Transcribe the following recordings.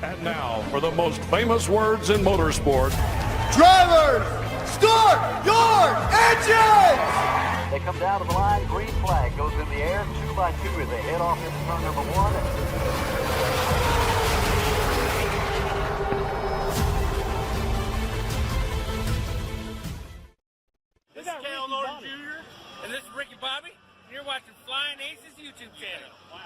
And now for the most famous words in motorsport. Drivers, start your engines! They come down to the line, green flag goes in the air, 2 by 2 as they head off into turn number 1. This is Cal Norton Jr. and this is Ricky Bobby. You're watching Flying Aces YouTube channel. Wow.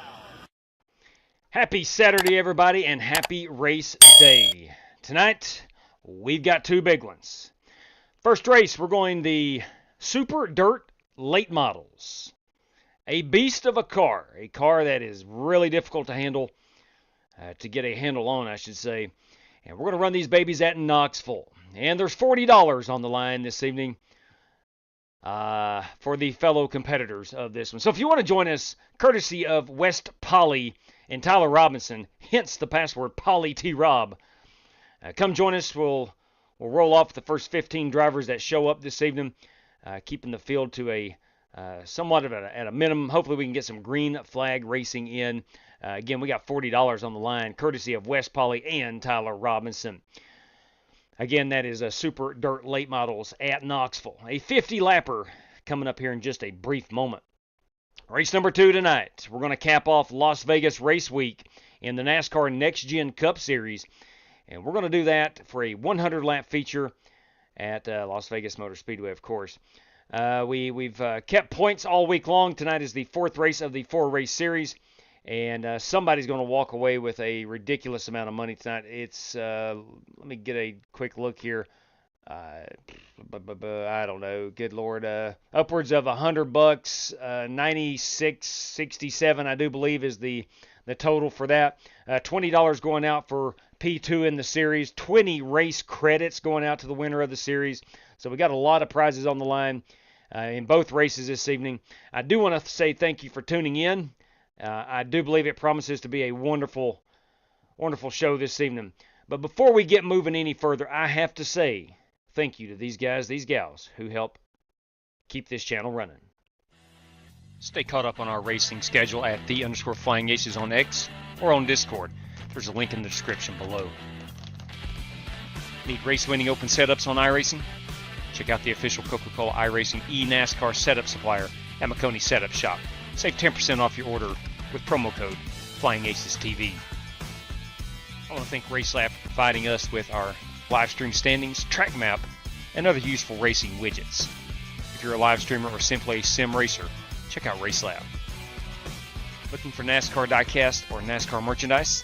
Happy Saturday, everybody, and happy race day. Tonight, we've got two big ones. First race, we're going the Super Dirt Late Models. A beast of a car that is really difficult to handle, to get a handle on, I should say. And we're going to run these babies at Knoxville. And there's $40 on the line this evening for the fellow competitors of this one. So if you want to join us, courtesy of West Poly and Tyler Robinson, hence the password PolyTRob, come join us. We'll roll off the first 15 drivers that show up this evening, keeping the field to a somewhat at a minimum. Hopefully we can get some green flag racing in. Again, we got $40 on the line, courtesy of West Poly and Tyler Robinson. Again, that is a Super Dirt Late Models at Knoxville. A 50-lapper coming up here in just a brief moment. Race number 2 tonight. We're going to cap off Las Vegas Race Week in the NASCAR Next Gen Cup Series. And we're going to do that for a 100-lap feature at Las Vegas Motor Speedway, of course. We've kept points all week long. Tonight is the 4th race of the 4-race series. And somebody's going to walk away with a ridiculous amount of money tonight. It's, let me get a quick look here. I don't know. Good Lord. Upwards of $100. 96.67, I do believe, is the total for that. $20 going out for P2 in the series. 20 race credits going out to the winner of the series. So we got a lot of prizes on the line in both races this evening. I do want to say thank you for tuning in. I do believe it promises to be a wonderful, wonderful show this evening. But before we get moving any further, I have to say thank you to these guys, these gals, who help keep this channel running. Stay caught up on our racing schedule at _FlyingAces on X or on Discord. There's a link in the description below. Need race-winning open setups on iRacing? Check out the official Coca-Cola iRacing e-NASCAR setup supplier at McConey Setup Shop. Save 10% off your order with promo code FlyingAcesTV. I want to thank RaceLab for providing us with our live stream standings, track map, and other useful racing widgets. If you're a live streamer or simply a sim racer, check out RaceLab. Looking for NASCAR diecast or NASCAR merchandise?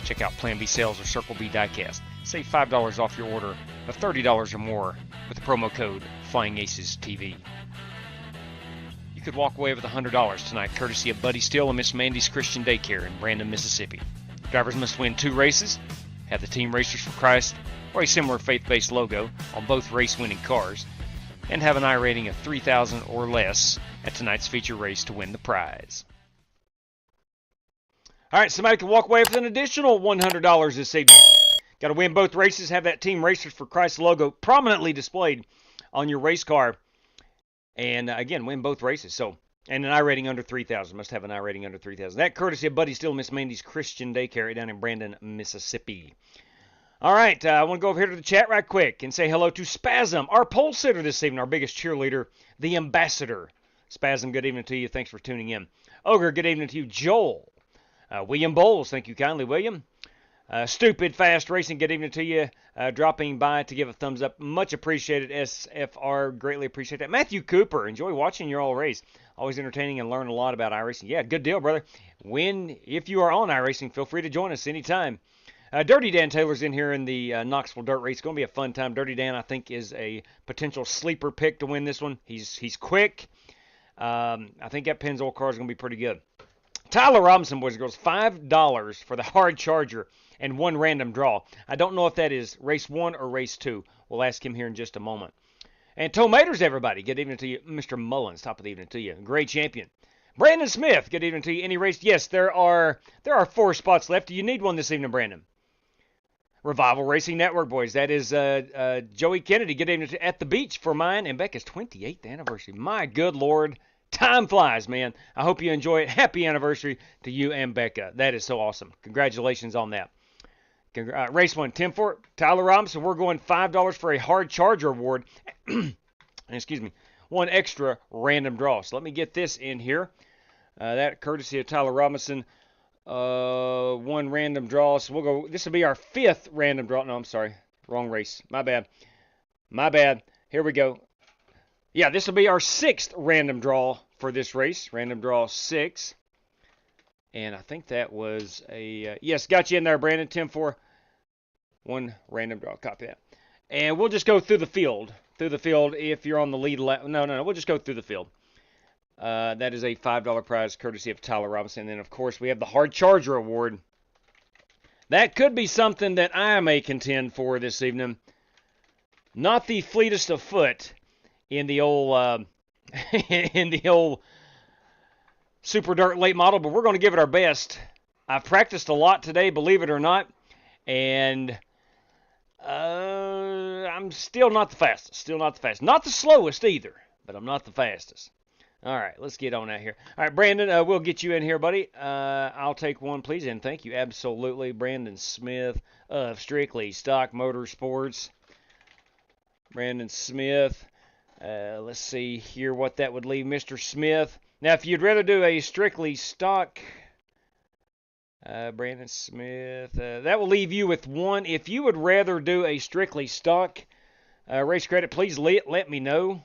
Check out Plan B Sales or Circle B Diecast. Save $5 off your order of $30 or more with the promo code FlyingAcesTV. You could walk away with $100 tonight, courtesy of Buddy Steele and Miss Mandy's Christian Daycare in Brandon, Mississippi. Drivers must win 2 races, have the Team Racers for Christ or a similar faith-based logo on both race-winning cars, and have an I rating of 3,000 or less at tonight's feature race to win the prize. All right, somebody can walk away with an additional $100 this evening. Got to win both races, have that Team Racers for Christ logo prominently displayed on your race car, and again, win both races. So, and an I rating under 3,000. Must have an I rating under 3,000. That courtesy of Buddy Steele, Miss Mandy's Christian Daycare down in Brandon, Mississippi. All right, I want to go over here to the chat right quick and say hello to Spasm, our pole sitter this evening, our biggest cheerleader, the ambassador. Spasm, good evening to you. Thanks for tuning in. Ogre, good evening to you. Joel. William Bowles, thank you kindly, William. Stupid Fast Racing, good evening to you. Dropping by to give a thumbs up. Much appreciated, SFR. Greatly appreciate that. Matthew Cooper, enjoy watching your all race. Always entertaining and learn a lot about iRacing. Yeah, good deal, brother. If you are on iRacing, feel free to join us anytime. Dirty Dan Taylor's in here in the Knoxville Dirt Race. It's going to be a fun time. Dirty Dan, I think, is a potential sleeper pick to win this one. He's quick. I think that Pennzoil car is going to be pretty good. Tyler Robinson, boys and girls, $5 for the hard charger and 1 random draw. I don't know if that is race 1 or race 2. We'll ask him here in just a moment. And Tomators, everybody. Good evening to you. Mr. Mullins, top of the evening to you. Great champion. Brandon Smith, good evening to you. Any race? Yes, there are 4 spots left. Do you need one this evening, Brandon? Revival Racing Network, boys. That is Joey Kennedy. Good evening to At the Beach for mine and Becca's 28th anniversary. My good Lord. Time flies, man. I hope you enjoy it. Happy anniversary to you and Becca. That is so awesome. Congratulations on that. Race 1, 10-4, Tyler Robinson. We're going $5 for a hard charger award. Excuse me. One extra random draw. So let me get this in here. That courtesy of Tyler Robinson. One random draw. So we'll go. This will be our 5th random draw. No, I'm sorry. Wrong race. My bad. My bad. Here we go. Yeah, this will be our 6th random draw for this race. Random draw 6. And I think that was a... yes, got you in there, Brandon. 10-4. One random draw. Copy that. And we'll just go through the field. Through the field if you're on the lead lap. No. We'll just go through the field. That is a $5 prize courtesy of Tyler Robinson. And then, of course, we have the Hard Charger Award. That could be something that I may contend for this evening. Not the fleetest of foot in the old Super Dirt late model, but we're going to give it our best. I've practiced a lot today, believe it or not, and I'm still not the fastest. Still not the fastest. Not the slowest either, but I'm not the fastest. All right, let's get on out here. All right, Brandon, we'll get you in here, buddy. I'll take one, please, and thank you absolutely, Brandon Smith of Strictly Stock Motorsports. Brandon Smith. Let's see here what that would leave Mr. Smith. Now, if you'd rather do a Strictly Stock, Brandon Smith, that will leave you with one. If you would rather do a Strictly Stock race credit, please let me know.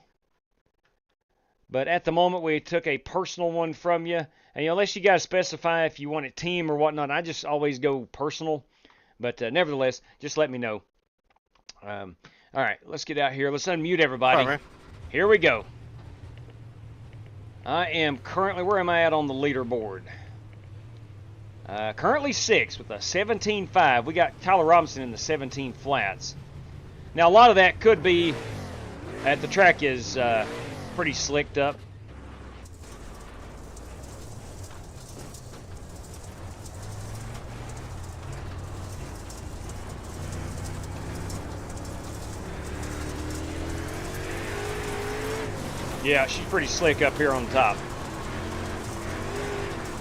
But at the moment, we took a personal one from you. And unless you guys specify if you want a team or whatnot, I just always go personal. But nevertheless, just let me know. All right, let's get out here. Let's unmute everybody. Right, here we go. I am currently, where am I at on the leaderboard? Currently 6 with a 17.5. We got Tyler Robinson in the 17 flats. Now, a lot of that could be that the track is pretty slicked up. Yeah, she's pretty slick up here on the top.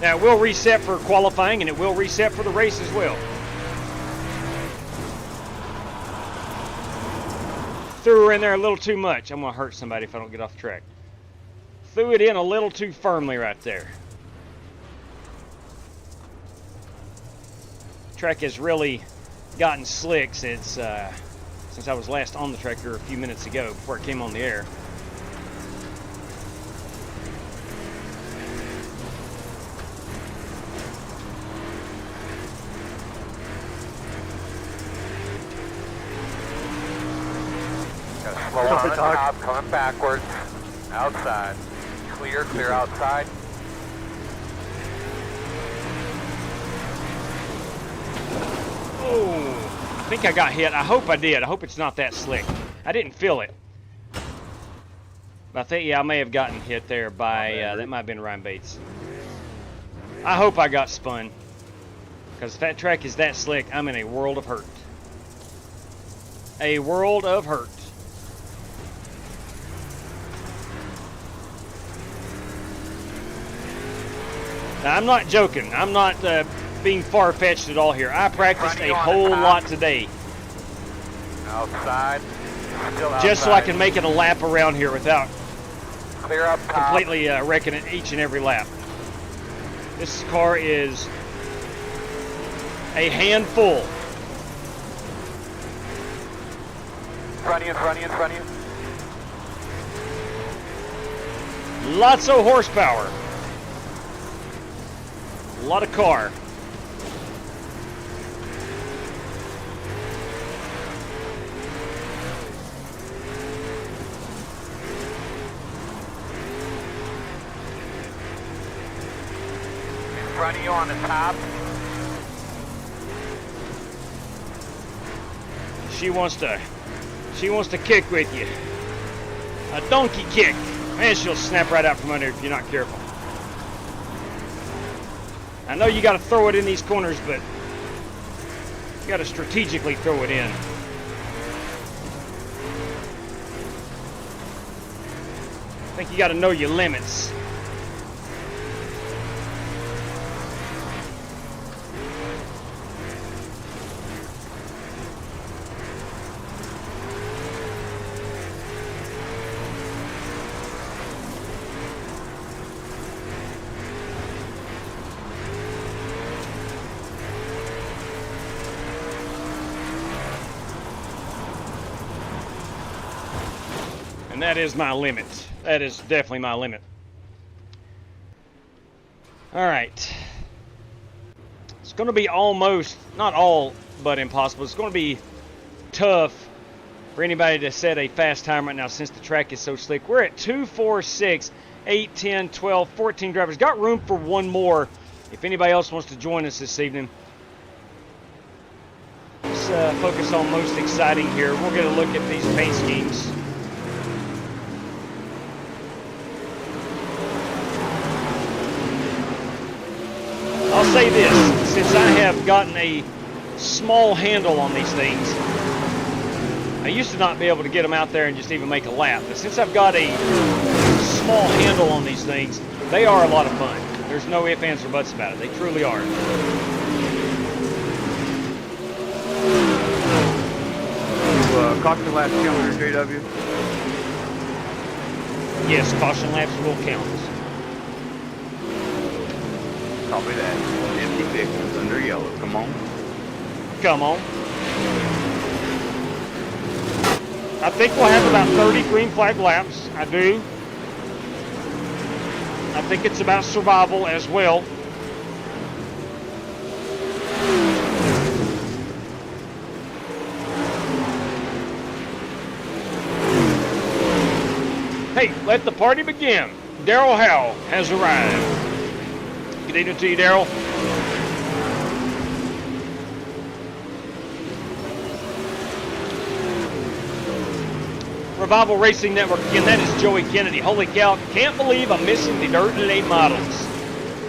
Now, it will reset for qualifying, and it will reset for the race as well. Threw her in there a little too much. I'm going to hurt somebody if I don't get off the track. Threw it in a little too firmly right there. Track has really gotten slick since I was last on the track here a few minutes ago before it came on the air. Slow on the top, coming backwards, outside. Clear outside. Oh, I think I got hit. I hope I did. I hope it's not that slick. I didn't feel it. But I think, yeah, I may have gotten hit there by, that might have been Ryan Bates. I hope I got spun. Because if that track is that slick, I'm in a world of hurt. A world of hurt. Now, I'm not joking. I'm not being far-fetched at all here. I practiced a whole lot today. Outside. Still outside. Just so I can make it a lap around here without Clear up top. completely wrecking it each and every lap. This car is a handful. Front of you. Lots of horsepower. A lot of car. In front of you on the top. She wants to kick with you. A donkey kick. Man, she'll snap right out from under if you're not careful. I know you got to throw it in these corners, but you got to strategically throw it in. I think you got to know your limits. and that is my limit. That is definitely my limit. Alright. It's going to be almost, not all but impossible. It's going to be tough for anybody to set a fast time right now since the track is so slick. We're at 2, 4, 6, 8, 10, 12, 14 drivers. Got room for one more if anybody else wants to join us this evening. Let's focus on most exciting here. We're going to look at these paint schemes. I'll say this, since I have gotten a small handle on these things, I used to not be able to get them out there and just even make a lap, but since I've got a small handle on these things, they are a lot of fun. There's no ifs, ands, or buts about it. They truly are. Caution laps count under JW? Yes, caution laps will count. Copy that. Empty vehicles under yellow. Come on. Come on. I think we'll have about 30 green flag laps. I do. I think it's about survival as well. Hey, let the party begin. Daryl Howe has arrived. Good evening to you, Daryl. Revival Racing Network. Again, that is Joey Kennedy. Holy cow, can't believe I'm missing the dirt and late models.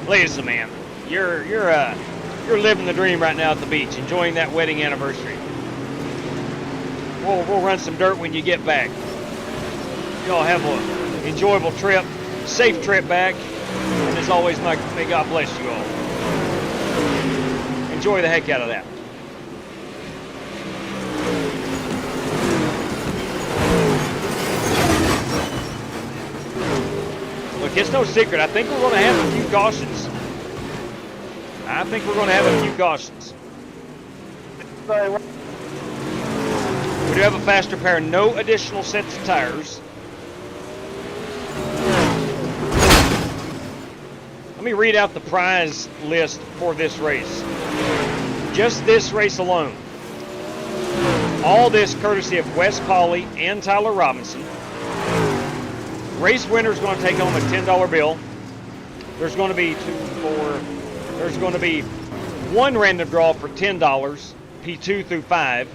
Listen, man, you're living the dream right now at the beach, enjoying that wedding anniversary. We'll run some dirt when you get back. Y'all have an enjoyable trip, safe trip back, and as always, may God bless you all. Enjoy the heck out of that. Look, it's no secret. I think we're going to have a few cautions. We do have a faster pair, no additional sets of tires. Let me read out the prize list for this race. Just this race alone. All this courtesy of Wes Pauley and Tyler Robinson. Race winner is going to take home a $10 bill. There's going to be there's going to be one random draw for $10, P2 through 5,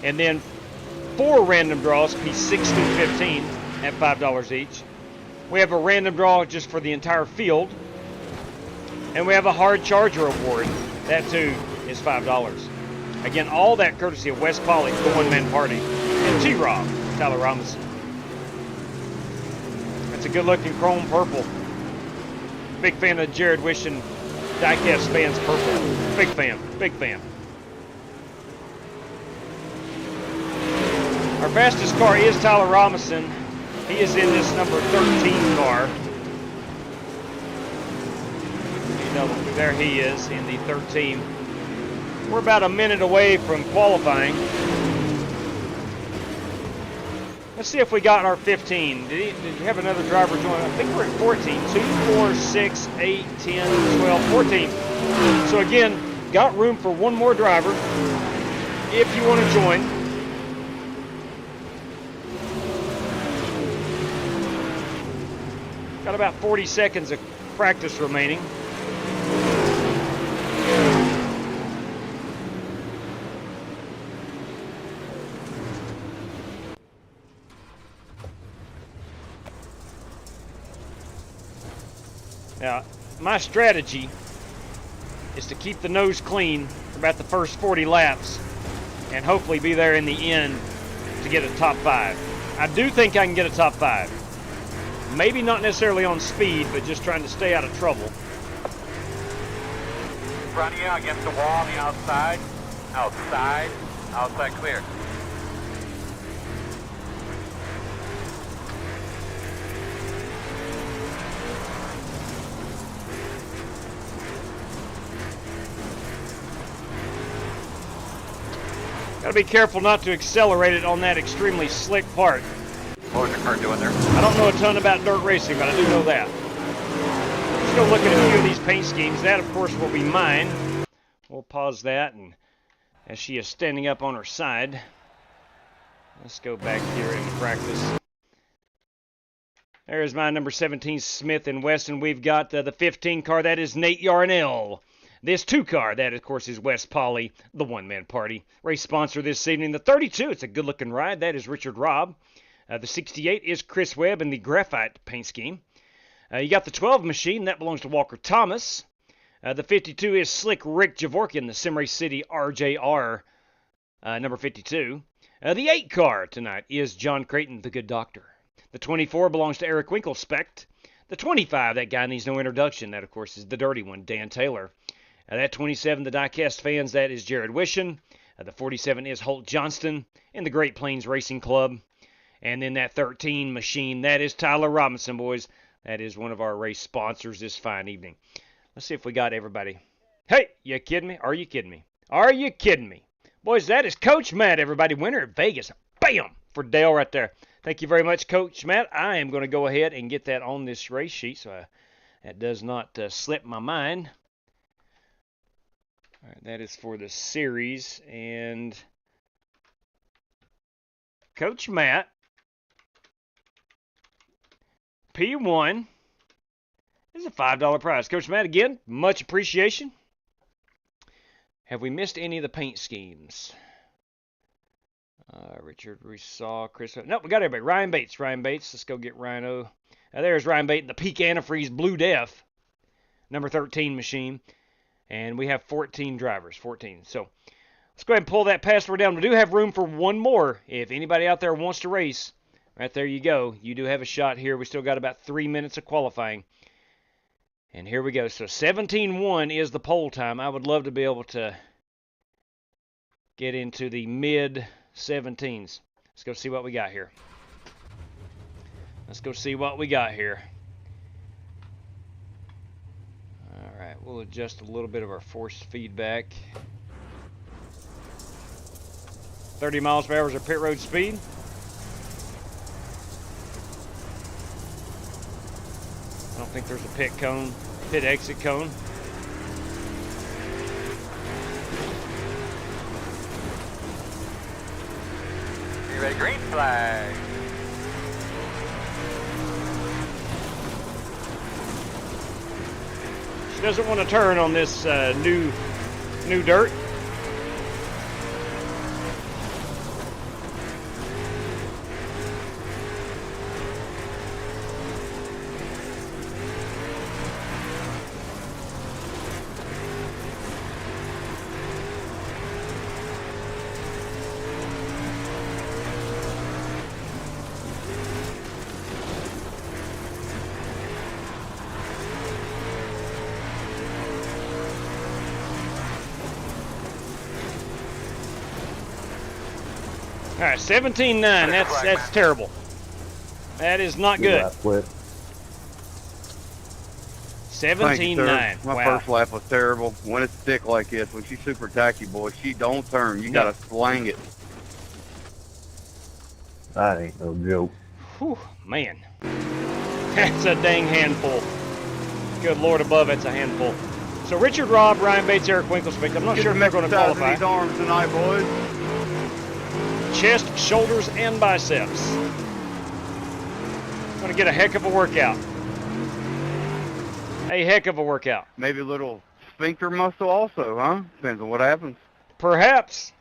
and then 4 random draws, P6 through 15, at $5 each. We have a random draw just for the entire field, and we have a hard charger award. That too is $5. Again, all that courtesy of Wes Pauley, the one-man party, and T-Rob, Tyler Robinson. It's a good-looking chrome purple. Big fan of Jared wishing diecast fans purple. Big fan. Our fastest car is Tyler Robinson. He is in this number 13 car. There he is in the 13. We're about a minute away from qualifying. Let's see if we got our 15. Did you have another driver join? I think we're at 14. 2, 4, 6, 8, 10, 12, 14. So again, got room for one more driver if you want to join. Got about 40 seconds of practice remaining. Now, my strategy is to keep the nose clean for about the first 40 laps and hopefully be there in the end to get a top 5. I do think I can get a top 5. Maybe not necessarily on speed, but just trying to stay out of trouble. Running out against the wall on the outside. Outside clear. Got to be careful not to accelerate it on that extremely slick part. What was your car doing there? I don't know a ton about dirt racing, but I do know that. Let's go look at a few of these paint schemes. That, of course, will be mine. We'll pause that, and as she is standing up on her side, let's go back here and practice. There's my number 17, Smith & Wesson. We've got the 15 car. That is Nate Yarnell. This 2 car, that, of course, is West Poly, the one-man party. Race sponsor this evening. The 32, it's a good-looking ride. That is Richard Robb. The 68 is Chris Webb in the graphite paint scheme. You got the 12 machine. That belongs to Walker Thomas. The 52 is Slick Rick Javorkin, the Simray City RJR, number 52. The 8 car tonight is John Creighton, the good doctor. The 24 belongs to Eric Winkelspect. The 25, that guy needs no introduction. That, of course, is the dirty one, Dan Taylor. That 27, the Diecast fans, that is Jared Wishon. The 47 is Holt Johnston in the Great Plains Racing Club. And then that 13 machine, that is Tyler Robinson, boys. That is one of our race sponsors this fine evening. Let's see if we got everybody. Hey, you kidding me? Are you kidding me? Are you kidding me? Boys, that is Coach Matt, everybody. Winner at Vegas. Bam! For Dale right there. Thank you very much, Coach Matt. I am going to go ahead and get that on this race sheet so that does not slip my mind. All right, that is for the series. And Coach Matt, P1 is a $5 prize. Coach Matt, again, much appreciation. Have we missed any of the paint schemes? Richard, we saw Chris. No, we got everybody. Ryan Bates. Let's go get Rhino. There's Ryan Bates, the Peak Antifreeze Blue Def, number 13 machine. And we have 14 drivers. 14. So let's go ahead and pull that password down. We do have room for one more. If anybody out there wants to race, right there you go. You do have a shot here. We still got about 3 minutes of qualifying. And here we go. So 17:1 is the pole time. I would love to be able to get into the mid-17s. Let's go see what we got here. All right, we'll adjust a little bit of our force feedback. 30 miles per hour is our pit road speed. I don't think there's a pit exit cone. You ready? Green flag. She doesn't want to turn on this new dirt. All right, 17-9. That's terrible. That is not good. 17-9. My Wow. first lap was terrible. When it's thick like this, when she's super tacky, boy, she don't turn. You gotta slang it. That ain't no joke. Whew, man. That's a dang handful. Good Lord above, that's a handful. So Richard Robb, Ryan Bates, Eric Winkelspect. I'm not sure if they're going to qualify. These arms tonight, boys. Chest, shoulders, and biceps. Going to get a heck of a workout. A heck of a workout. Maybe a little sphincter muscle also, huh? Depends on what happens. Perhaps.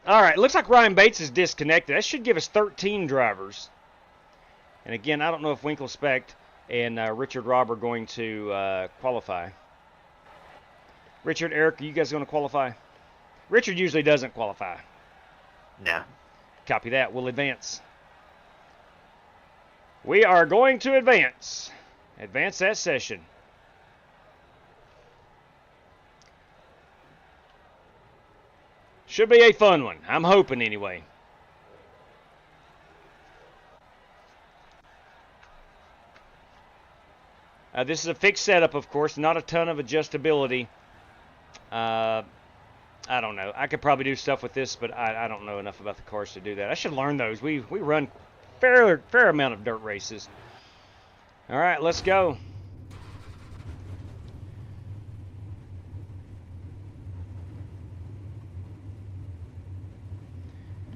All right, looks like Ryan Bates is disconnected. That should give us 13 drivers. And again, I don't know if Winkelspect and Richard Robb are going to qualify. Richard, Eric, are you guys going to qualify? Richard usually doesn't qualify. No. Copy that. We'll advance. We are going to advance. Advance that session. Should be a fun one. I'm hoping anyway. This is a fixed setup, of course. Not a ton of adjustability I don't know. I could probably do stuff with this, but I don't know enough about the cars to do that. I should learn those. We run fair amount of dirt races. All right, let's go.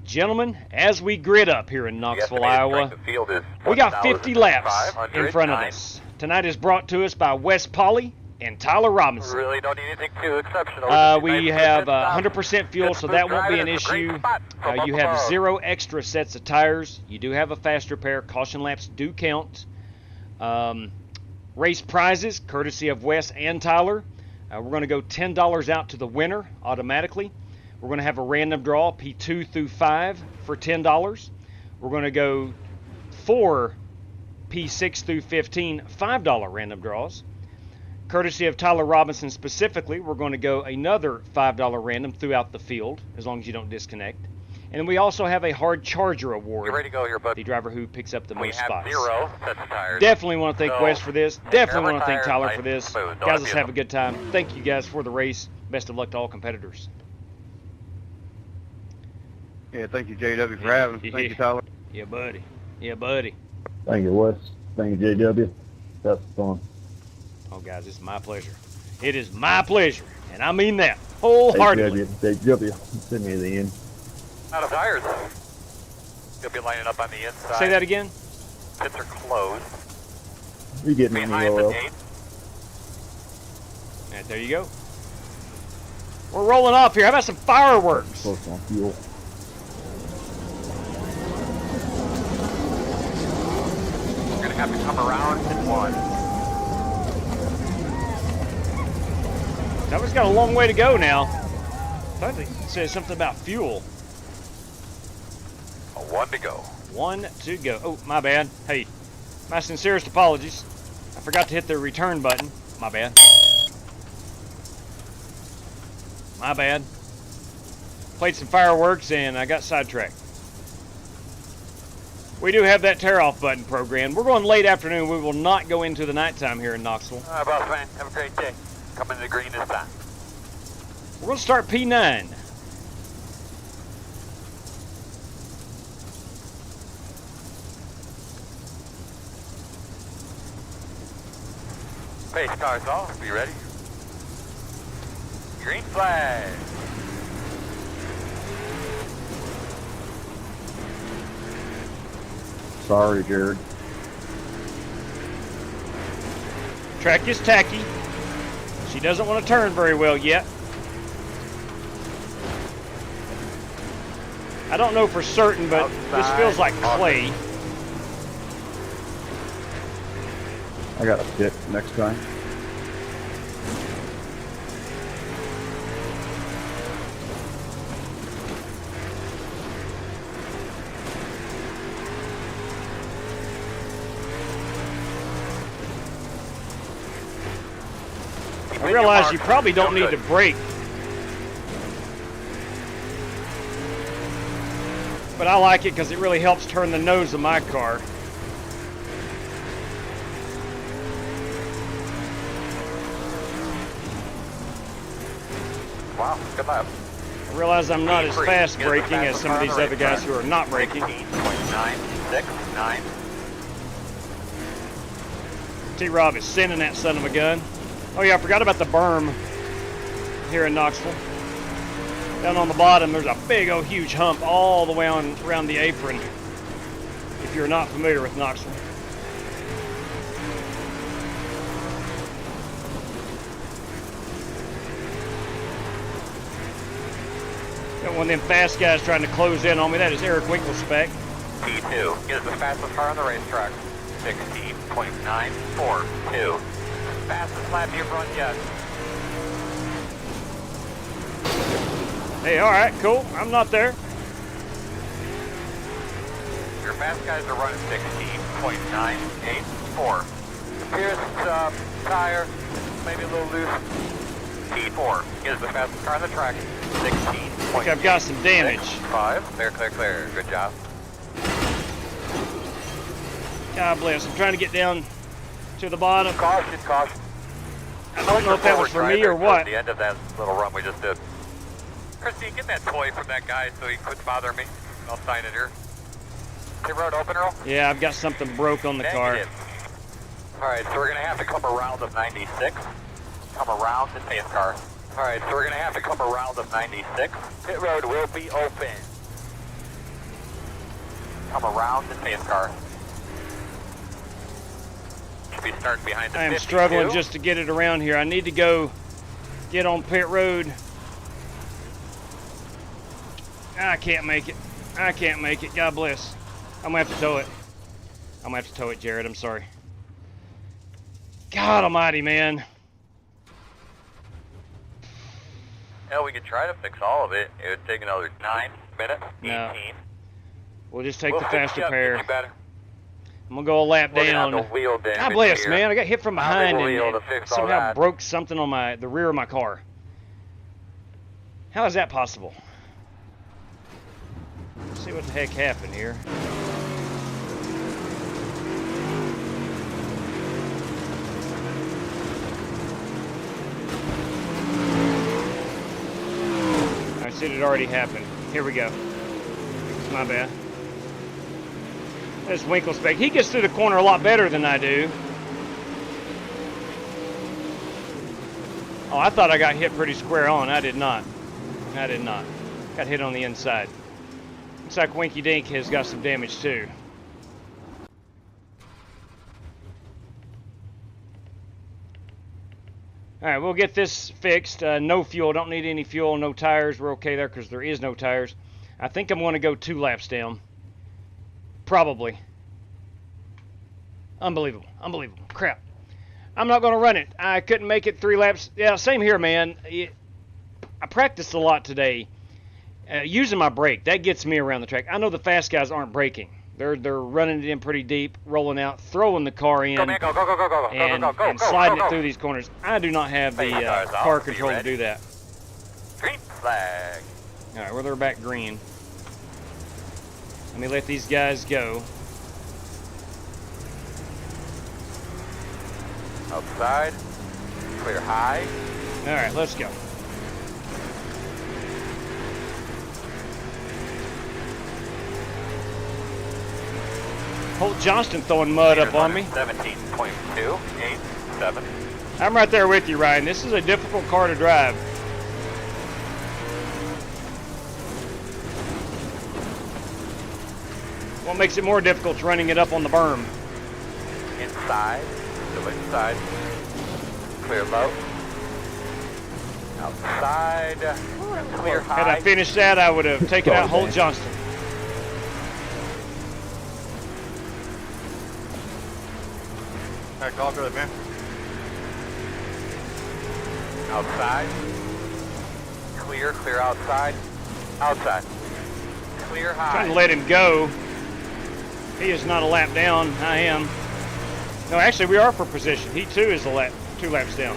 Gentlemen, as we grid up here in Knoxville, Iowa, we got 50 laps in front of us. Tonight is brought to us by Wes Polly and Tyler Robinson. Really don't need anything too exceptional. We have 100% fuel, so that won't be an issue. You have 0 extra sets of tires. You do have a fast repair. Caution laps do count. Race prizes, courtesy of Wes and Tyler. We're going to go $10 out to the winner automatically. We're going to have a random draw, P2 through 5, for $10. We're going to go 4 P6 through 15, $5 random draws. Courtesy of Tyler Robinson specifically, we're going to go another $5 random throughout the field, as long as you don't disconnect. And then we also have a hard charger award. You're ready to go here, bud. The driver who picks up the We most have spots. 0 sets of tires. Definitely want to thank So, Wes for this. take Definitely care of want to thank our Tyler tires, for this. nice and smooth. Don't Guys, let's abuse have a them. good time. Thank you guys for the race. Best of luck to all competitors. Yeah, thank you, JW, for having us. Thank you, Tyler. Yeah, buddy. Yeah, buddy. Thank you, Wes. Thank you, JW. That's fun. Oh, guys, it's my pleasure. It is my pleasure, and I mean that Hey, wholeheartedly. JW, send me the end. Out of tires. You'll be lining up on the inside. Say that again. Pits are closed. You getting in the Behind the oil? gate. All right, there you go. We're rolling off here. How about some fireworks? Close on fuel. We're going to have to come around in 1. That one's got a long way to go now. I think it says something about fuel. 1 to go. 1 to go. Oh, my bad. Hey, my sincerest apologies. I forgot to hit the return button. My bad. My bad. Played some fireworks and I got sidetracked. We do have that tear-off button programmed. We're going late afternoon. We will not go into the nighttime here in Knoxville. All right, boss man. Have a great day. Coming to the green this time. We're going to start P9. Pace cars off. Be ready. Green flag. Sorry, Jared. Track is tacky. She doesn't want to turn very well yet. I don't know for certain, but this feels like clay. I got a pit next time. I realize you probably don't need to brake. But I like it because it really helps turn the nose of my car. Wow, good lap. I realize I'm not as fast braking as some of these other guys who are not braking. 16.969. T-Rob is sending that son of a gun. Oh yeah, I forgot about the berm here in Knoxville. Down on the bottom, there's a big old huge hump all the way on around the apron. If you're not familiar with Knoxville. Got one of them fast guys trying to close in on me. That is Eric Winkelspec. P2 is the fastest car on the racetrack. 16.942. Fastest lap you've run yet. Hey, all right, cool. I'm not there. Your fast guys are running 16.984. Here's tire, maybe a little loose. P4 is the fastest car on the track. 16. Okay, I've got some damage. 5. Clear, clear, clear. Good job. God bless. I'm trying to get down to the bottom. Caution, caution. I don't know if that was for me or what. The end of that little run we just did. Christy, get that toy from that guy so he quits bothering me. I'll sign it here. Pit road open, Earl? Yeah, I've got something broke on the car. Alright, so we're going to have to come around of 96. Come around the pace car. Alright, so we're going to have to come around of 96. Pit road will be open. Come around the pace car. Should be starting behind the 52. I am struggling just to get it around here. I need to go get on pit road. I can't make it. I can't make it. God bless. I'm going to have to tow it. I'm going to have to tow it, Jared. I'm sorry. God almighty, man. Hell, we could try to fix all of it. It would take another 9 minutes, 18. No. We'll just take We'll the fix faster you up, pair. get you better. I'm going to go a lap Working down. on the wheel damage God bless, here. man. I got hit from I'll behind be and able to fix all somehow that. broke something on the rear of my car. How is that possible? Let's see what the heck happened here. I said it already happened. Here we go. It's my bad. There's Winklespec. He gets through the corner a lot better than I do. Oh, I thought I got hit pretty square on. I did not. I did not. Got hit on the inside. Looks like Winky Dink has got some damage too. Alright, we'll get this fixed. No fuel. Don't need any fuel. No tires. We're okay there because there is no tires. I think I'm going to go 2 laps down. Probably. Unbelievable. Unbelievable. Crap. I'm not going to run it. I couldn't make it 3 laps. Yeah, same here, man. I practiced a lot today. Using my brake. That gets me around the track. I know the fast guys aren't braking. They're running it in pretty deep, rolling out, throwing the car in, Go, man, go, and sliding it through these corners. I do not have the car control to do that. Green flag. All right, well, they're back green. Let me let these guys go. Outside. Clear high. All right, let's go. Holt Johnston throwing mud up on me. 17.287. I'm right there with you, Ryan. This is a difficult car to drive. What makes it more difficult is running it up on the berm. Inside. Still inside. Clear low. Outside. Clear high. Had I finished that, I would have taken out Holt Johnston. Alright, call for it, man. Outside. Clear outside. Outside. Clear high. Trying to let him go. He is not a lap down. I am. No, actually, we are for position. He too is 2 laps down.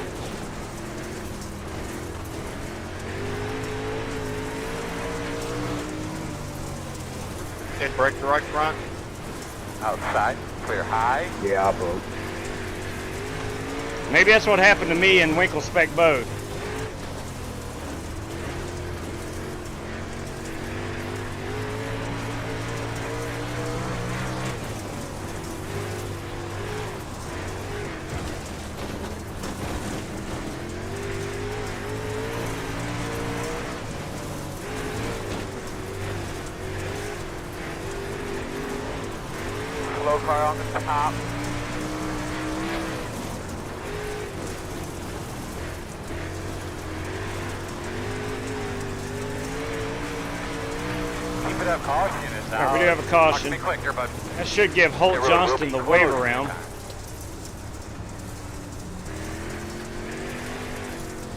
Hit brake to right front. Outside. Clear high. Yeah, I broke. Maybe that's what happened to me and Winklespec both. Slow car on the top. Keep it up, caution is All right, out. we do have a caution. Be quick here, bud. That should give Holt It will Johnston be the closed. wave around.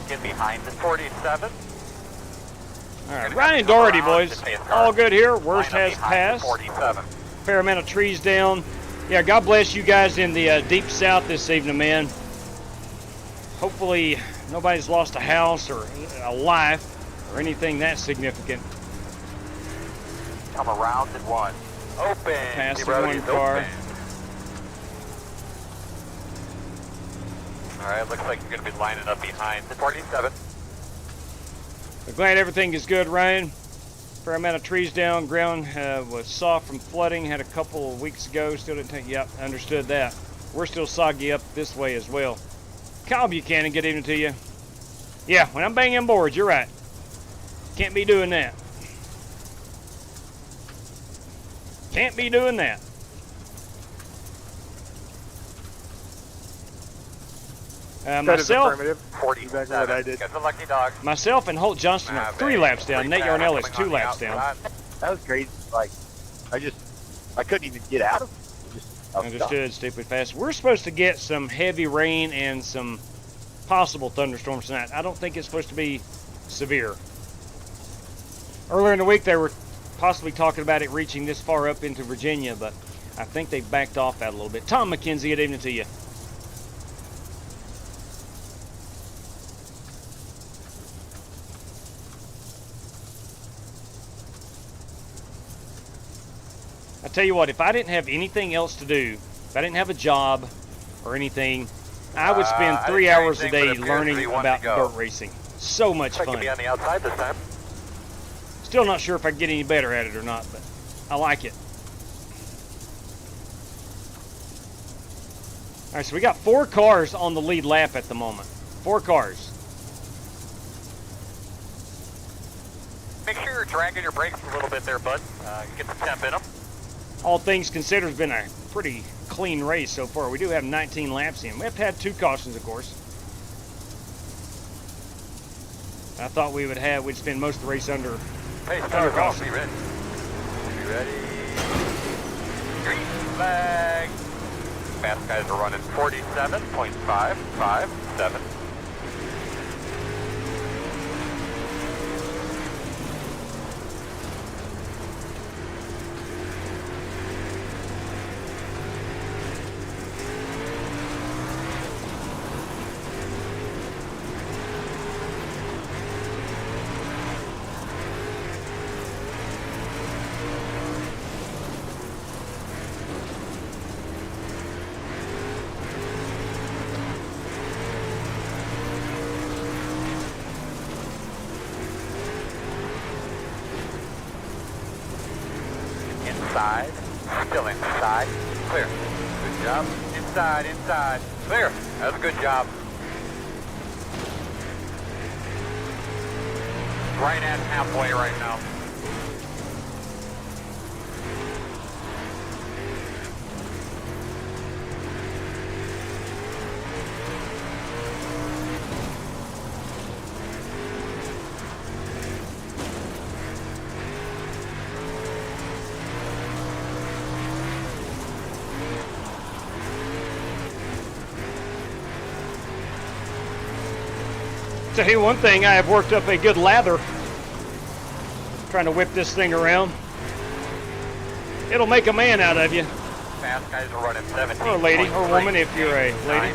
Get behind the 47. All right, Ryan Doherty, boys. All good here. Worst Line up has behind the passed. 47. Fair amount of trees down. Yeah, God bless you guys in the deep south this evening, man. Hopefully nobody's lost a house or a life or anything that significant. Come around at 1. Open. Past The the road one is car. open. All right, looks like you're going to be lining up behind the 47. We're glad everything is good, Ryan. Fair amount of trees down. Ground was soft from flooding. Had a couple of weeks ago. Still didn't take. Yep, understood that. We're still soggy up this way as well. Kyle Buchanan, good evening to you. Yeah, when I'm banging boards, you're right. Can't be doing that. Can't be doing that. Myself, 47. I did. Got the lucky dog. myself and Holt Johnston are 3 laps down. Nate Yarnell is 2 laps down. That was crazy. Like, I couldn't even get out of it. I was Understood, stupid fast. We're supposed to get some heavy rain and some possible thunderstorms tonight. I don't think it's supposed to be severe. Earlier in the week, they were possibly talking about it reaching this far up into Virginia, but I think they backed off that a little bit. Tom McKenzie, good evening to you. I tell you what, if I didn't have anything else to do, if I didn't have a job or anything, I would spend 3 hours a day learning about dirt racing. So much fun. I can be on the outside this time. Still not sure if I can get any better at it or not, but I like it. All right, so we got 4 cars on the lead lap at the moment. 4 cars. Make sure you're dragging your brakes a little bit there, bud. Get the temp in them. All things considered, it's been a pretty clean race so far. We do have 19 laps in. We have had 2 cautions, of course. I thought we'd spend most of the race under caution. Be ready. Be ready. Green flag. Fast guys are running 47.557. Inside, still inside, clear. Good job. Inside, clear. That was a good job. Right at halfway right now. Tell you one thing, I have worked up a good lather trying to whip this thing around. It'll make a man out of you. Fast guys are running 17. Or a lady, or woman if you're a lady.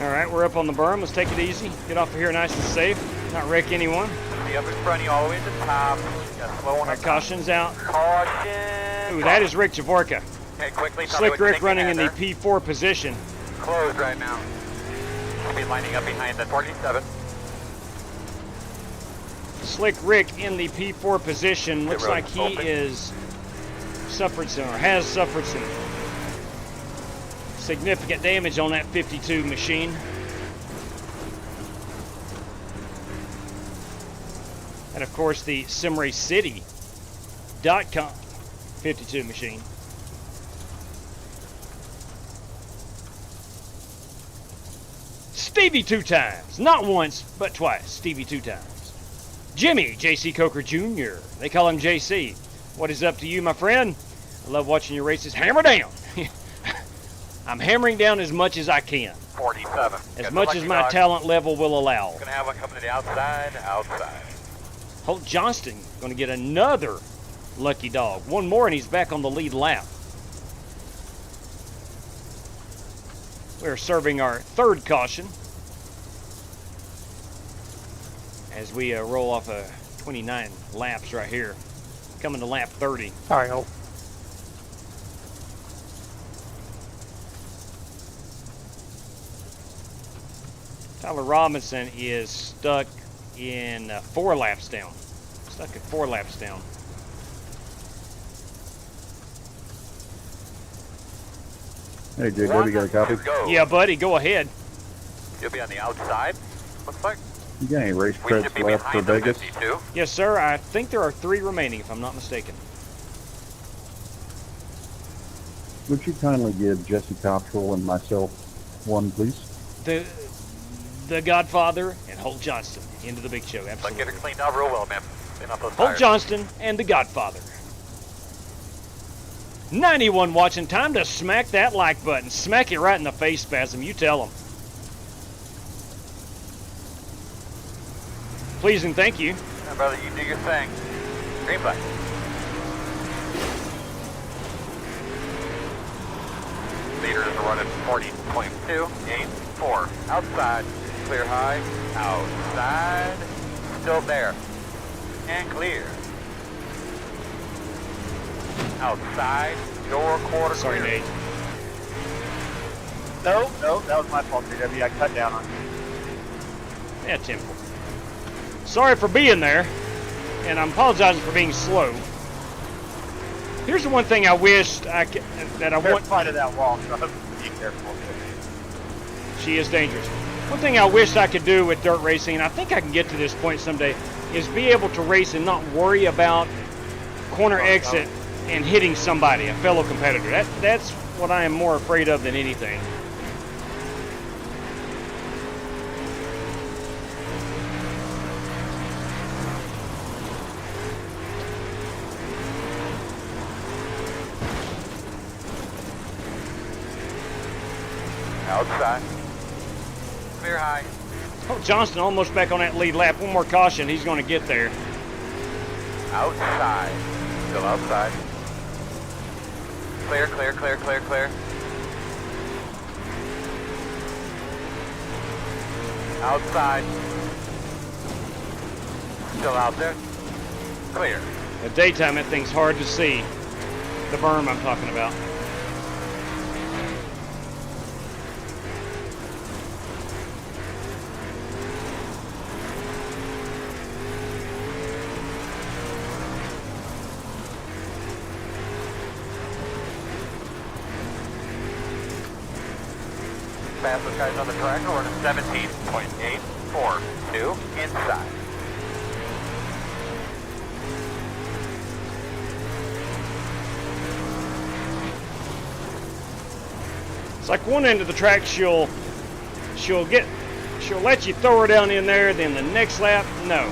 Alright, we're up on the berm. Let's take it easy. Get off of here nice and safe. Not wreck anyone. See up in front of you all the way to the top. Got slow on Our caution's out. Caution. Ooh, that is Rick Javorka. Okay, quickly. Slick Rick running in the P4 position. Closed right now. Should be lining up behind the 47. Slick Rick in the P4 position. Looks like he is suffered some, or has suffered some significant damage on that 52 machine. And of course the SimRaceCity.com 52 machine. Stevie 2 times. Not once, but twice. Stevie 2 times. Jimmy, J.C. Coker Jr. They call him J.C. What is up to you, my friend? I love watching your races. Hammer down. I'm hammering down as much as I can. 47. As much as my talent level will allow. Gonna have one coming to the outside. Holt Johnston going to get another lucky dog. One more and he's back on the lead lap. We're serving our third caution as we roll off 29 laps right here. Coming to lap 30. All right, Holt. Tyler Robinson is stuck in 4 laps down. Stuck at 4 laps down. Hey, JW, got a copy? Yeah, buddy, go ahead. You'll be on the outside, looks like. You got any race We should credits be left for behind the Vegas? 52. Yes, sir. I think there are 3 remaining, if I'm not mistaken. Would you kindly give Jesse Cottrell and myself one, please? The Godfather and Holt Johnston into the big show. But Absolutely. get her cleaned out real well, man. Clean up those Holt tires. Johnston and the Godfather. 91 watching. Time to smack that like button. Smack it right in the face, Spasm. You tell them. Please and thank you. Yeah, brother, you do your thing. Green flag. Leader is running 40.2, 8-4. Outside, clear high, outside, still there, and clear. Outside, your quarter Sorry, clear. Nate. No, that was my fault, JW. I cut down on you. Yeah, Temple. Sorry for being there, and I'm apologizing for being slow. Here's the one thing I wished I could, that I want. Fight of that wall, so be careful. She is dangerous. One thing I wished I could do with dirt racing, and I think I can get to this point someday, is be able to race and not worry about corner exit and hitting somebody, a fellow competitor. That's what I am more afraid of than anything. Outside, clear high. Oh, Johnston almost back on that lead lap. One more caution, he's going to get there. Outside, still outside. Clear, clear, clear, clear, clear. Outside. Still out there. Clear. In the daytime, that thing's hard to see. The berm I'm talking about. Fastest guys on the track are running 17.842 inside. It's like one end of the track she'll let you throw her down in there, then the next lap, no.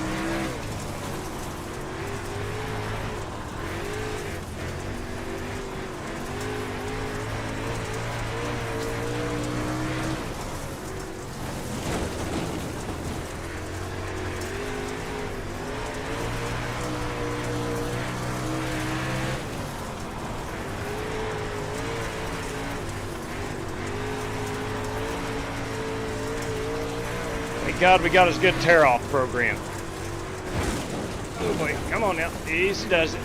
Thank God we got his good tear-off program. Oh boy, come on now. Easy does it.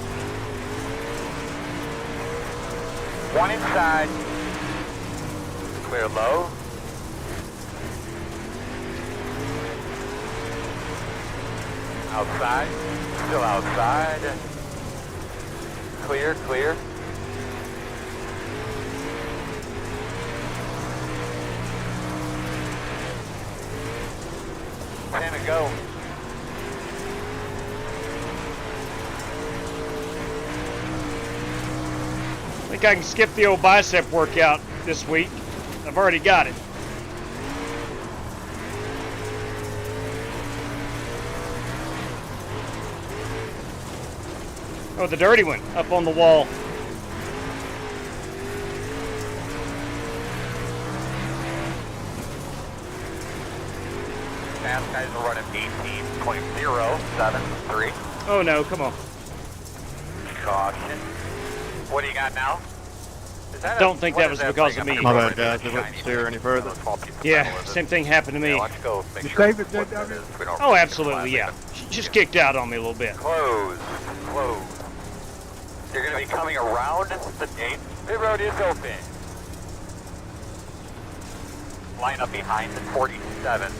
One inside. Clear low. Outside. Still outside. Clear, clear. Ten to go. I think I can skip the old bicep workout this week. I've already got it. Oh, the dirty one up on the wall. fast guys are running 18.073. Oh no, come on. Caution. What do you got now? Is that Don't think that was because of me. My bad, guys. I wouldn't steer any further. Yeah, same thing happened to me. Yeah, let's go make You sure save it, what JW? that is. We don't Oh, forget absolutely, the yeah. flag. She just kicked out on me a little bit. Close. Close. You're going to be coming around the gate. Pit road is open. Line up behind the 47.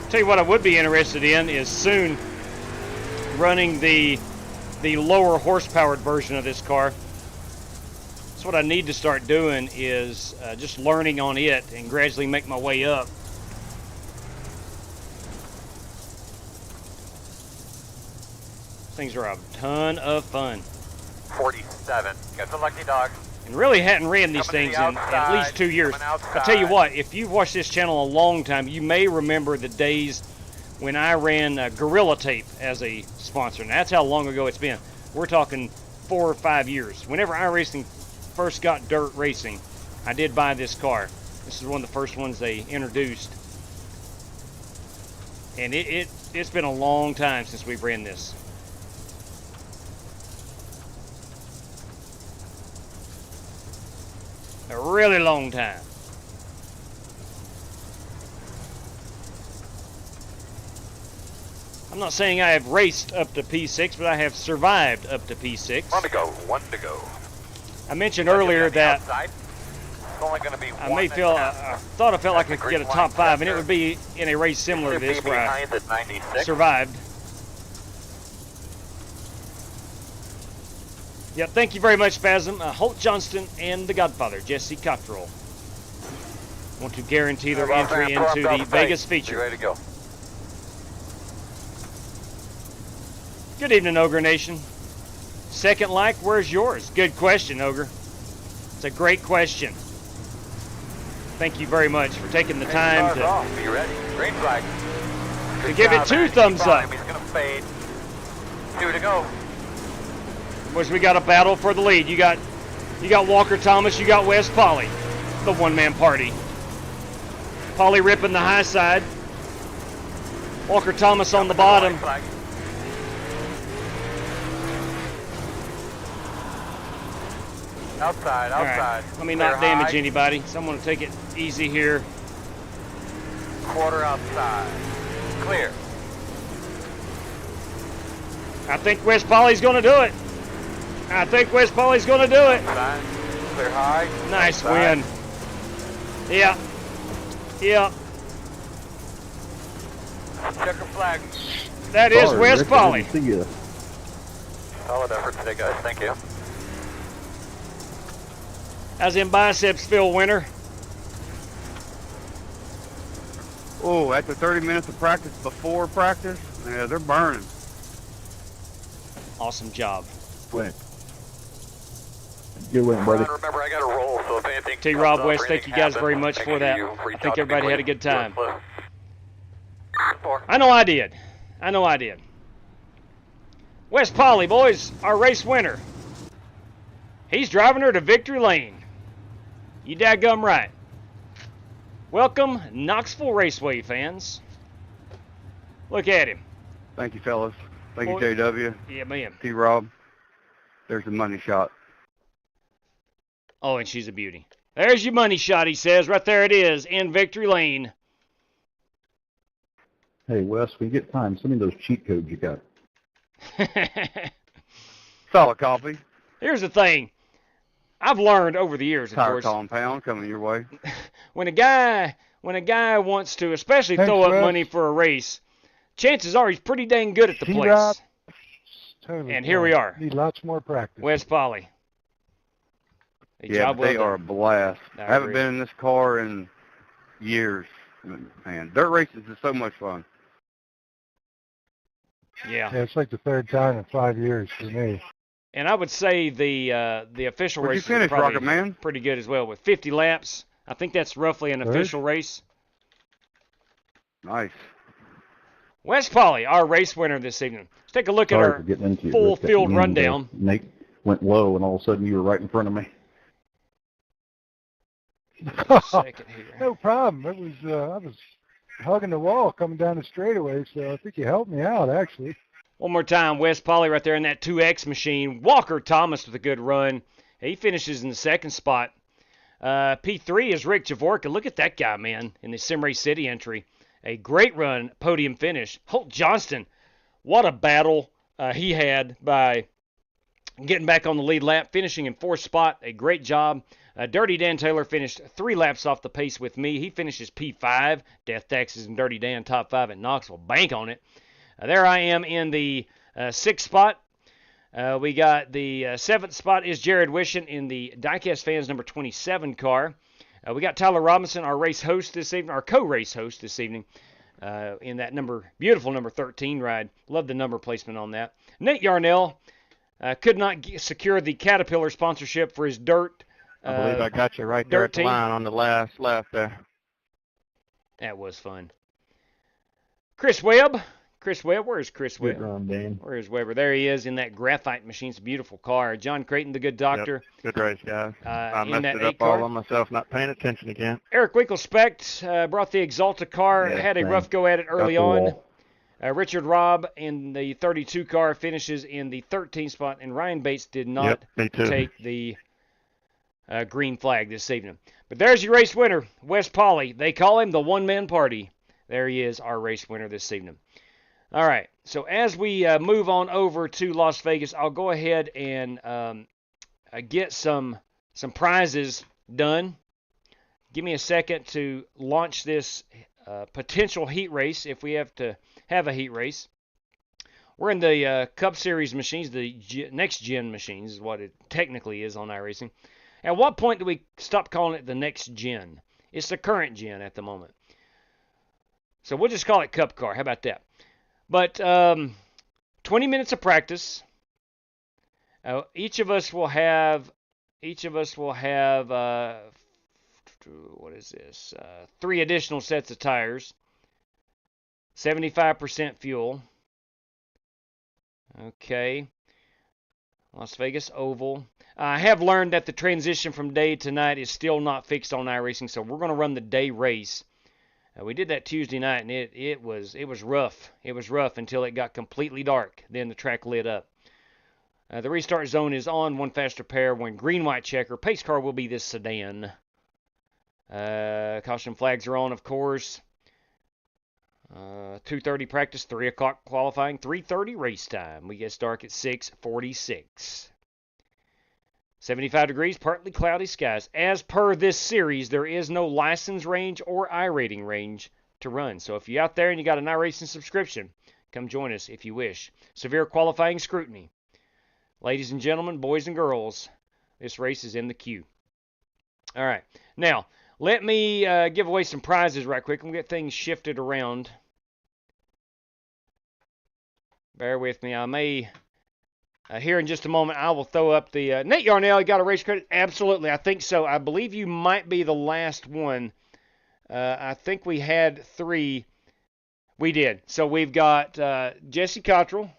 Tell you what I would be interested in is soon running the lower horsepowered version of this car. That's what I need to start doing is just learning on it and gradually make my way up. Things are a ton of fun. 47. Got the lucky dog. And really hadn't ran these Coming things to the in at least outside, 2 years. coming outside. I'll tell you what, if you've watched this channel a long time, you may remember the days when I ran Gorilla Tape as a sponsor. And that's how long ago it's been. We're talking 4 or 5 years. Whenever iRacing first got dirt racing, I did buy this car. This is one of the first ones they introduced. And it's been a long time since we've ran this. A really long time. I'm not saying I have raced up to P6, but I have survived up to P6. One to go. One to go. I mentioned earlier that Outside. It's only going to be I one may and feel, a half. I thought I felt like I could get a Green top line 5, and it would be in a race similar to Should this be where I behind the 96. survived. Yeah, thank you very much, Spasm. Holt Johnston and the Godfather, Jesse Cottrell, want to guarantee their entry into the Vegas Be feature. ready to go. Good evening, Ogre Nation. Second like, where's yours? Good question, Ogre. It's a great question. Thank you very much for taking the time Cars off. Be ready. Green flag. Good give it job, 2 man. thumbs Keep on up. him. He's going to fade. 2 to go. Boys, we got a battle for the lead. You got Walker Thomas, you got Wes Polly, the one-man party. Polly ripping the high side. Walker Thomas on the bottom. Flag. Outside, All right, outside. let me Clear not damage high. anybody. So I'm going to take it easy here. Quarter outside. Clear. I think Wes Polly's going to do it. I think Wes Polly's going to do it. Outside. Clear high. Nice Outside. win. Yeah. Yeah. Checker flag. That is Sorry, Wes Rick, I Polly. didn't see you. Solid effort today, guys. Thank you. How's them biceps feel, Winter? Oh, after 30 minutes of practice before practice, yeah, they're burning. Awesome job. Win. Good win, buddy. Remember, I got to roll, so if anything T. comes Rob up West, or thank you anything guys very happens, much make for sure that. you I reach think out to me everybody had a quick. good time. Four. I know I did. I know I did. Wes Polly, boys, our race winner. He's driving her to victory lane. You dadgum right. Welcome, Knoxville Raceway fans. Look at him. Thank you, fellas. Thank you, Boy- JW. Yeah, man. T. Rob. There's the money shot. Oh, and she's a beauty. There's your money shot, he says. Right there it is, in victory lane. Hey, Wes, when you get time, send me those cheat codes you got. Solid coffee. Here's the thing. I've learned over the years, of Tire course, compound coming your way. when a guy wants to, especially Thanks, throw up Wes. money for a race, chances are he's pretty dang good at the T-Rob. place. Totally And here we are. Need lots more practice. Wes Polly. A Yeah, job but they well are a done. blast. I I haven't agree. been in this car in years. Man, dirt races is so much fun. Yeah. Yeah, it's like the third time in 5 years for me. And I would say the official Where'd you race is finish, probably Rocket Man? pretty good as well with 50 laps. I think that's roughly an Third? official race. Nice. Wes Polly, our race winner this evening. Let's take a look at Sorry our for getting into it, full Rick. That field means, rundown. Nate went low, and all of a sudden you were right in front of me. Second here. No problem. It was I was hugging the wall coming down the straightaway, so I think you helped me out, actually. One more time, West Poly right there in that 2X machine. Walker Thomas with a good run. He finishes in the second spot. P3 is Rick Javorka. Look at that guy, man, in the Simray City entry. A great run, podium finish. Holt Johnston, what a battle he had by getting back on the lead lap, finishing in fourth spot. A great job. Dirty Dan Taylor finished 3 laps off the pace with me. He finishes P5. Death Taxes and Dirty Dan top 5 at Knoxville. Bank on it. There I am in the 6th spot. We got the 7th spot is Jared Wishon in the Diecast Fans number 27 car. We got Tyler Robinson, our race host this evening, our co-race host this evening, in that beautiful number 13 ride. Love the number placement on that. Nate Yarnell could not secure the Caterpillar sponsorship for his dirt. I believe I got you right there at the line on the last lap there. That was fun. Chris Webb, where's Chris Webb? Good run, Dan. Where is Weber? There he is in that graphite machine. It's a beautiful car. John Creighton, the good doctor. Yep. Good race, guys. I in messed that it up 8 car. all on myself, not paying attention again. Eric Winkelspect brought the Exalta car, had a rough go at it early on. Richard Robb in the 32 car finishes in the 13th spot, and Ryan Bates did not take the green flag this evening. But there's your race winner, West Poly. They call him the one-man party. There he is, our race winner this evening. All right, so as we move on over to Las Vegas, I'll go ahead and get some prizes done. Give me a second to launch this potential heat race if we have to have a heat race. We're in the Cup Series machines, the next-gen machines is what it technically is on iRacing. At what point do we stop calling it the next gen? It's the current gen at the moment. So we'll just call it Cup Car. How about that? But 20 minutes of practice. Each of us will have what is this? 3 additional sets of tires. 75% fuel. Okay. Las Vegas Oval. I have learned that the transition from day to night is still not fixed on iRacing, so we're going to run the day race. We did that Tuesday night, and it was rough. It was rough until it got completely dark. Then the track lit up. The restart zone is on. 1 faster pair, 1 green-white checker. Pace car will be this sedan. Caution flags are on, of course. 2:30 practice, 3 o'clock qualifying, 3:30 race time. We get dark at 6:46. 75 degrees, partly cloudy skies. As per this series, there is no license range or iRating range to run. So if you're out there and you got an iRacing subscription, come join us if you wish. Severe qualifying scrutiny. Ladies and gentlemen, boys and girls, this race is in the queue. All right. Now, let me give away some prizes right quick. I'm going to get things shifted around. Bear with me. I may... here in just a moment, I will throw up the... Nate Yarnell, you got a race credit? Absolutely, I think so. I believe you might be the last one. I think we had 3. We did. So we've got Jesse Cottrell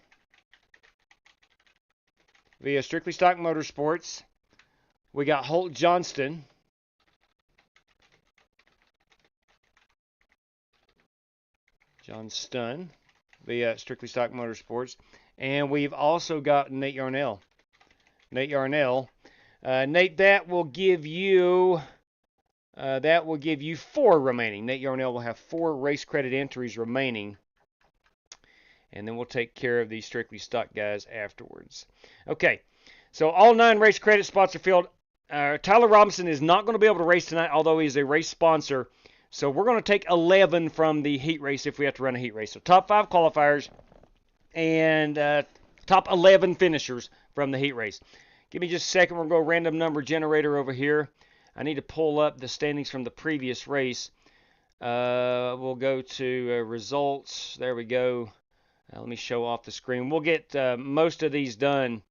via Strictly Stock Motorsports. We got Holt Johnston. Johnston via Strictly Stock Motorsports. And we've also got Nate Yarnell. Nate, that will give you 4 remaining. Nate Yarnell will have 4 race credit entries remaining. And then we'll take care of these Strictly Stock guys afterwards. Okay, so all 9 race credit spots are filled. Tyler Robinson is not going to be able to race tonight, although he's a race sponsor. So we're going to take 11 from the heat race if we have to run a heat race. So top 5 qualifiers and top 11 finishers from the heat race. Give me just a second. We're going to go random number generator over here. I need to pull up the standings from the previous race. We'll go to results. There we go. Let me show off the screen. We'll get most of these done.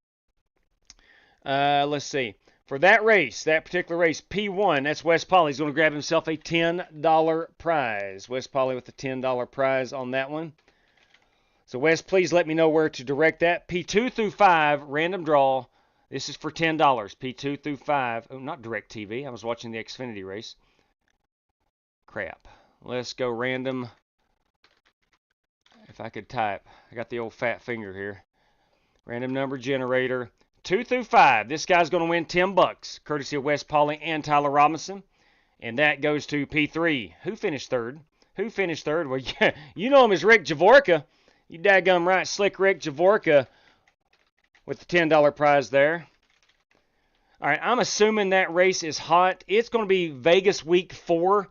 Let's see. For that race, that particular race, P1, that's West Poly. He's going to grab himself a $10 prize. West Poly with a $10 prize on that one. So, Wes, please let me know where to direct that. P2 through 5, random draw. This is for $10, P2 through 5. Oh, not DirecTV. I was watching the Xfinity race. Crap. Let's go random. If I could type. I got the old fat finger here. Random number generator. 2 through 5. This guy's going to win $10, courtesy of Wes Pauley and Tyler Robinson. And that goes to P3. Who finished third? Who finished third? Well, yeah, you know him as Rick Javorka. You daggum right, Slick Rick Javorka with the $10 prize there. All right, I'm assuming that race is hot. It's going to be Vegas Week 4.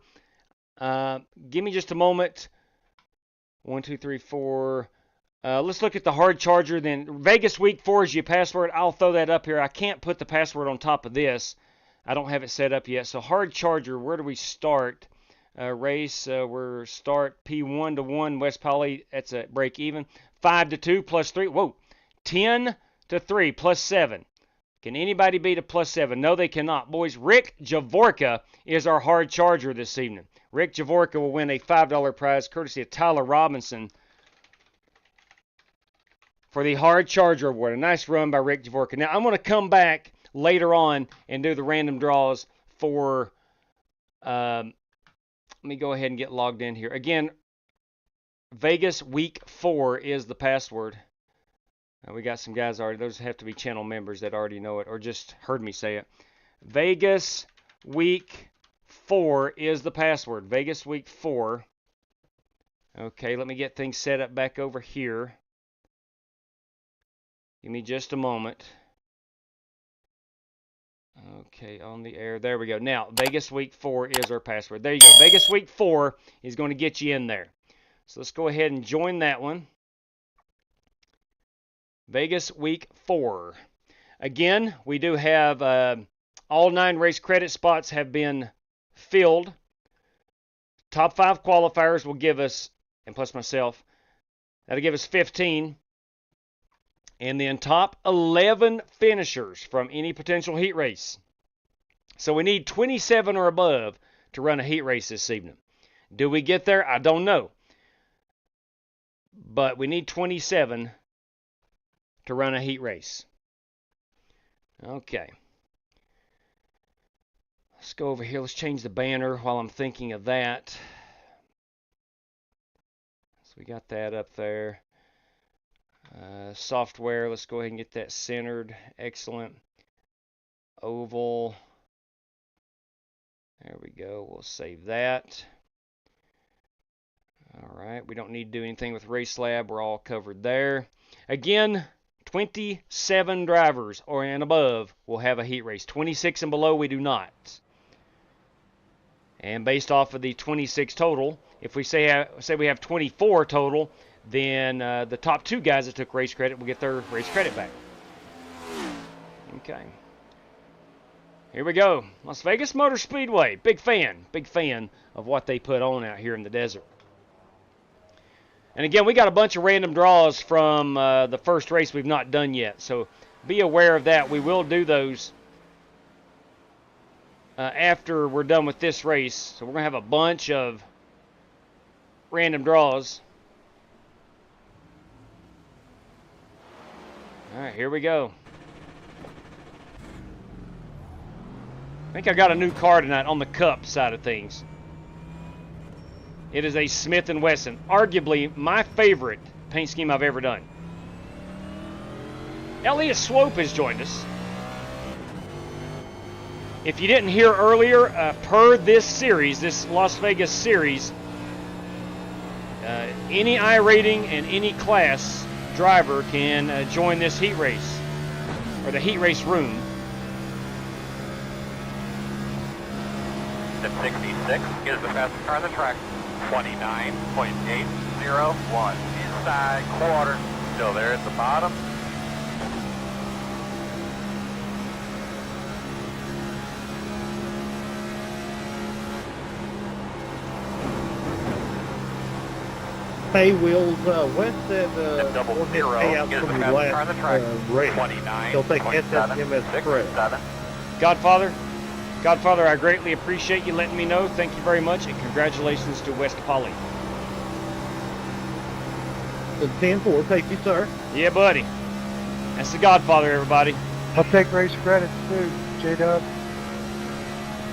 Give me just a moment. 1, 2, 3, 4. Let's look at the hard charger then. Vegas Week 4 is your password. I'll throw that up here. I can't put the password on top of this. I don't have it set up yet. So hard charger, where do we start? Race, we're start P1 to 1, West Pauley, that's a break even. 5 to 2 plus 3, whoa. 10 to 3 plus 7. Can anybody beat a plus 7? No, they cannot. Boys, Rick Javorka is our hard charger this evening. Rick Javorka will win a $5 prize courtesy of Tyler Robinson for the hard charger award. A nice run by Rick Javorka. Now, I'm going to come back later on and do the random draws for... let me go ahead and get logged in here. Again, Vegas Week 4 is the password. We got some guys already. Those have to be channel members that already know it or just heard me say it. Vegas Week 4 is the password. Vegas Week 4. Okay, let me get things set up back over here. Give me just a moment. Okay, on the air. There we go. Now, Vegas Week 4 is our password. There you go. Vegas Week 4 is going to get you in there. So let's go ahead and join that one. Vegas Week 4. Again, we do have all 9 race credit spots have been filled. Top 5 qualifiers will give us, and plus myself, that'll give us 15. And then top 11 finishers from any potential heat race. So we need 27 or above to run a heat race this evening. Do we get there? I don't know. But we need 27 to run a heat race. Okay. Let's go over here. Let's change the banner while I'm thinking of that. So we got that up there. Software, let's go ahead and get that centered. Excellent. Oval. There we go. We'll save that. All right. We don't need to do anything with RaceLab. We're all covered there. Again, 27 drivers or and above will have a heat race. 26 and below, we do not. And based off of the 26 total, if we say we have 24 total, then the top 2 guys that took race credit will get their race credit back. Okay. Here we go. Las Vegas Motor Speedway. Big fan of what they put on out here in the desert. And again, we got a bunch of random draws from the first race we've not done yet. So be aware of that. We will do those after we're done with this race. So we're going to have a bunch of random draws. All right, here we go. I think I got a new car tonight on the Cup side of things. It is a Smith & Wesson, arguably my favorite paint scheme I've ever done. Elliot Swope has joined us. If you didn't hear earlier, per this series, this Las Vegas series, any iRating and any class driver can join this heat race, or the heat race room. At 66 is the fastest car on the track. 29.801 inside quarter. Still there at the bottom. Hey, Wills, Wes said double one of his zero payouts is from the the fastest car on the track. last race. 29. He'll take SSMS credit. Godfather, I greatly appreciate you letting me know. Thank you very much, and congratulations to West Pauley. The 10-4, thank you, sir. Yeah, buddy. That's the Godfather, everybody. I'll take race credits too, J-Dub.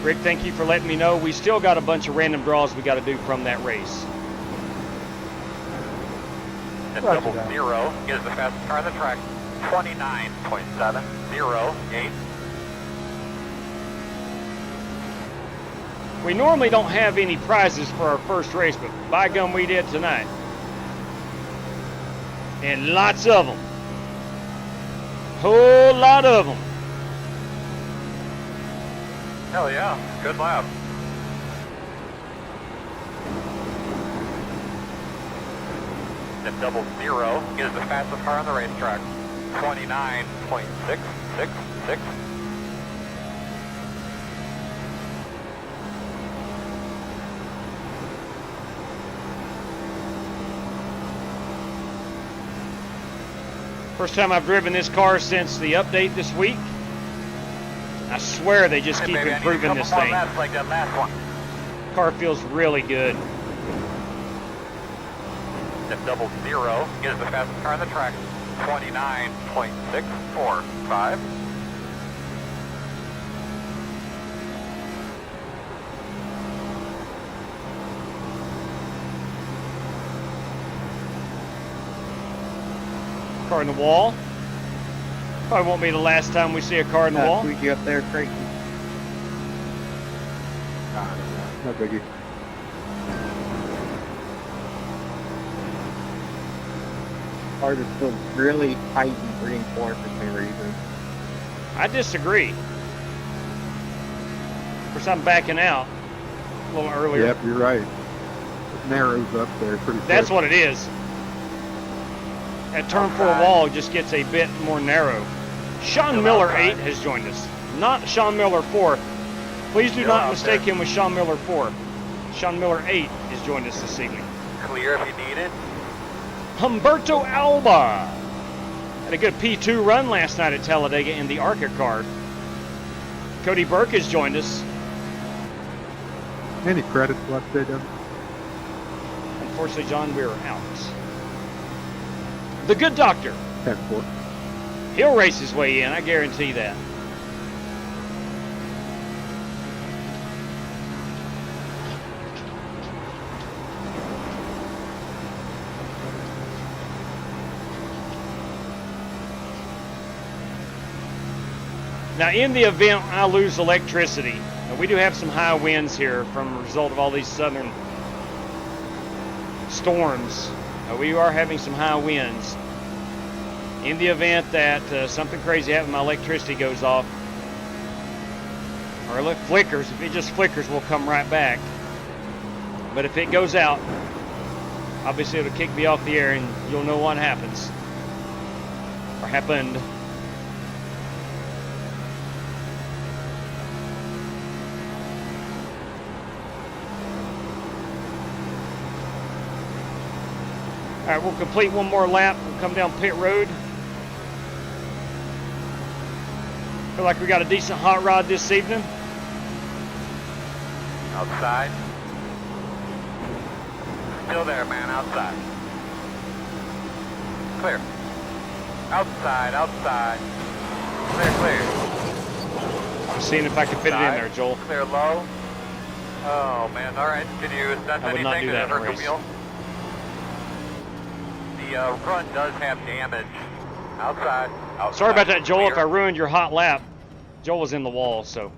Rick, thank you for letting me know. We still got a bunch of random draws we got to do from that race. And double zero is the fastest car on the track. 29.708. We normally don't have any prizes for our first race, but by gum we did tonight. And lots of them. Whole lot of them. Hell yeah, good lap. And double zero is the fastest car on the racetrack. 29.666. First time I've driven this car since the update this week. I swear they just keep improving this thing. Like that last one. Car feels really good. And double zero is the fastest car on the track. 29.645. Car in the wall. Probably won't be the last time we see a car in the wall. Squeak you up there, Creighton. No biggie. Car just feels really tight and reinforced for some reason. I disagree. Of course, I'm backing out a little earlier. Yep, you're right. It narrows up there pretty That's quick. what it is. That turn 4 wall just gets a bit more narrow. Sean Miller 8 has joined us. Not Sean Miller 4. Please do not mistake him with Sean Miller 4. Sean Miller 8 has joined us this evening. Clear if you need it. Humberto Alba had a good P2 run last night at Talladega in the ARCA car. Cody Burke has joined us. Any credits left, J-Dub? Unfortunately, John, we're out. The good doctor. 10-4. He'll race his way in, I guarantee that. Now, in the event I lose electricity, we do have some high winds here from a result of all these southern storms. We are having some high winds. In the event that something crazy happens, my electricity goes off, or it flickers, if it just flickers, we'll come right back. But if it goes out, obviously it'll kick me off the air and you'll know what happens, or happened. All right, we'll complete one more lap. We'll come down pit road. Feel like we got a decent hot rod this evening. Outside. Still there, man, outside. Clear. Outside, outside. Clear, clear. I'm seeing if I can fit it in there, Joel. Clear low. Oh, man, all right. Can you sense I would not do anything that in a hurt the race. wheel? The front does have damage. Outside. Sorry about that, Joel, if I ruined your hot lap. Joel was in the wall, so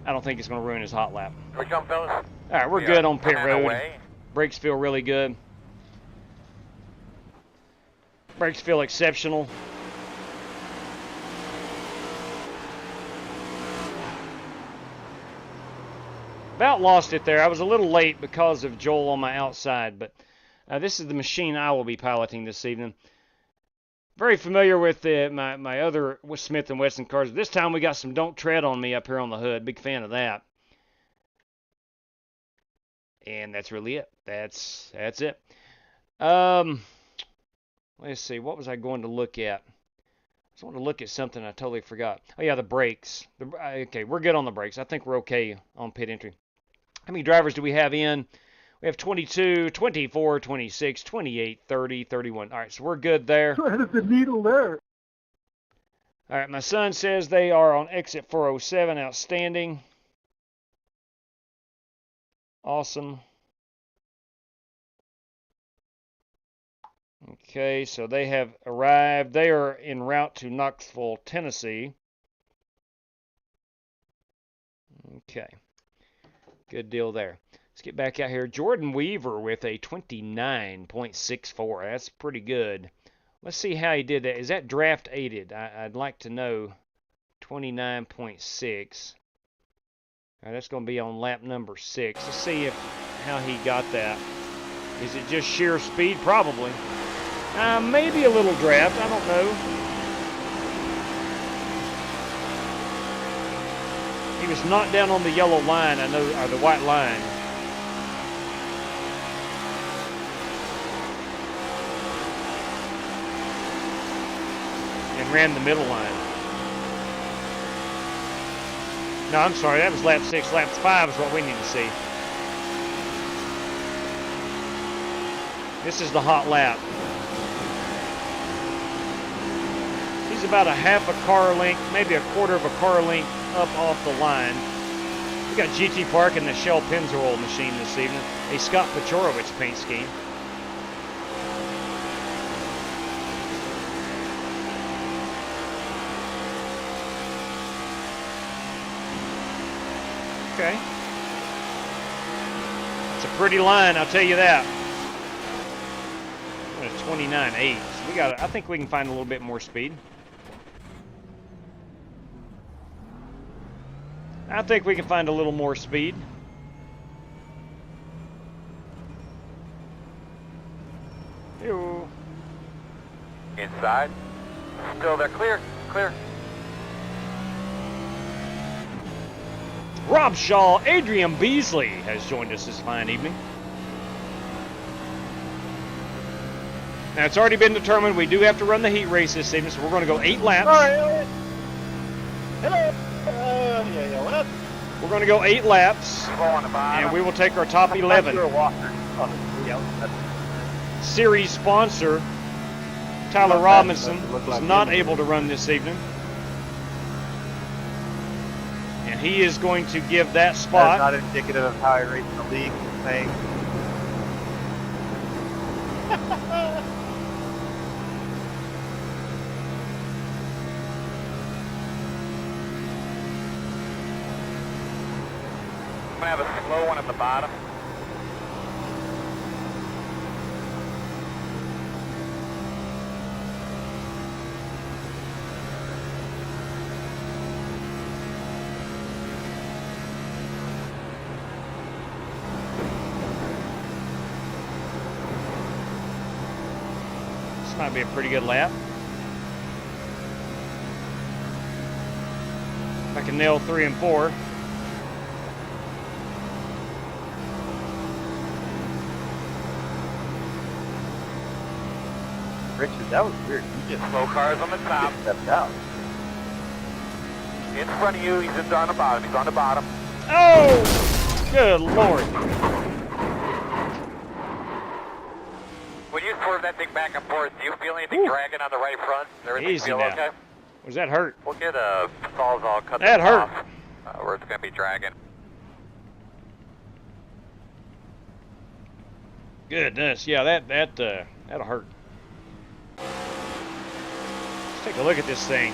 I don't think it's going to ruin his hot lap. Here we come, fellas. All right, we're good on pit road. Away. Brakes feel really good. Brakes feel exceptional. About lost it there. I was a little late because of Joel on my outside, but this is the machine I will be piloting this evening. Very familiar with my other Smith & Wesson cars. This time we got some Don't Tread on Me up here on the hood. Big fan of that. And that's really it. That's it. Let's see. What was I going to look at? I just wanted to look at something I totally forgot. Oh, yeah, the brakes. Okay, we're good on the brakes. I think we're okay on pit entry. How many drivers do we have in? We have 22, 24, 26, 28, 30, 31. All right, so we're good there. Where is the needle there? All right, my son says they are on exit 407. Outstanding. Awesome. Okay, so they have arrived. They are en route to Knoxville, Tennessee. Okay, good deal there. Let's get back out here. Jordan Weaver with a 29.64. That's pretty good. Let's see how he did that. Is that draft aided? I'd like to know. 29.6. All right, that's going to be on lap number 6. Let's see how he got that. Is it just sheer speed? Probably. Maybe a little draft. I don't know. He was not down on the yellow line, I know, or the white line. And ran the middle line. No, I'm sorry, that was lap 6. Lap 5 is what we need to see. This is the hot lap. He's about a half a car length, maybe a quarter of a car length up off the line. We got GT Park and the Shell Pennzoil machine this evening. A Scott Pachorowicz paint scheme. Okay. It's a pretty line, I'll tell you that. 29.8. So I think we can find a little bit more speed. I think we can find a little more speed. Ew. Inside. Still there. Clear. Clear. Rob Shaw, Adrian Beasley has joined us this fine evening. Now, it's already been determined we do have to run the heat race this evening, so we're going to go 8 laps. All right. Hello. What? We're going to go 8 laps, and we will take our top 11. Series sponsor, Tyler Robinson, was not able to run this evening. And he is going to give that spot. That's not indicative of how I rate in the league thing. I'm going to have a slow one at the bottom. This might be a pretty good lap. If I can nail 3 and 4. Richard, that was weird. You just Slow cars on the top. stepped out. In front of you, he's on the bottom. He's on the bottom. Oh! Good Lord. When you swerve that thing back and forth, do you feel anything dragging on the right front? Does everything Easy feel now. okay? Was that hurt? We'll get a Sawzall cut That this hurt. off, where it's going to be dragging. Goodness, yeah, that'll hurt. Let's take a look at this thing.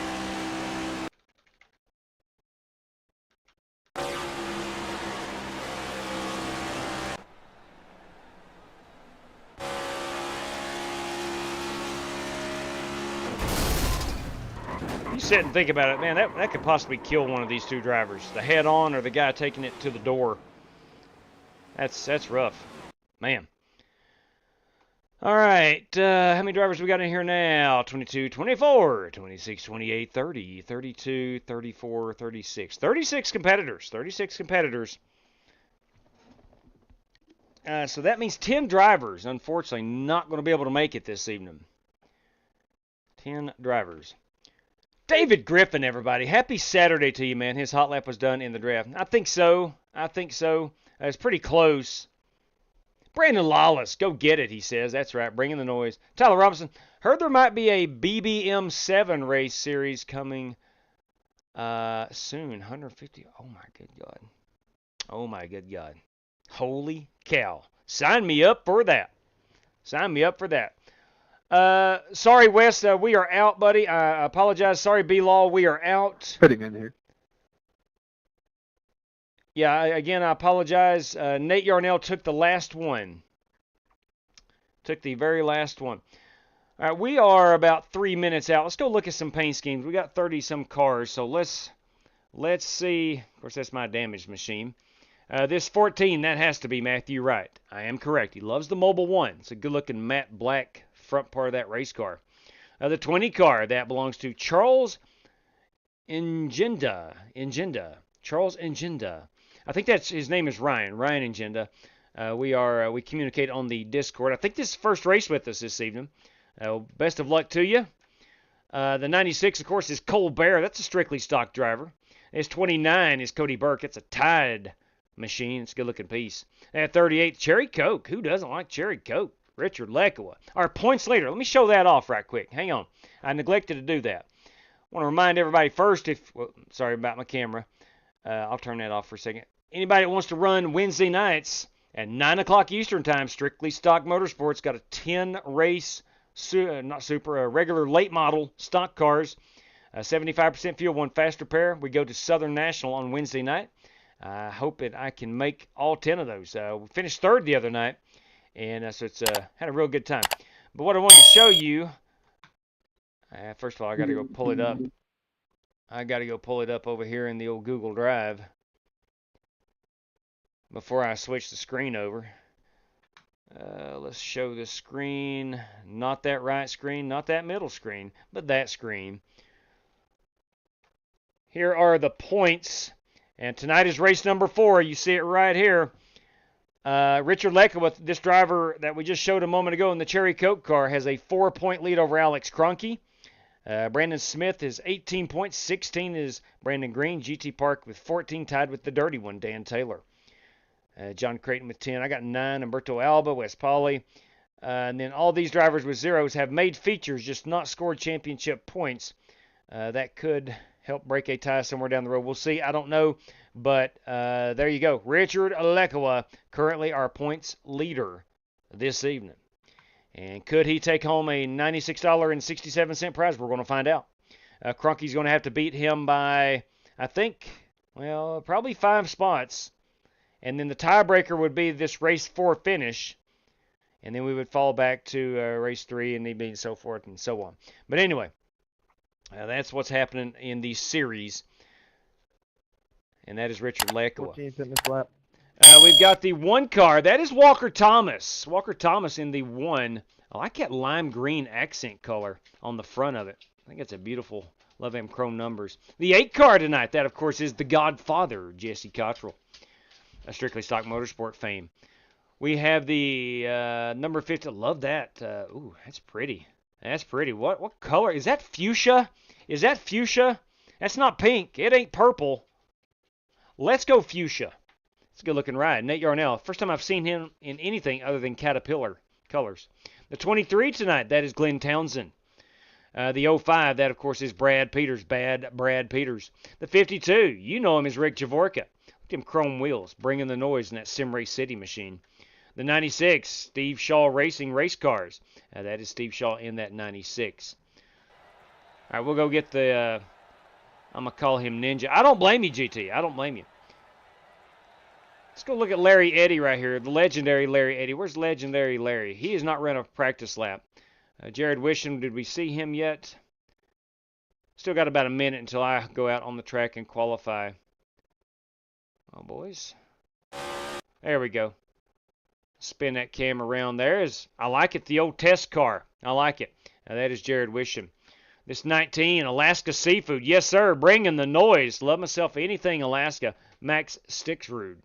You sit and think about it, man, that could possibly kill one of these two drivers. The head-on or the guy taking it to the door. That's rough. Man. All right, how many drivers we got in here now? 22, 24, 26, 28, 30, 32, 34, 36. 36 competitors. 36 competitors. So that means 10 drivers, unfortunately, not going to be able to make it this evening. 10 drivers. David Griffin, everybody. Happy Saturday to you, man. His hot lap was done in the draft. I think so. It's pretty close. Brandon Lawless, go get it, he says. That's right, bringing the noise. Tyler Robinson, heard there might be a BBM7 race series coming soon. 150. Oh, my good God. Oh, my good God. Holy cow. Sign me up for that. Sign me up for that. Sorry, Wes, we are out, buddy. I apologize. Sorry, B-Law, we are out. Putting in here. Yeah, again, I apologize. Nate Yarnell took the last one. Took the very last one. All right, we are about 3 minutes out. Let's go look at some paint schemes. We got 30-some cars, so let's see. Of course, that's my damaged machine. This 14, that has to be Matthew Wright. I am correct. He loves the Mobile 1. It's a good-looking matte black front part of that race car. The 20 car, that belongs to Charles Ingenda. Charles Ingenda. I think that's his name is Ryan Ingenda. We communicate on the Discord. I think this is first race with us this evening. Best of luck to you. The 96, of course, is Cole Bear. That's a strictly stock driver. This 29 is Cody Burke. It's a Tide machine. It's a good-looking piece. At 38, Cherry Coke. Who doesn't like Cherry Coke? Richard Lekowa. Our points leader. Let me show that off right quick. Hang on. I neglected to do that. I want to remind everybody first, sorry about my camera. I'll turn that off for a second. Anybody that wants to run Wednesday nights at 9 o'clock Eastern Time, Strictly Stock Motorsports got a 10-race, regular late model stock cars, 75% fuel, one fast repair. We go to Southern National on Wednesday night. I hope that I can make all 10 of those. We finished third the other night, and so it's had a real good time. But what I wanted to show you, first of all, I got to go pull it up. I got to go pull it up over here in the old Google Drive before I switch the screen over. Let's show the screen. Not that right screen, not that middle screen, but that screen. Here are the points. And tonight is race number 4. You see it right here. Richard Lekowa, this driver that we just showed a moment ago in the Cherry Coke car, has a 4-point lead over Alex Cronky. Brandon Smith is 18 points. 16 is Brandon Green. GT Park with 14, tied with the dirty one, Dan Taylor. John Creighton with 10. I got 9. Umberto Alba, Wes Pauley. And then all these drivers with zeros have made features, just not scored championship points. That could help break a tie somewhere down the road. We'll see. I don't know. But there you go. Richard Lekowa, currently our points leader this evening. And could he take home a $96.67 prize? We're going to find out. Cronky's going to have to beat him by, I think, well, probably 5 spots. And then the tiebreaker would be this race 4 finish. And then we would fall back to race 3 and so forth and so on. But anyway, that's what's happening in the series. And that is Richard Lekowa. We've got the 1 car. That is Walker Thomas. Walker Thomas in the 1. I like that lime green accent color on the front of it. I think it's a beautiful, love them chrome numbers. The 8 car tonight, that of course is the Godfather, Jesse Cottrell, a Strictly Stock Motorsport fame. We have the number 50. Love that. Ooh, that's pretty. That's pretty. What color? Is that fuchsia? Is that fuchsia? That's not pink. It ain't purple. Let's go fuchsia. It's a good-looking ride. Nate Yarnell. First time I've seen him in anything other than Caterpillar colors. The 23 tonight, that is Glenn Townsend. The 05, that of course is Brad Peters. Brad Peters. The 52, you know him as Rick Javorka. Look at them chrome wheels, bringing the noise in that Sim Race City machine. The 96, Steve Shaw Racing Race Cars. That is Steve Shaw in that 96. All right, we'll go get the, I'm going to call him Ninja. I don't blame you, GT. I don't blame you. Let's go look at Larry Eddy right here, the legendary Larry Eddy. Where's legendary Larry? He has not run a practice lap. Jared Wisham, did we see him yet? Still got about a minute until I go out on the track and qualify. Oh, boys. There we go. Spin that camera around there. I like it, the old test car. I like it. Now, that is Jared Wisham. This 19, Alaska Seafood. Yes, sir, bringing the noise. Love myself anything Alaska. Max Stixrud.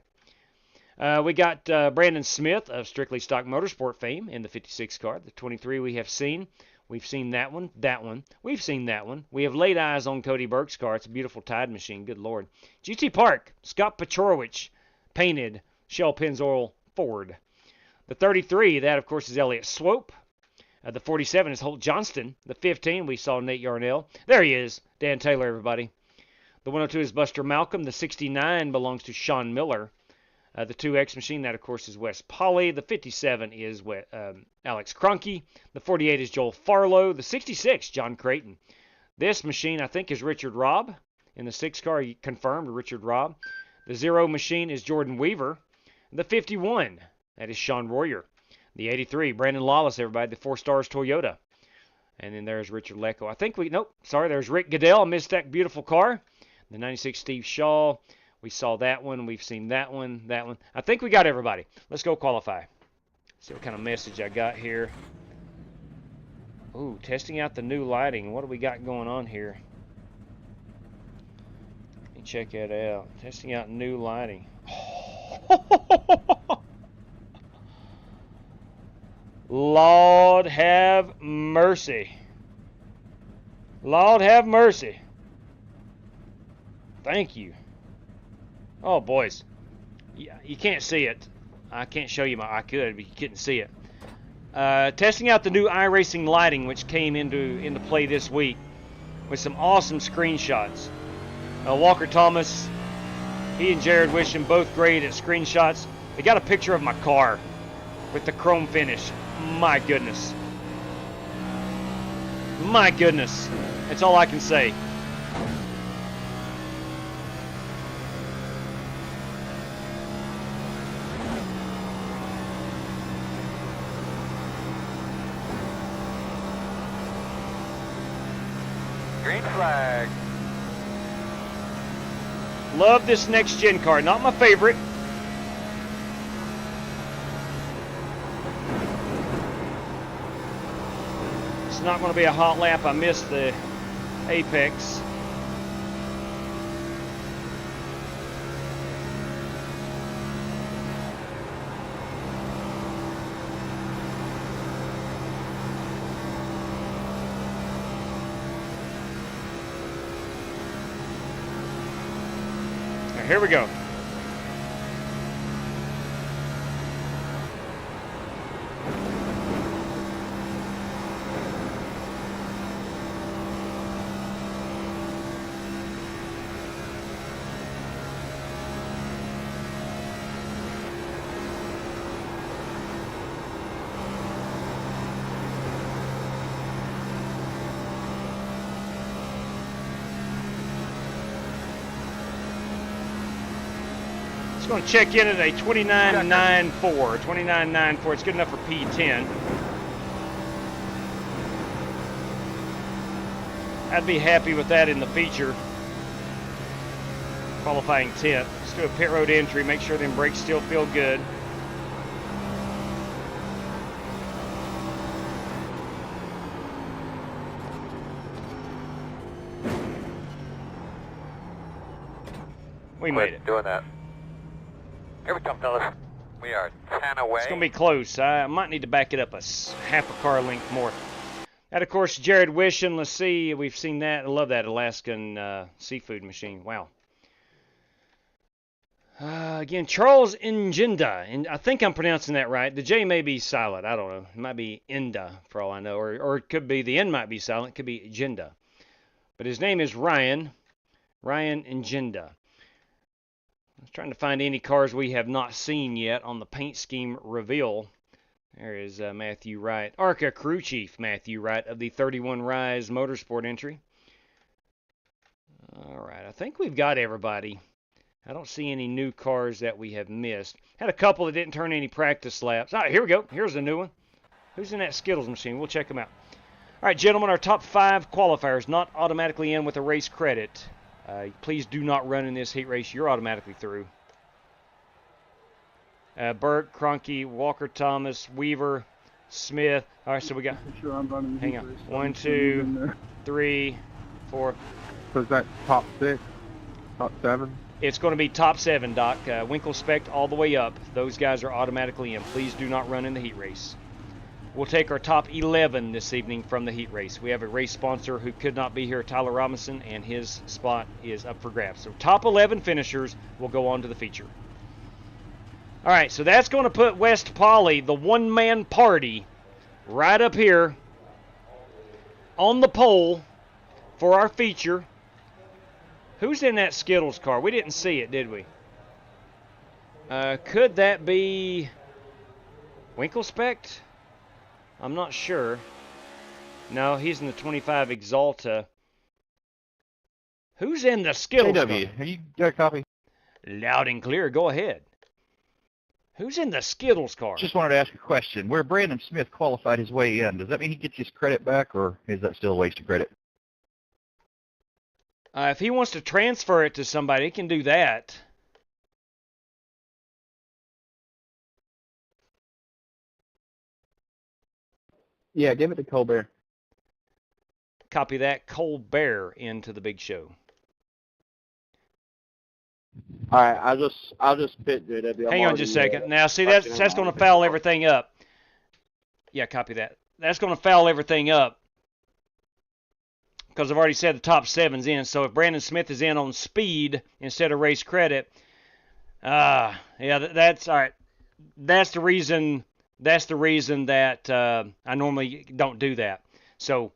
We got Brandon Smith of Strictly Stock Motorsport fame in the 56 car. The 23 we have seen. We've seen that one. We've seen that one. We have laid eyes on Cody Burke's car. It's a beautiful Tide machine. Good Lord. GT Park, Scott Pachorowicz, painted Shell Pennzoil Ford. The 33, that, of course, is Elliott Swope. The 47 is Holt Johnston. The 15, we saw Nate Yarnell. There he is, Dan Taylor, everybody. The 102 is Buster Malcolm. The 69 belongs to Sean Miller. The 2X machine, that, of course, is Wes Polly. The 57 is Alex Cronky. The 48 is Joel Farlow. The 66, John Creighton. This machine, I think, is Richard Robb. In the 6 car, he confirmed Richard Robb. The 0 machine is Jordan Weaver. The 51, that is Sean Royer. The 83, Brandon Lawless, everybody, the 4 Stars Toyota. And then there's Richard Lecco. I think there's Rick Goodell. I missed that beautiful car. The 96, Steve Shaw. We saw that one. We've seen that one, that one. I think we got everybody. Let's go qualify. See what kind of message I got here. Ooh, testing out the new lighting. What do we got going on here? Let me check that out. Testing out new lighting. Lord have mercy. Lord have mercy. Thank you. Oh, boys. Yeah, you can't see it. I can't show you I could, but you couldn't see it. Testing out the new iRacing lighting, which came into play this week with some awesome screenshots. Walker Thomas, he and Jared Wisham, both great at screenshots. They got a picture of my car with the chrome finish. My goodness. My goodness. That's all I can say. Green flag. Love this next gen car. Not my favorite. It's not going to be a hot lap. I missed the apex. Here we go. It's going to check in at a 29.94. 29.94. It's good enough for P10. I'd be happy with that in the feature. Qualifying 10th. Let's do a pit road entry. Make sure them brakes still feel good. We made it. Doing that. Here we come, fellas. We are 10 away. It's going to be close. I might need to back it up half a car length more. And, of course, Jared Wisham. Let's see. We've seen that. I love that Alaskan seafood machine. Wow. Again, Charles Ingenda. And I think I'm pronouncing that right. The J may be silent. I don't know. It might be Inda, for all I know. Or it could be the N might be silent. It could be Agenda. But his name is Ryan. Ryan Ingenda. I was trying to find any cars we have not seen yet on the paint scheme reveal. There is Matthew Wright. ARCA crew chief Matthew Wright of the 31 Rise Motorsport entry. All right, I think we've got everybody. I don't see any new cars that we have missed. Had a couple that didn't turn any practice laps. All right, here we go. Here's a new one. Who's in that Skittles machine? We'll check them out. All right, gentlemen, our top 5 qualifiers not automatically in with a race credit. Please do not run in this heat race. You're automatically through. Burke, Cronky, Walker Thomas, Weaver, Smith. All right, so we got. Hang on. 1, 2, 3, 4. So is that top 6, top 7? It's going to be top 7, Doc. Winkle Spect all the way up. Those guys are automatically in. Please do not run in the heat race. We'll take our top 11 this evening from the heat race. We have a race sponsor who could not be here, Tyler Robinson, and his spot is up for grabs. So top 11 finishers will go on to the feature. All right, so that's going to put West Poly, the one-man party, right up here on the pole for our feature. Who's in that Skittles car? We didn't see it, did we? Could that be Winklespect? I'm not sure. No, he's in the 25 Exalta. Who's in the Skittles car? KW, you got a copy? Loud and clear. Go ahead. Who's in the Skittles car? Just wanted to ask a question. Where Brandon Smith qualified his way in, does that mean he gets his credit back, or is that still a waste of credit? If he wants to transfer it to somebody, he can do that. Yeah, give it to Colbert. Copy that. Colbert into the big show. All right, I'll just pit JW. Hang on just a second. Now, see, that's going to foul everything up. Yeah, copy that. That's going to foul everything up because I've already said the top 7's in. So if Brandon Smith is in on speed instead of race credit, yeah, that's all right. That's the reason. That's the reason that I normally don't do that. So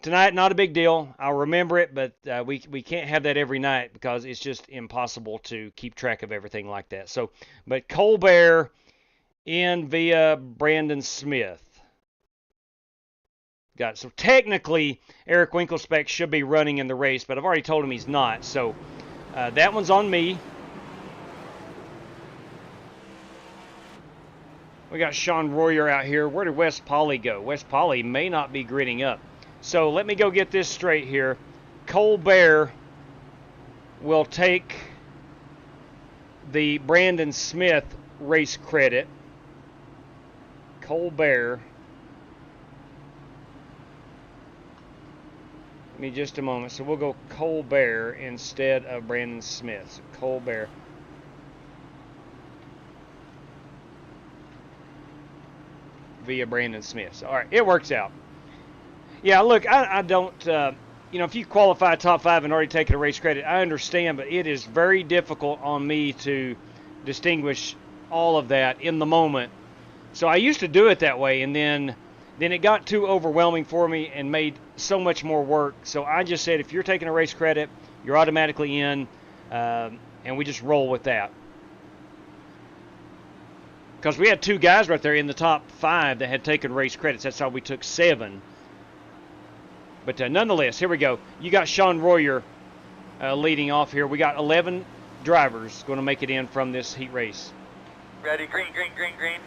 tonight, not a big deal. I'll remember it, but we can't have that every night because it's just impossible to keep track of everything like that. So, but Colbert in via Brandon Smith. Got it. So technically, Eric Winklespect should be running in the race, but I've already told him he's not. So that one's on me. We got Sean Royer out here. Where did West Poly go? West Poly may not be gridding up. So let me go get this straight here. Colbert will take the Brandon Smith race credit. Colbert. Give me just a moment. So we'll go Colbert instead of Brandon Smith. So Colbert. Via Brandon Smith. So, all right, it works out. Yeah, look, I don't, if you qualify top 5 and already taken a race credit, I understand, but it is very difficult on me to distinguish all of that in the moment. So I used to do it that way, and then it got too overwhelming for me and made so much more work. So I just said, if you're taking a race credit, you're automatically in, and we just roll with that. Because we had 2 guys right there in the top 5 that had taken race credits. That's how we took 7. But nonetheless, here we go. You got Sean Royer leading off here. We got 11 drivers going to make it in from this heat race. Ready, green, green, green, green.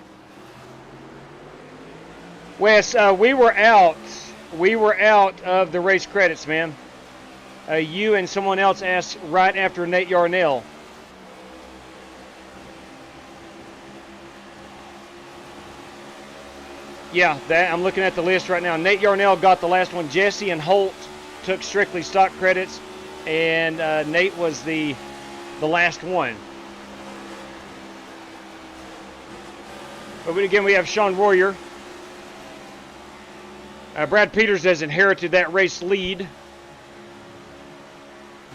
Wes, we were out of the race credits, man. You and someone else asked right after Nate Yarnell. Yeah, I'm looking at the list right now. Nate Yarnell got the last one. Jesse and Holt took strictly stock credits, and Nate was the last one. But again, we have Sean Royer. Brad Peters has inherited that race lead.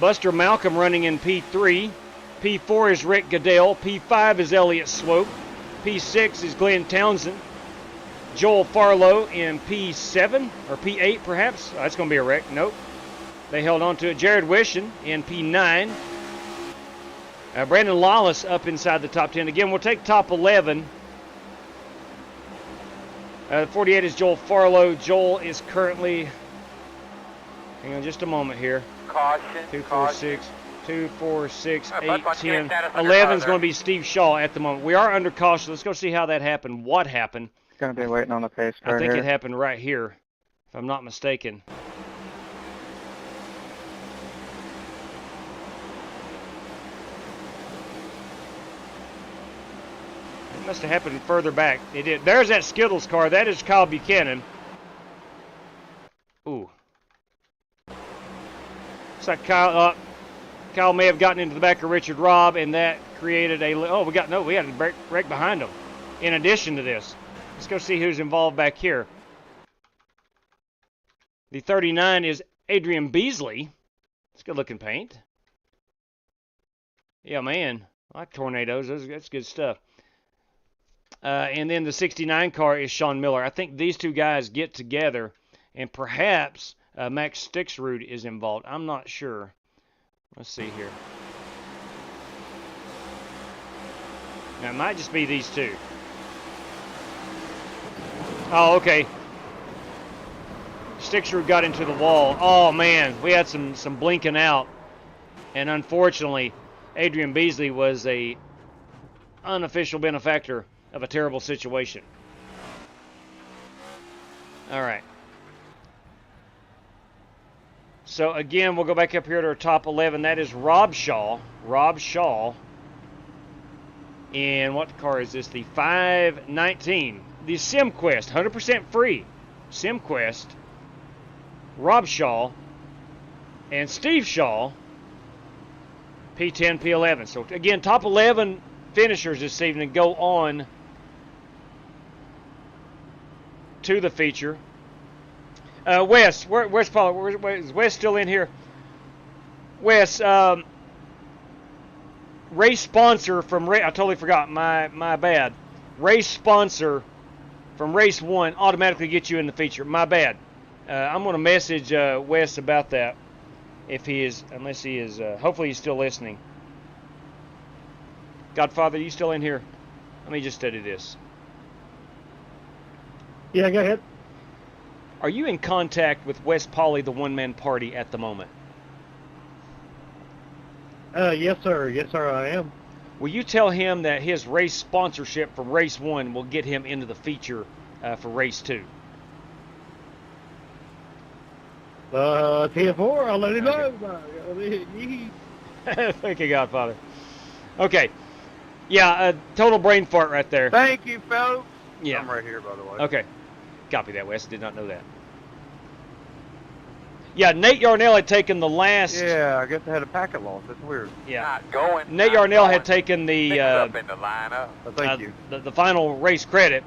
Buster Malcolm running in P3. P4 is Rick Goodell. P5 is Elliott Swope. P6 is Glenn Townsend. Joel Farlow in P7, or P8 perhaps. Oh, that's going to be a wreck. Nope. They held on to it. Jared Wishon in P9. Brandon Lawless up inside the top 10. Again, we'll take top 11. 48 is Joel Farlow. Joel is currently, hang on just a moment here. Caution. 2, 4, 6, 2, 4, 6, 8, 10. 11 is going to be Steve Shaw at the moment. We are under caution. Let's go see how that happened. What happened? Going to be waiting on the pace car I think here. it happened right here, if I'm not mistaken. It must have happened further back. It did. There's that Skittles car. That is Kyle Buchanan. Ooh. Looks like Kyle may have gotten into the back of Richard Robb, and that created a... Oh, we had a wreck behind him. In addition to this. Let's go see who's involved back here. The 39 is Adrian Beasley. It's good looking paint. Yeah, man. I like tornadoes. That's good stuff. And then the 69 car is Sean Miller. I think these two guys get together, and perhaps Max Stixrud is involved. I'm not sure. Let's see here. Now, it might just be these two. Oh, okay. Stixrud got into the wall. Oh, man. We had some blinking out. And unfortunately, Adrian Beasley was a unofficial benefactor of a terrible situation. All right. So, again, we'll go back up here to our top 11. That is Rob Shaw. Rob Shaw. And what car is this? The 519. The SimQuest. 100% free. SimQuest. Rob Shaw. And Steve Shaw. P10, P11. So, again, top 11 finishers this evening go on to the feature. Wes, where's Paul? Is Wes still in here? Wes, race sponsor from I totally forgot. My bad. Race sponsor from race 1 automatically gets you in the feature. My bad. I'm going to message Wes about that. If he is, unless he is, hopefully he's still listening. Godfather, you still in here? Let me just study this. Yeah, go ahead. Are you in contact with Wes Pauley, the one-man party, at the moment? Yes, sir. Yes, sir, I am. Will you tell him that his race sponsorship from race 1 will get him into the feature for race 2? T4, I'll let him know. Thank you, Godfather. Okay. Yeah, total brain fart right there. Thank you, folks. Yeah. I'm right here, by the way. Okay. Copy that, Wes. Did not know that. Yeah, Nate Yarnell had taken the last... Yeah, I guess I had a packet loss. That's weird. Yeah. Not going. Nate Yarnell had taken the... up in the lineup. Thank you. The final race credit.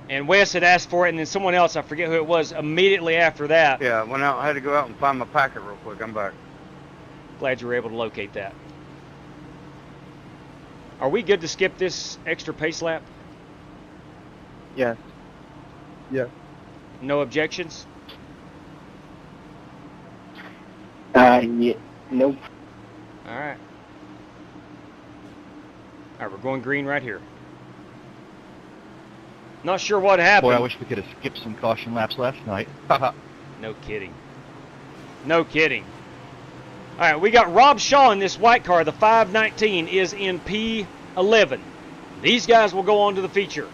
And Wes had asked for it, and then someone else, I forget who it was, immediately after that. Yeah, I went out. I had to go out and find my packet real quick. I'm back. Glad you were able to locate that. Are we good to skip this extra pace lap? Yes. Yeah. No objections? Yeah. Nope. All right. All right, we're going green right here. Not sure what happened. Boy, I wish we could have skipped some caution laps last night. No kidding. No kidding. All right, we got Rob Shaw in this white car. The 519 is in P11. These guys will go on to the feature.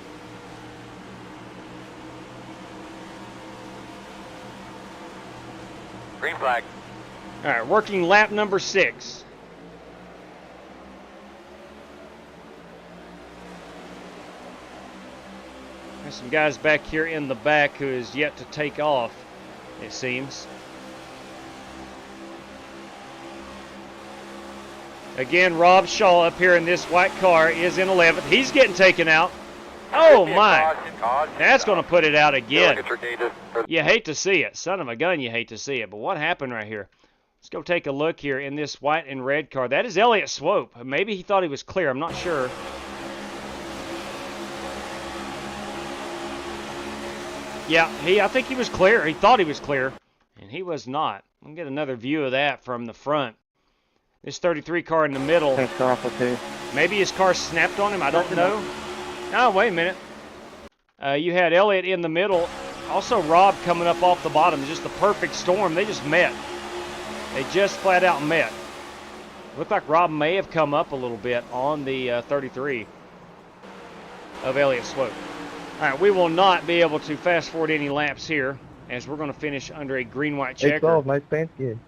Green flag. All right, working lap number 6. There's some guys back here in the back who is yet to take off, it seems. Again, Rob Shaw up here in this white car is in 11th. He's getting taken out. Oh, my. That's going to put it out again. You hate to see it. Son of a gun, you hate to see it. But what happened right here? Let's go take a look here in this white and red car. That is Elliott Swope. Maybe he thought he was clear. I'm not sure. Yeah, I think he was clear. He thought he was clear, and he was not. We'll get another view of that from the front. This 33 car in the middle. Maybe his car snapped on him. I don't know. Oh, wait a minute. You had Elliott in the middle. Also, Rob coming up off the bottom. Just the perfect storm. They just met. They just flat out met. Looked like Rob may have come up a little bit on the 33 of Elliott Swope. All right, we will not be able to fast forward any laps here as we're going to finish under a green-white checker. Nice paint scheme.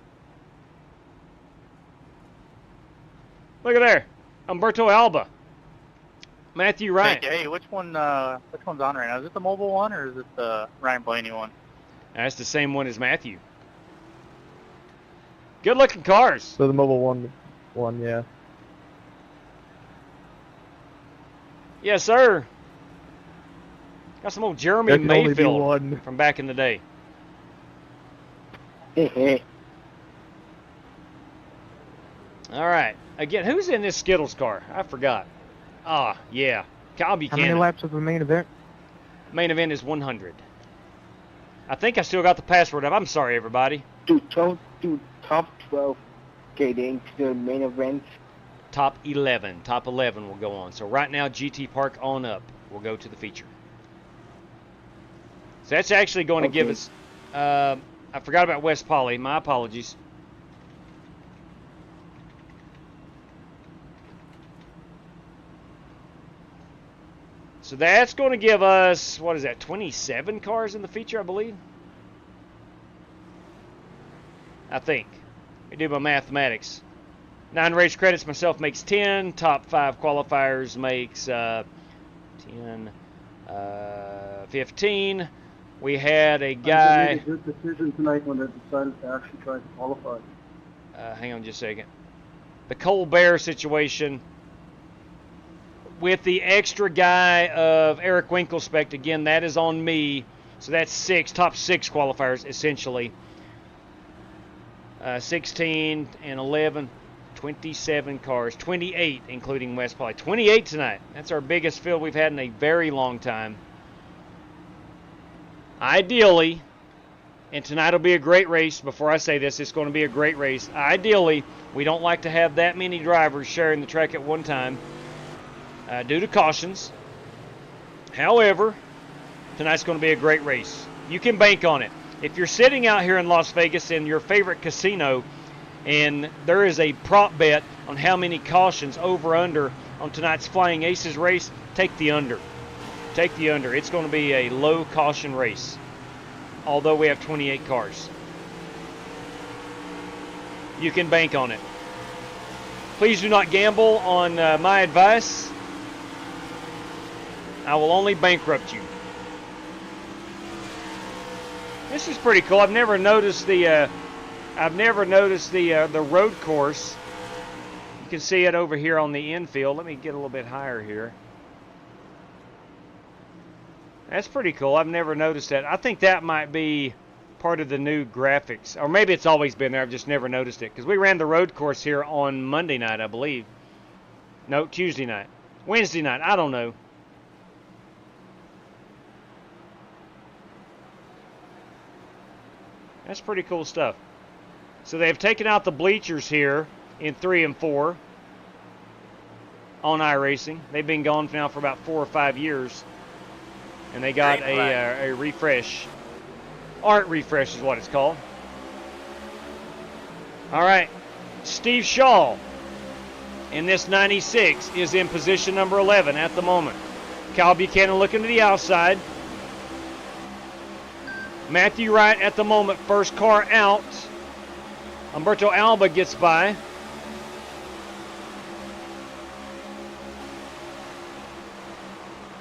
Look at there. Umberto Alba. Matthew Ryan. Hey, which one's on right now? Is it the mobile one or is it the Ryan Blaney one? That's the same one as Matthew. Good-looking cars. So the mobile one, yeah. Yes, sir. Got some old Jeremy Mayfield from back in the day. All right. Again, who's in this Skittles car? I forgot. Ah, yeah. Kyle How Buchanan. many laps of the main event? Main event is 100. I think I still got the password up. I'm sorry, everybody. Do top 12 getting to the main event. Top 11. Top 11 will go on. So right now, GT Park on up will go to the feature. So that's actually going to give us... I forgot about West Poly. My apologies. So that's going to give us, what is that, 27 cars in the feature, I believe? I think. I do my mathematics. 9 race credits myself makes 10. Top 5 qualifiers makes 10, 15. We had a guy... I made a good decision tonight when I decided to actually try to qualify. Hang on just a second. The Colbert situation... with the extra guy of Eric Winkelspect, again, that is on me. So that's 6, top 6 qualifiers, essentially. 16 and 11, 27 cars. 28, including West Poly. 28 tonight. That's our biggest field we've had in a very long time. Ideally, and tonight will be a great race. Before I say this, it's going to be a great race. Ideally, we don't like to have that many drivers sharing the track at one time. Due to cautions. However, tonight's going to be a great race. You can bank on it. If you're sitting out here in Las Vegas in your favorite casino and there is a prop bet on how many cautions over under on tonight's Flying Aces race, take the under. Take the under. It's going to be a low caution race, although we have 28 cars. You can bank on it. Please do not gamble on my advice. I will only bankrupt you. This is pretty cool. I've never noticed the road course. You can see it over here on the infield. Let me get a little bit higher here. That's pretty cool. I've never noticed that. I think that might be part of the new graphics, or maybe it's always been there. I've just never noticed it because we ran the road course here on Monday night, I believe. No, Tuesday night, Wednesday night. I don't know. That's pretty cool stuff. So they've taken out the bleachers here in 3 and 4 on iRacing. They've been gone now for about 4 or 5 years. And they got a refresh. Art refresh is what it's called. All right. Steve Shaw in this 96 is in position number 11 at the moment. Kyle Buchanan looking to the outside. Matthew Wright at the moment, first car out. Humberto Alba gets by.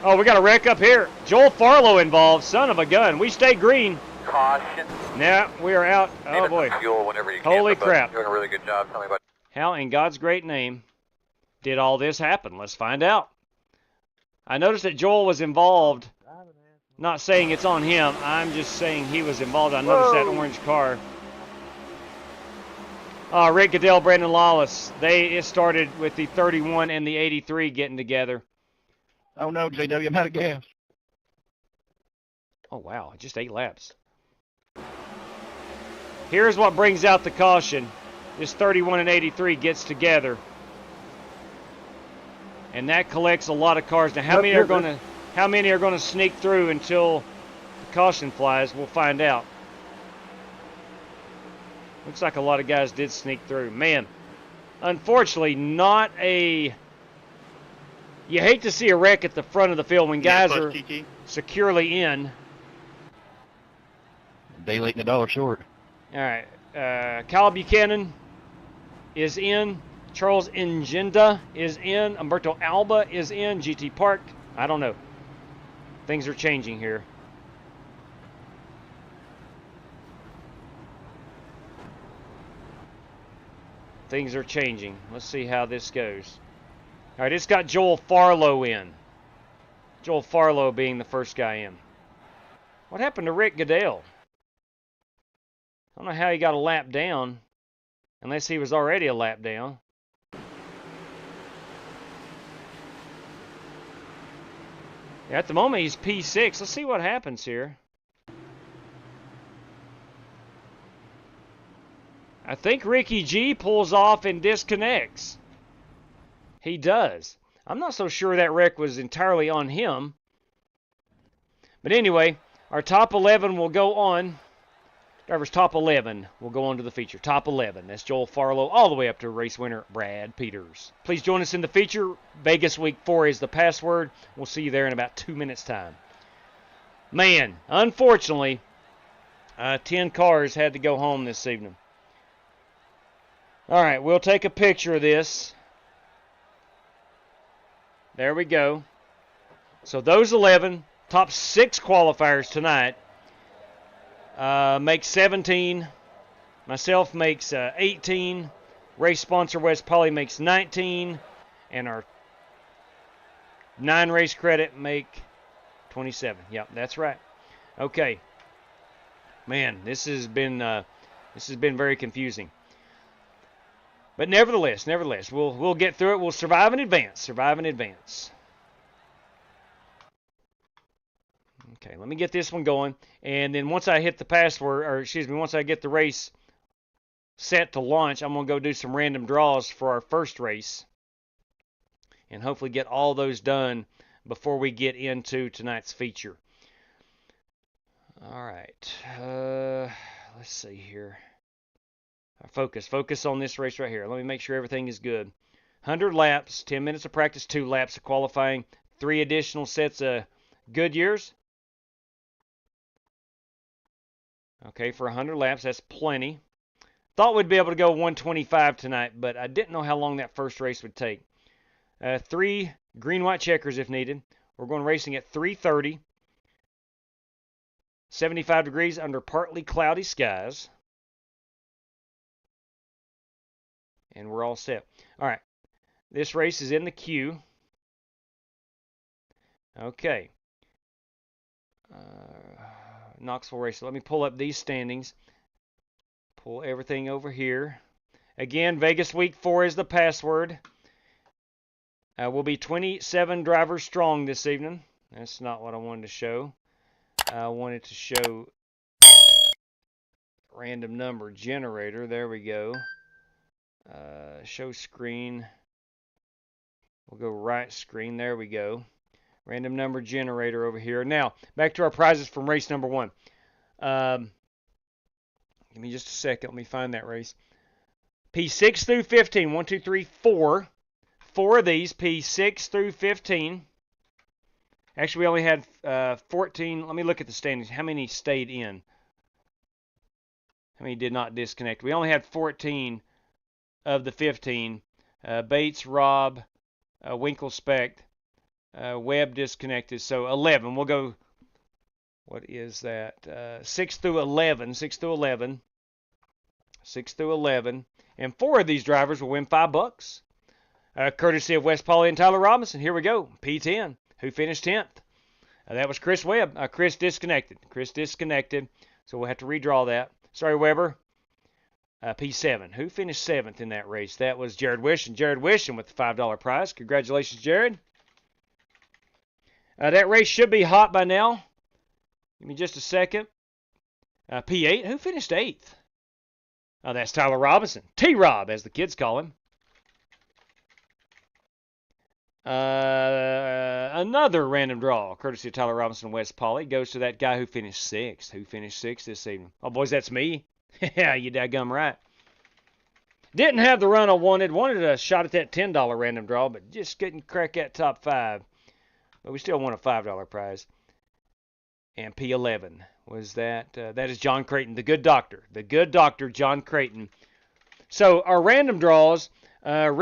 Oh, we got a wreck up here. Joel Farlow involved, son of a gun. We stay green. Caution. Nah, we are out. Oh boy. Fuel whenever you Holy can, crap. Doing a really good job. Tell me about. How in God's great name did all this happen? Let's find out. I noticed that Joel was involved. Not saying it's on him. I'm just saying he was involved. I noticed that orange car. Rick Goodell, Brandon Lawless. It started with the 31 and the 83 getting together. Oh no, JW, I'm out of gas. Oh wow, just 8 laps. Here's what brings out the caution. This 31 and 83 gets together. And that collects a lot of cars. Now how many are going to sneak through until the caution flies? We'll find out. Looks like a lot of guys did sneak through. Man, unfortunately, not a... You hate to see a wreck at the front of the field when guys are securely in. Day late and $1 short. All right. Kyle Buchanan is in. Charles Ingenda is in. Humberto Alba is in. GT Park. I don't know. Things are changing here. Things are changing. Let's see how this goes. All right, it's got Joel Farlow in. Joel Farlow being the first guy in. What happened to Rick Goodell? I don't know how he got a lap down, unless he was already a lap down. At the moment, he's P6. Let's see what happens here. I think Ricky G pulls off and disconnects. He does. I'm not so sure that wreck was entirely on him. But anyway, our top 11 will go on. Driver's top 11 will go on to the feature. Top 11. That's Joel Farlow all the way up to race winner Brad Peters. Please join us in the feature. Vegas Week 4 is the password. We'll see you there in about 2 minutes' time. Man, unfortunately, 10 cars had to go home this evening. All right, we'll take a picture of this. There we go. So those 11, top 6 qualifiers tonight, makes 17. Myself makes 18. Race sponsor West Poly makes 19. And our 9 race credit make 27. Yep, that's right. Okay. Man, this has been very confusing. But nevertheless, we'll get through it. We'll survive in advance. Okay, let me get this one going. And then once I hit the password, once I get the race set to launch, I'm going to go do some random draws for our first race. And hopefully get all those done before we get into tonight's feature. All right. Let's see here. Focus on this race right here. Let me make sure everything is good. 100 laps, 10 minutes of practice, 2 laps of qualifying, 3 additional sets of Goodyears. Okay, for 100 laps, that's plenty. Thought we'd be able to go 125 tonight, but I didn't know how long that first race would take. 3 green-white checkers if needed. We're going racing at 3:30. 75 degrees under partly cloudy skies. And we're all set. All right. This race is in the queue. Okay. Knoxville race. Let me pull up these standings. Pull everything over here. Again, Vegas Week 4 is the password. We'll be 27 drivers strong this evening. That's not what I wanted to show. I wanted to show random number generator. There we go. Show screen. We'll go right screen. There we go. Random number generator over here. Now, back to our prizes from race number 1. Give me just a second. Let me find that race. P6 through 15. 1, 2, 3, 4. 4 of these. P6 through 15. Actually, we only had 14. Let me look at the standings. How many stayed in? How many did not disconnect? We only had 14 of the 15. Bates, Rob, Winkelspect, Webb disconnected. So 11. We'll go, what is that? 6 through 11. 6 through 11. 6 through 11. And 4 of these drivers will win $5. Courtesy of West Poly and Tyler Robinson. Here we go. P10. Who finished 10th? That was Chris Webb. Chris disconnected. So we'll have to redraw that. Sorry, Weber. P7. Who finished 7th in that race? That was Jared Wishon. Jared Wishon with the $5 prize. Congratulations, Jared. That race should be hot by now. Give me just a second. P8. Who finished 8th? That's Tyler Robinson. T-Rob, as the kids call him. Another random draw, courtesy of Tyler Robinson, West Poly, goes to that guy who finished 6th. Who finished 6th this evening? Oh, boys, that's me. Yeah, you daggum right. Didn't have the run I wanted. Wanted a shot at that $10 random draw, but just couldn't crack that top 5. But we still won a $5 prize. And P11 was that. That is John Creighton, the good doctor. The good doctor, John Creighton. So our random draws, Tyler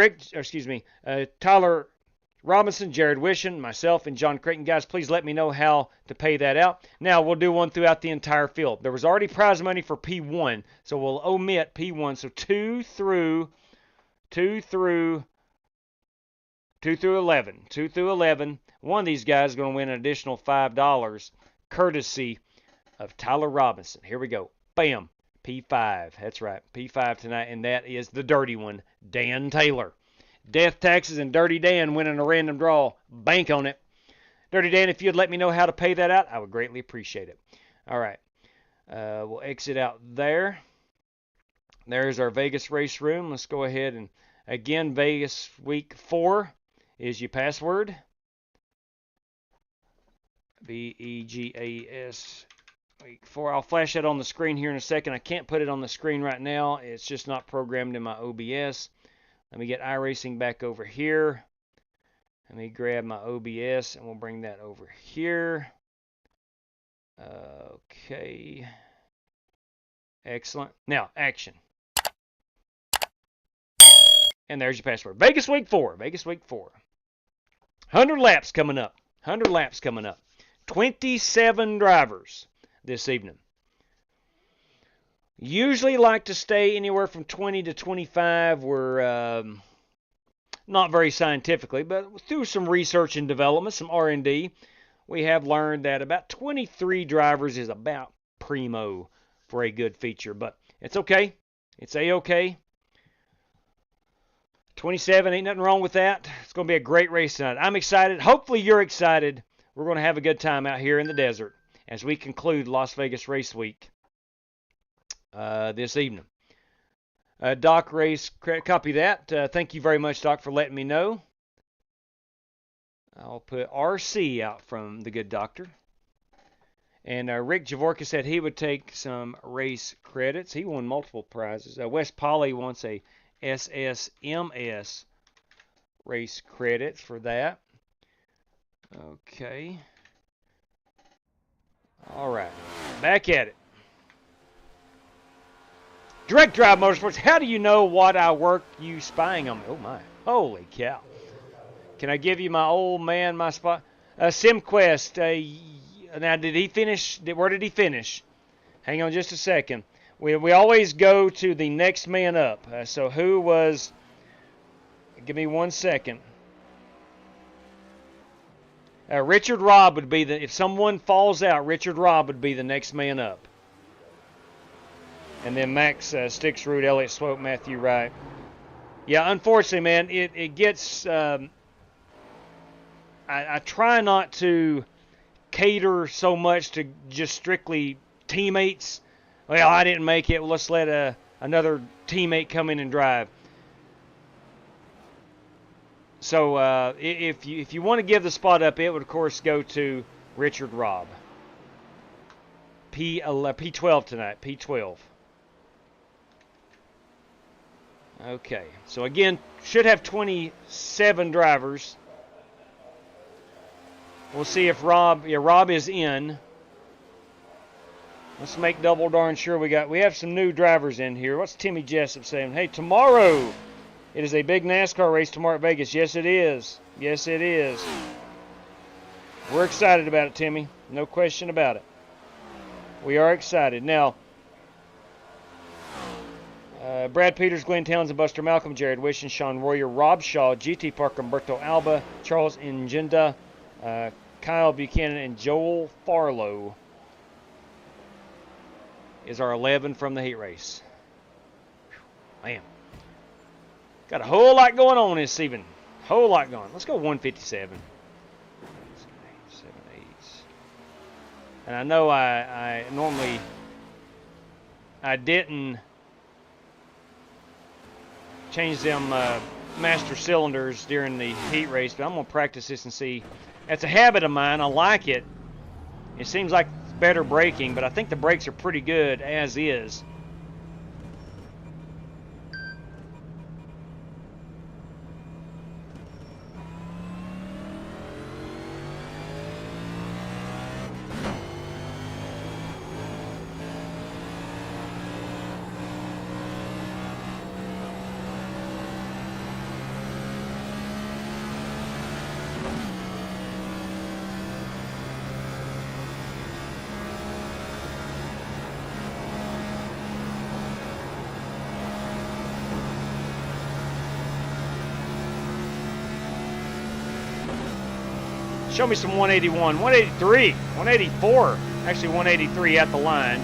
Robinson, Jared Wishon, myself, and John Creighton. Guys, please let me know how to pay that out. Now, we'll do one throughout the entire field. There was already prize money for P1, so we'll omit P1. So 2 through 11. 2 through 11. One of these guys is going to win an additional $5, courtesy of Tyler Robinson. Here we go. Bam. P5. That's right. P5 tonight, and that is the dirty one, Dan Taylor. Death, Taxes, and Dirty Dan winning a random draw. Bank on it. Dirty Dan, if you'd let me know how to pay that out, I would greatly appreciate it. All right. We'll exit out there. There's our Vegas race room. Let's go ahead and, again, Vegas week 4 is your password. VEGAS week 4. I'll flash that on the screen here in a second. I can't put it on the screen right now. It's just not programmed in my OBS. Let me get iRacing back over here. Let me grab my OBS and we'll bring that over here. Okay. Excellent. Now, action. And there's your password. Vegas week 4. Vegas week 4. 100 laps coming up. 100 laps coming up. 27 drivers this evening. Usually like to stay anywhere from 20 to 25. We're not very scientifically, but through some research and development, some R&D, we have learned that about 23 drivers is about primo for a good feature. But it's okay. It's A-okay. 27, ain't nothing wrong with that. It's going to be a great race tonight. I'm excited. Hopefully you're excited. We're going to have a good time out here in the desert as we conclude Las Vegas Race Week this evening. Doc Race, copy that. Thank you very much, Doc, for letting me know. I'll put RC out from the good doctor. And Rick Javorka said he would take some race credits. He won multiple prizes. Wes Polly wants a SSMS race credits for that. Okay. All right. Back at it. Direct Drive Motorsports. How do you know what I work you spying on me? Oh, my. Holy cow. Can I give you my old man, my spot? SimQuest. Now, did he finish? Where did he finish? Hang on just a second. We always go to the next man up. So who was... Give me 1 second. Richard Robb would be the... If someone falls out, Richard Robb would be the next man up. And then Max Stixrud, Elliott Swope, Matthew Wright. Yeah, unfortunately, man, it gets... I try not to cater so much to just strictly teammates. Well, I didn't make it. Well, let's let another teammate come in and drive. So if you want to give the spot up, it would, of course, go to Richard Robb. P12 tonight. P12. Okay. So, again, should have 27 drivers. We'll see if Rob is in. Let's make double darn sure we have some new drivers in here. What's Timmy Jessup saying? Hey, tomorrow it is a big NASCAR race tomorrow at Vegas. Yes, it is. Yes, it is. We're excited about it, Timmy. No question about it. We are excited. Now, Brad Peters, Glenn Townsend, Buster Malcolm, Jared Wishing, Sean Royer, Rob Shaw, GT Parker, Umberto Alba, Charles Ingenda, Kyle Buchanan, and Joel Farlow is our 11 from the heat race. Man. Got a whole lot going on this evening. Whole lot going. Let's go 157. 7, 8. And I know I normally didn't change them master cylinders during the heat race, but I'm going to practice this and see. That's a habit of mine. I like it. It seems like it's better braking, but I think the brakes are pretty good as is. Show me some 181, 183, 184, actually 183 at the line.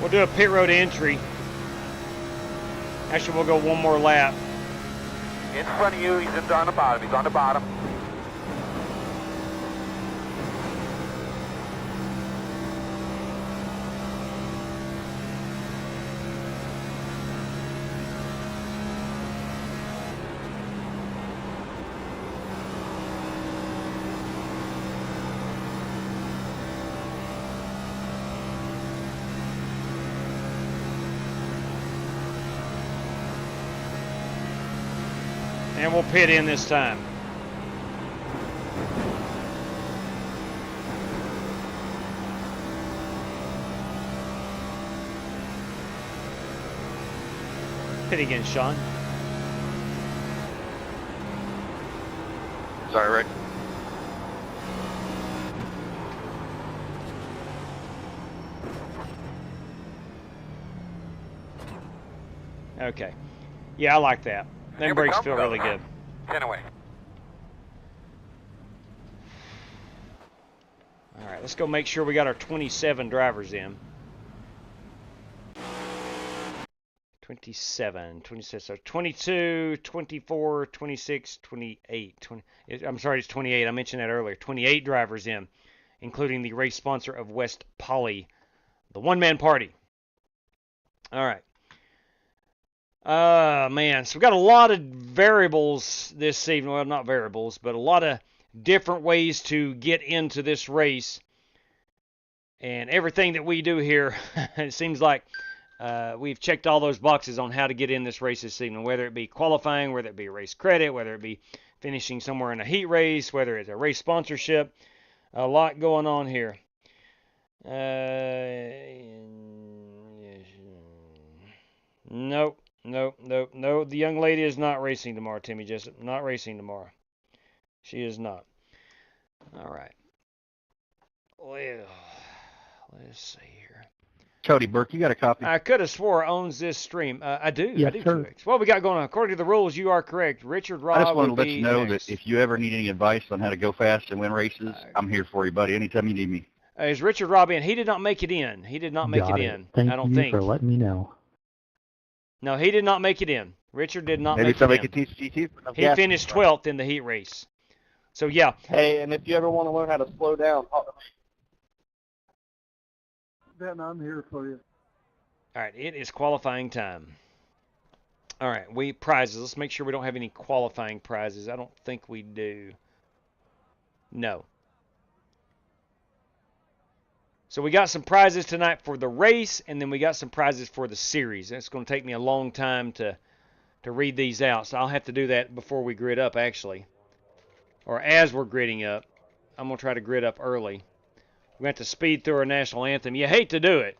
We'll do a pit road entry. Actually, we'll go one more lap. In front of you, he's on the bottom. He's on the bottom. And we'll pit in this time. Pit again, Sean. Sorry, Rick. Okay. Yeah, I like that. Them brakes feel really good. 10 away. All right, let's go make sure we got our 27 drivers in. 27, so 22, 24, 26, 28. 20, I'm sorry, it's 28. I mentioned that earlier. 28 drivers in, including the race sponsor of West Poly, the one-man party. All right. Man, so we've got a lot of variables this evening. Well, not variables, but a lot of different ways to get into this race. And everything that we do here, it seems like we've checked all those boxes on how to get in this race this evening, whether it be qualifying, whether it be race credit, whether it be finishing somewhere in a heat race, whether it's a race sponsorship. A lot going on here. Nope. No. The young lady is not racing tomorrow, Timmy Jessup. Not racing tomorrow. She is not. All right. Well, let's see here. Cody Burke, you got a copy? I could have swore owns this stream. I do. Yes, I do. sir. What we got going on? According to the rules, you are correct. Richard Robb I just wanted to would let be you know next. that if you ever need any advice on how to go fast and win races, I'm here for you, buddy. Anytime you need me. Is Richard Robb in? He did not make it in. He did not make Got it it. in. Thank I don't you think. for letting me know. No, he did not make it in. Richard did not Maybe make somebody it in. could teach GT. He finished 12th in the heat race. So, yeah. Hey, and if you ever want to learn how to slow down, talk to me. Ben, I'm here for you. All right, it is qualifying time. All right, prizes. Let's make sure we don't have any qualifying prizes. I don't think we do. No. So we got some prizes tonight for the race, and then we got some prizes for the series. It's going to take me a long time to read these out, so I'll have to do that before we grid up, actually. Or as we're gridding up. I'm going to try to grid up early. We're going to have to speed through our national anthem. You hate to do it.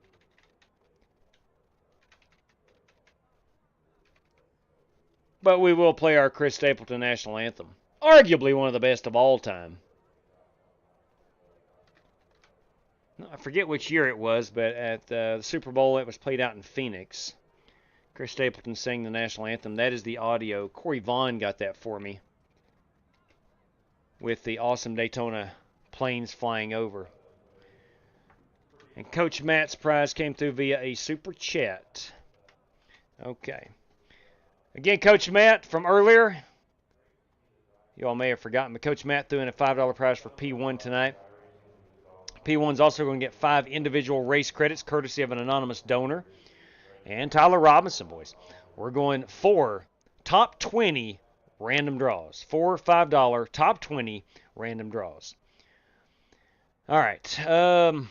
But we will play our Chris Stapleton national anthem. Arguably one of the best of all time. I forget which year it was, but at the Super Bowl it was played out in Phoenix. Chris Stapleton sang the national anthem. That is the audio. Corey Vaughn got that for me. With the awesome Daytona planes flying over. And Coach Matt's prize came through via a super chat. Okay. Again, Coach Matt from earlier. You all may have forgotten, but Coach Matt threw in a $5 prize for P1 tonight. P1's also going to get 5 individual race credits, courtesy of an anonymous donor. And Tyler Robinson, boys. We're going 4 top 20 random draws. 4 $5 top 20 random draws. All right. I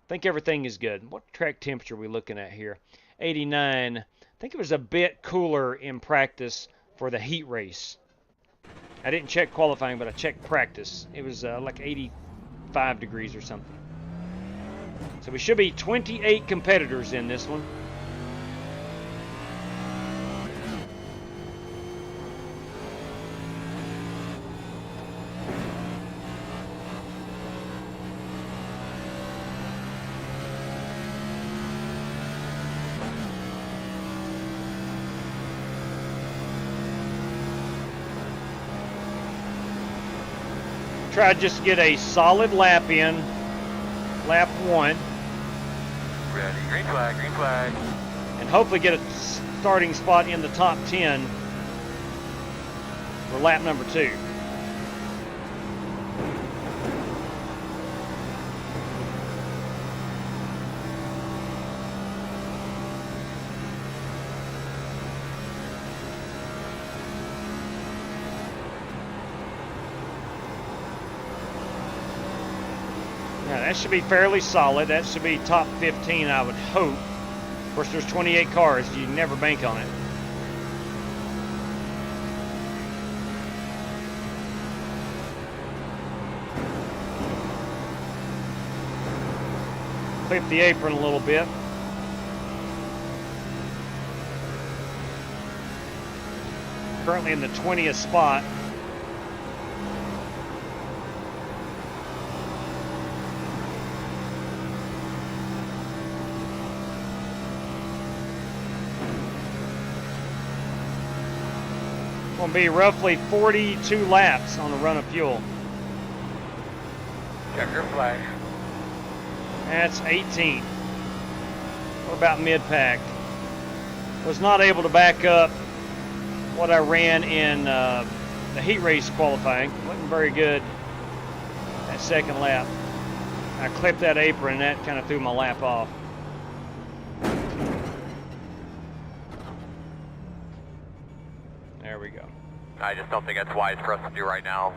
think everything is good. What track temperature are we looking at here? 89. I think it was a bit cooler in practice for the heat race. I didn't check qualifying, but I checked practice. It was like 85 degrees or something. So we should be 28 competitors in this one. Try just to get a solid lap in, lap 1. Ready. Green flag, green flag. and hopefully get a starting spot in the top 10 for lap number 2. Now that should be fairly solid. That should be top 15, I would hope. Of course, there's 28 cars. You can never bank on it. Clip the apron a little bit. Currently in the 20th spot. Going to be roughly 42 laps on the run of fuel. Checker flag. That's 18. We're about mid-pack. Was not able to back up what I ran in the heat race qualifying. Wasn't very good that second lap. I clipped that apron and that kind of threw my lap off. There we go. I just don't think that's wise for us to do right now.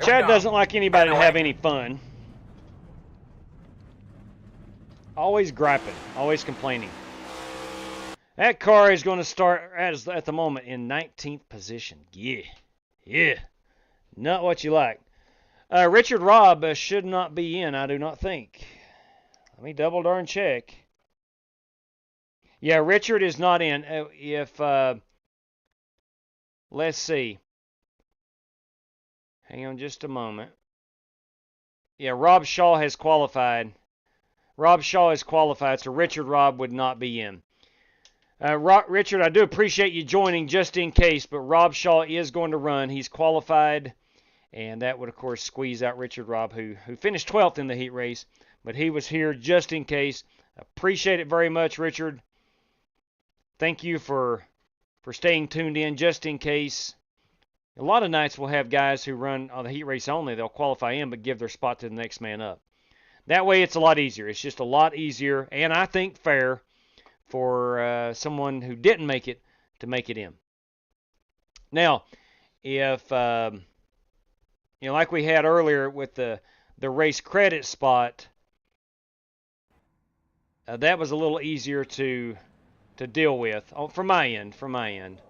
Chad doesn't like anybody to have any fun. Always griping, always complaining. That car is going to start at the moment in 19th position. Yeah. Not what you like. Richard Robb should not be in, I do not think. Let me double darn check. Yeah, Richard is not in. Let's see. Hang on just a moment. Yeah, Rob Shaw has qualified. So Richard Robb would not be in. Richard, I do appreciate you joining just in case, but Rob Shaw is going to run. He's qualified, and that would, of course, squeeze out Richard Robb, who finished 12th in the heat race, but he was here just in case. Appreciate it very much, Richard. Thank you for staying tuned in just in case. A lot of nights we'll have guys who run on the heat race only. They'll qualify in but give their spot to the next man up. That way it's a lot easier. It's just a lot easier, and I think fair for someone who didn't make it to make it in. Now, if, like we had earlier with the race credit spot, that was a little easier to deal with from my end.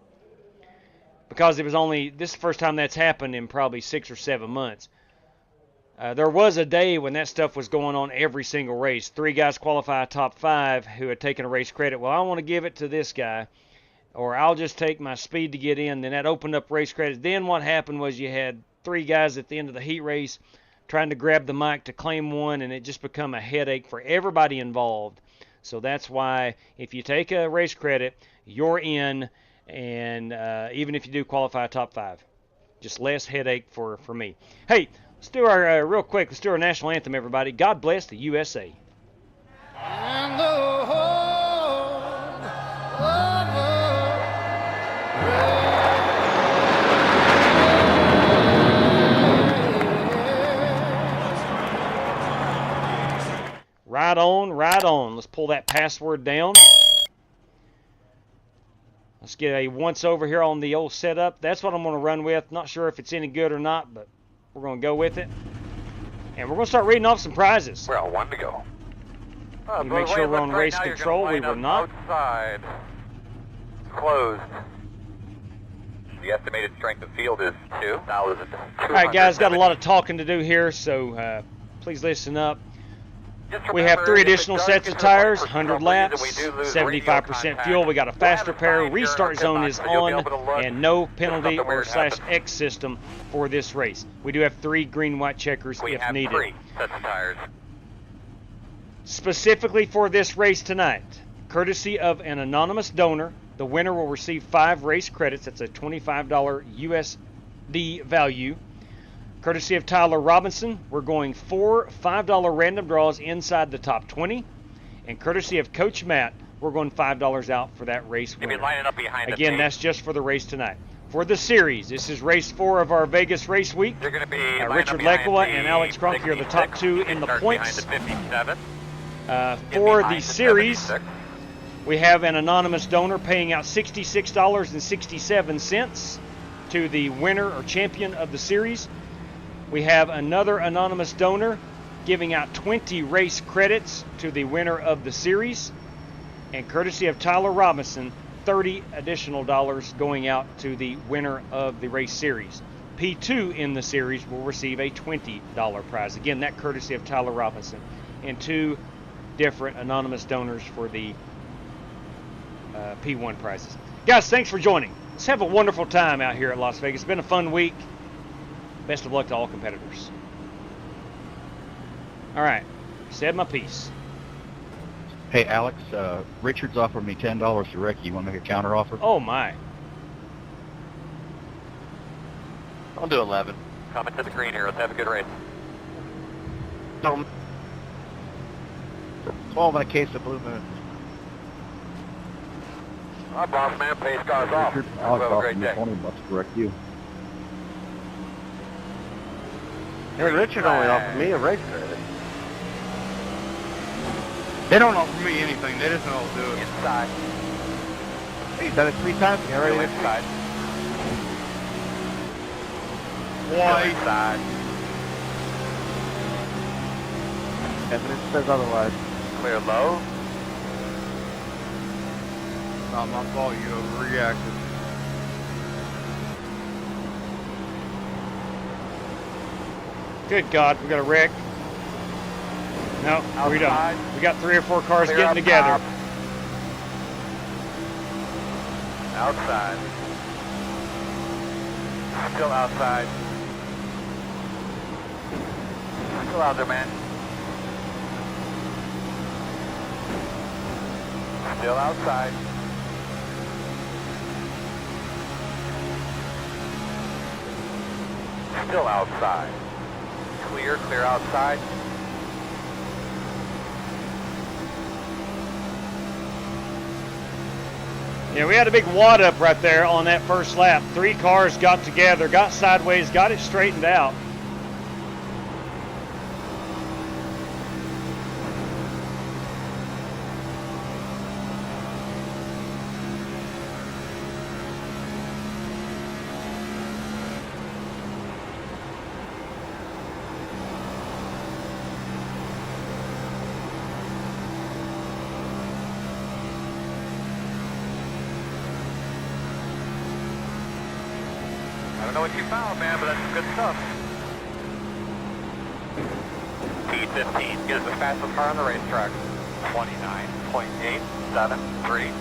Because it was this is the first time that's happened in probably 6 or 7 months. There was a day when that stuff was going on every single race. 3 guys qualify top 5 who had taken a race credit. Well, I want to give it to this guy, or I'll just take my speed to get in. Then that opened up race credits. Then what happened was you had 3 guys at the end of the heat race trying to grab the mic to claim one, and it just become a headache for everybody involved. So that's why if you take a race credit, you're in, and even if you do qualify top 5, just less headache for me. Hey, let's do our, real quick, let's do our national anthem, everybody. God bless the USA. And the whole Right on, right on. Let's pull that password down. Let's get a once over here on the old setup. That's what I'm going to run with. Not sure if it's any good or not, but we're going to go with it. And we're going to start reading off some prizes. We're all 1 to go. You make sure we're on race control. We were not. Outside. Closed. The estimated strength of field is 2,000. All right, guys, got a lot of talking to do here, so please listen up. We have 3 additional sets of tires, 100 laps, 75% fuel. We got a fast repair. Restart zone is on, and no penalty or /X system for this race. We do have 3 green-white checkers if needed. 3 sets of tires. Specifically for this race tonight, courtesy of an anonymous donor, the winner will receive 5 race credits. That's a $25 USD value. Courtesy of Tyler Robinson, we're going 4 $5 random draws inside the top 20. And courtesy of Coach Matt, we're going $5 out for that race You'll be winner. lining up behind the Again, tape. that's just for the race tonight. For the series, this is race 4 of our Vegas race week. You're going to be lining up Richard behind Lekwa the and Alex Cronky are the top 66. two You in can the start points. behind the 57. For Get the behind series, 76. we have an anonymous donor paying out $66.67 to the winner or champion of the series. We have another anonymous donor giving out 20 race credits to the winner of the series. And courtesy of Tyler Robinson, $30 additional going out to the winner of the race series. P2 in the series will receive a $20 prize. Again, that courtesy of Tyler Robinson. And 2 different anonymous donors for the P1 prizes. Guys, thanks for joining. Let's have a wonderful time out here at Las Vegas. It's been a fun week. Best of luck to all competitors. All right, said my piece. Hey, Alex, Richard's offered me $10 to wreck you. You want to make a counter offer? Oh, my. I'll do 11. Coming to the green here. Let's have a good race. 12 in a case of Blue Moon. All right, boss man, pace cars off. Richard, Have Alex a offered great me day. $20 to wreck you. Hey, Richard only offered me a race credit. They don't offer me anything. They just know I'll do it. Inside. He's done it 3 times. He Go already inside. Go Why? inside. Evidence says otherwise. Clear low. Not my fault. You overreacted. Good God, we got a wreck. No, we Outside. don't. We got 3 or 4 cars Clear getting up together. top. Outside. Still outside. Still out there, man. Still outside. Still outside. Clear, clear outside. Yeah, we had a big wad up right there on that first lap. 3 cars got together, got sideways, got it straightened out. I don't know what you found, man, but that's some good stuff. P15 is the fastest car on the racetrack. 29.873.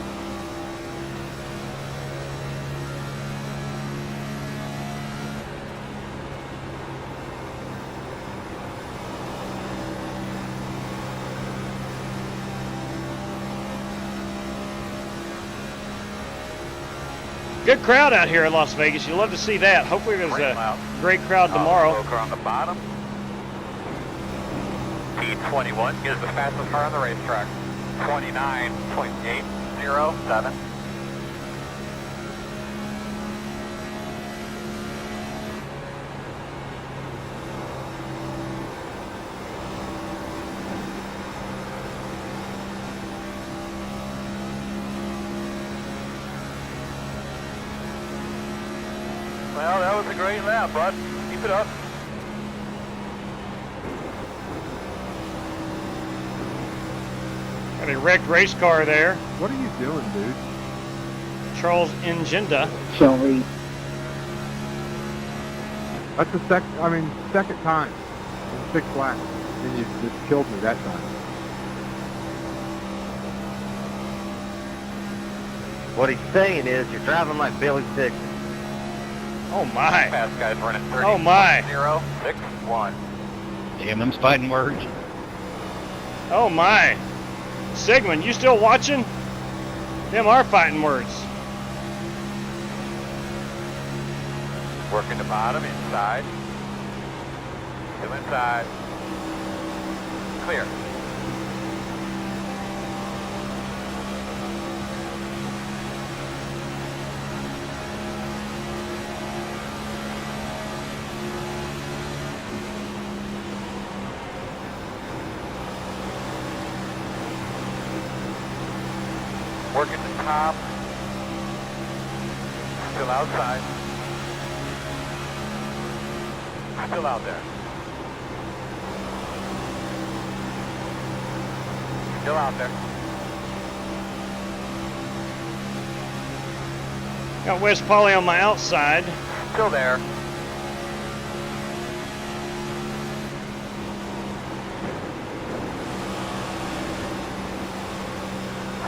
Good crowd out here in Las Vegas. You love to see that. Hopefully there's a great crowd tomorrow. Car on the bottom. P21 is the fastest car on the racetrack. 29.807. Well, that was a great lap, bud. Keep it up. Got a wrecked race car there. What are you doing, dude? Charles Ingenda. Sorry. That's the second time in 6 laps. And you just killed me that time. What he's saying is you're driving like Billy Six. Oh my. Fast guys running 30. Oh my. 061. Damn, them's fighting words. Oh my. Sigmund, you still watching? Them are fighting words. Working the bottom, inside. Still inside. Clear. top. Still outside. Still out there. Still out there. Got West Poly on my outside. Still there.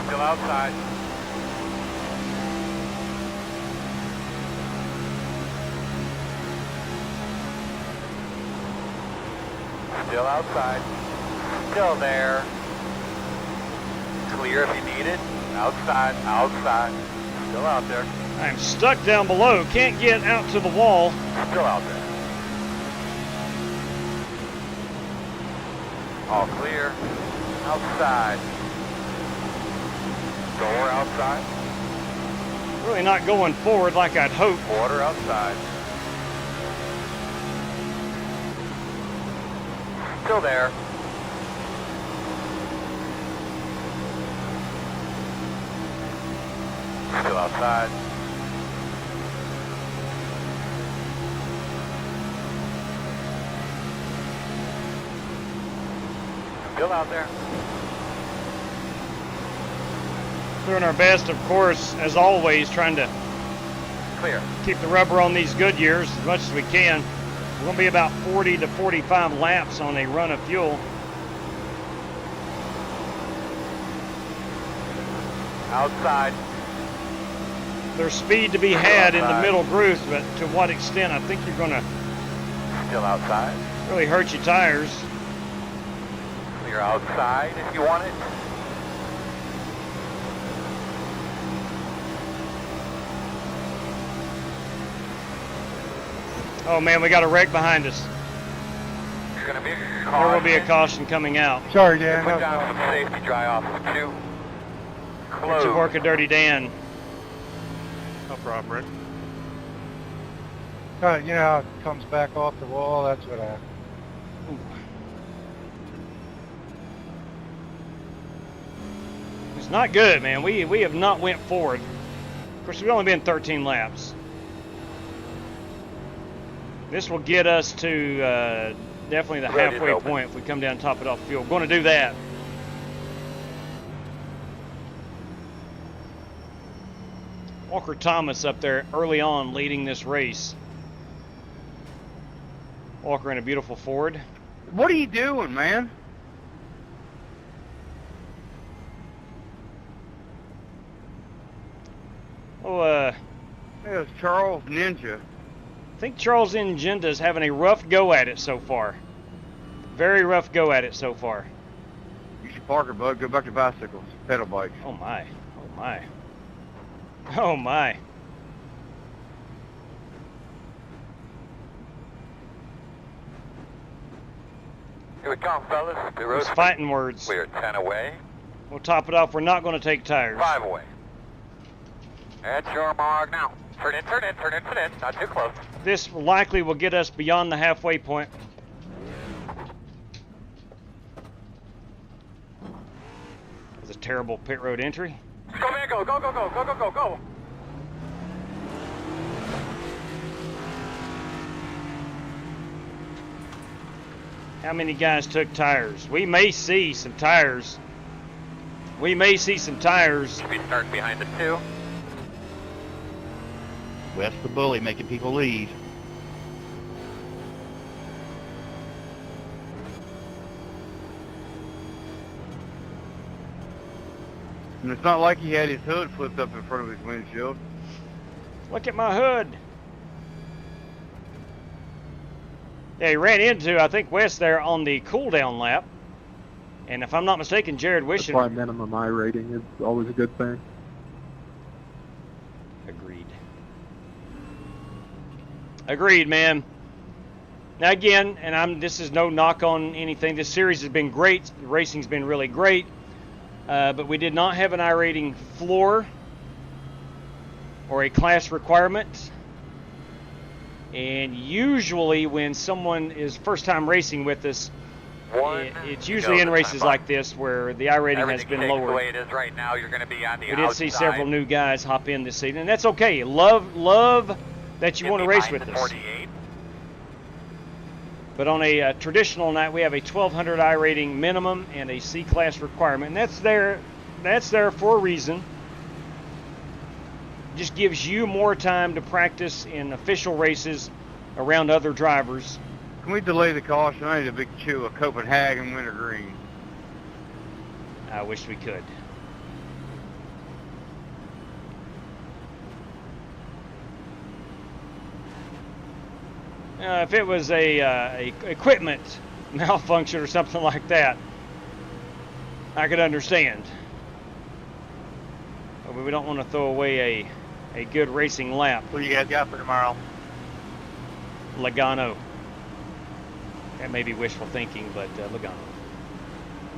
Still outside. Still outside. Still there. Clear if you need it. Outside, outside. Still out there. I'm stuck down below. Can't get out to the wall. Still out there. All clear. Outside. Door outside. Really not going forward like I'd hoped. Water outside. Still there. Still outside. Still out there. Doing our best, of course, as always, trying to Clear. keep the rubber on these Goodyears as much as we can. We're going to be about 40 to 45 laps on a run of fuel. Outside. There's speed to be had in the middle grooves, but to what extent? I think you're going to Still outside. really hurt your tires. Clear outside if you want it. Oh man, we got a wreck behind us. There's going to be a There caution. will be a caution coming out. Sorry, Dan. Put that was down some safety dry off. 2. Get to work a Dirty Dan. No problem, Rick. you know how it comes back off the wall? That's what happened. It's not good, man. We have not went forward. Of course, we've only been 13 laps. This will get us to definitely the Ready to halfway open. point if we come down and top it off fuel. We're going to do that. Walker Thomas up there early on leading this race. Walker in a beautiful Ford. What are you doing, man? Oh, There's Charles Ninja. I think Charles Ingenda is having a rough go at it so far. Very rough go at it so far. You should park it, bud. Go back to bicycles, pedal bikes. Oh my. Oh my. Oh my. Here we come, fellas. The Those road's fighting words. We're 10 away. We'll top it off. We're not going to take tires. 5 away. At your mark now. Turn in, turn in, turn in, turn in. Not too close. This likely will get us beyond the halfway point. It was a terrible pit road entry. Go, man, go, go, go, go, go, go, go, go. How many guys took tires? We may see some tires. We may see some tires. Should be starting behind the 2. West the bully, making people leave. And it's not like he had his hood flipped up in front of his windshield. Look at my hood. Yeah, he ran into, I think, West there on the cool-down lap. And if I'm not mistaken, Jared That's Wishing... why minimum I rating is always a good thing. Agreed. Agreed, man. Now again, and this is no knock on anything. This series has been great. The racing's been really great. But we did not have an I rating floor or a class requirement. And usually when someone is first time racing with us, it's usually in races like this where the I rating has been The lowered. way it is right now, you're going to be on the We did see outside. several new guys hop in this season, and that's okay. Love that you want to race with us. 48. But on a traditional night, we have a 1200 I rating minimum and a C class requirement, and that's there for a reason. Just gives you more time to practice in official races around other drivers. Can we delay the caution? I need a big chew of Copenhagen wintergreen. I wish we could. If it was a equipment malfunction or something like that, I could understand. But we don't want to throw away a good racing lap. What do you guys got for tomorrow? Logano. That may be wishful thinking, but Logano.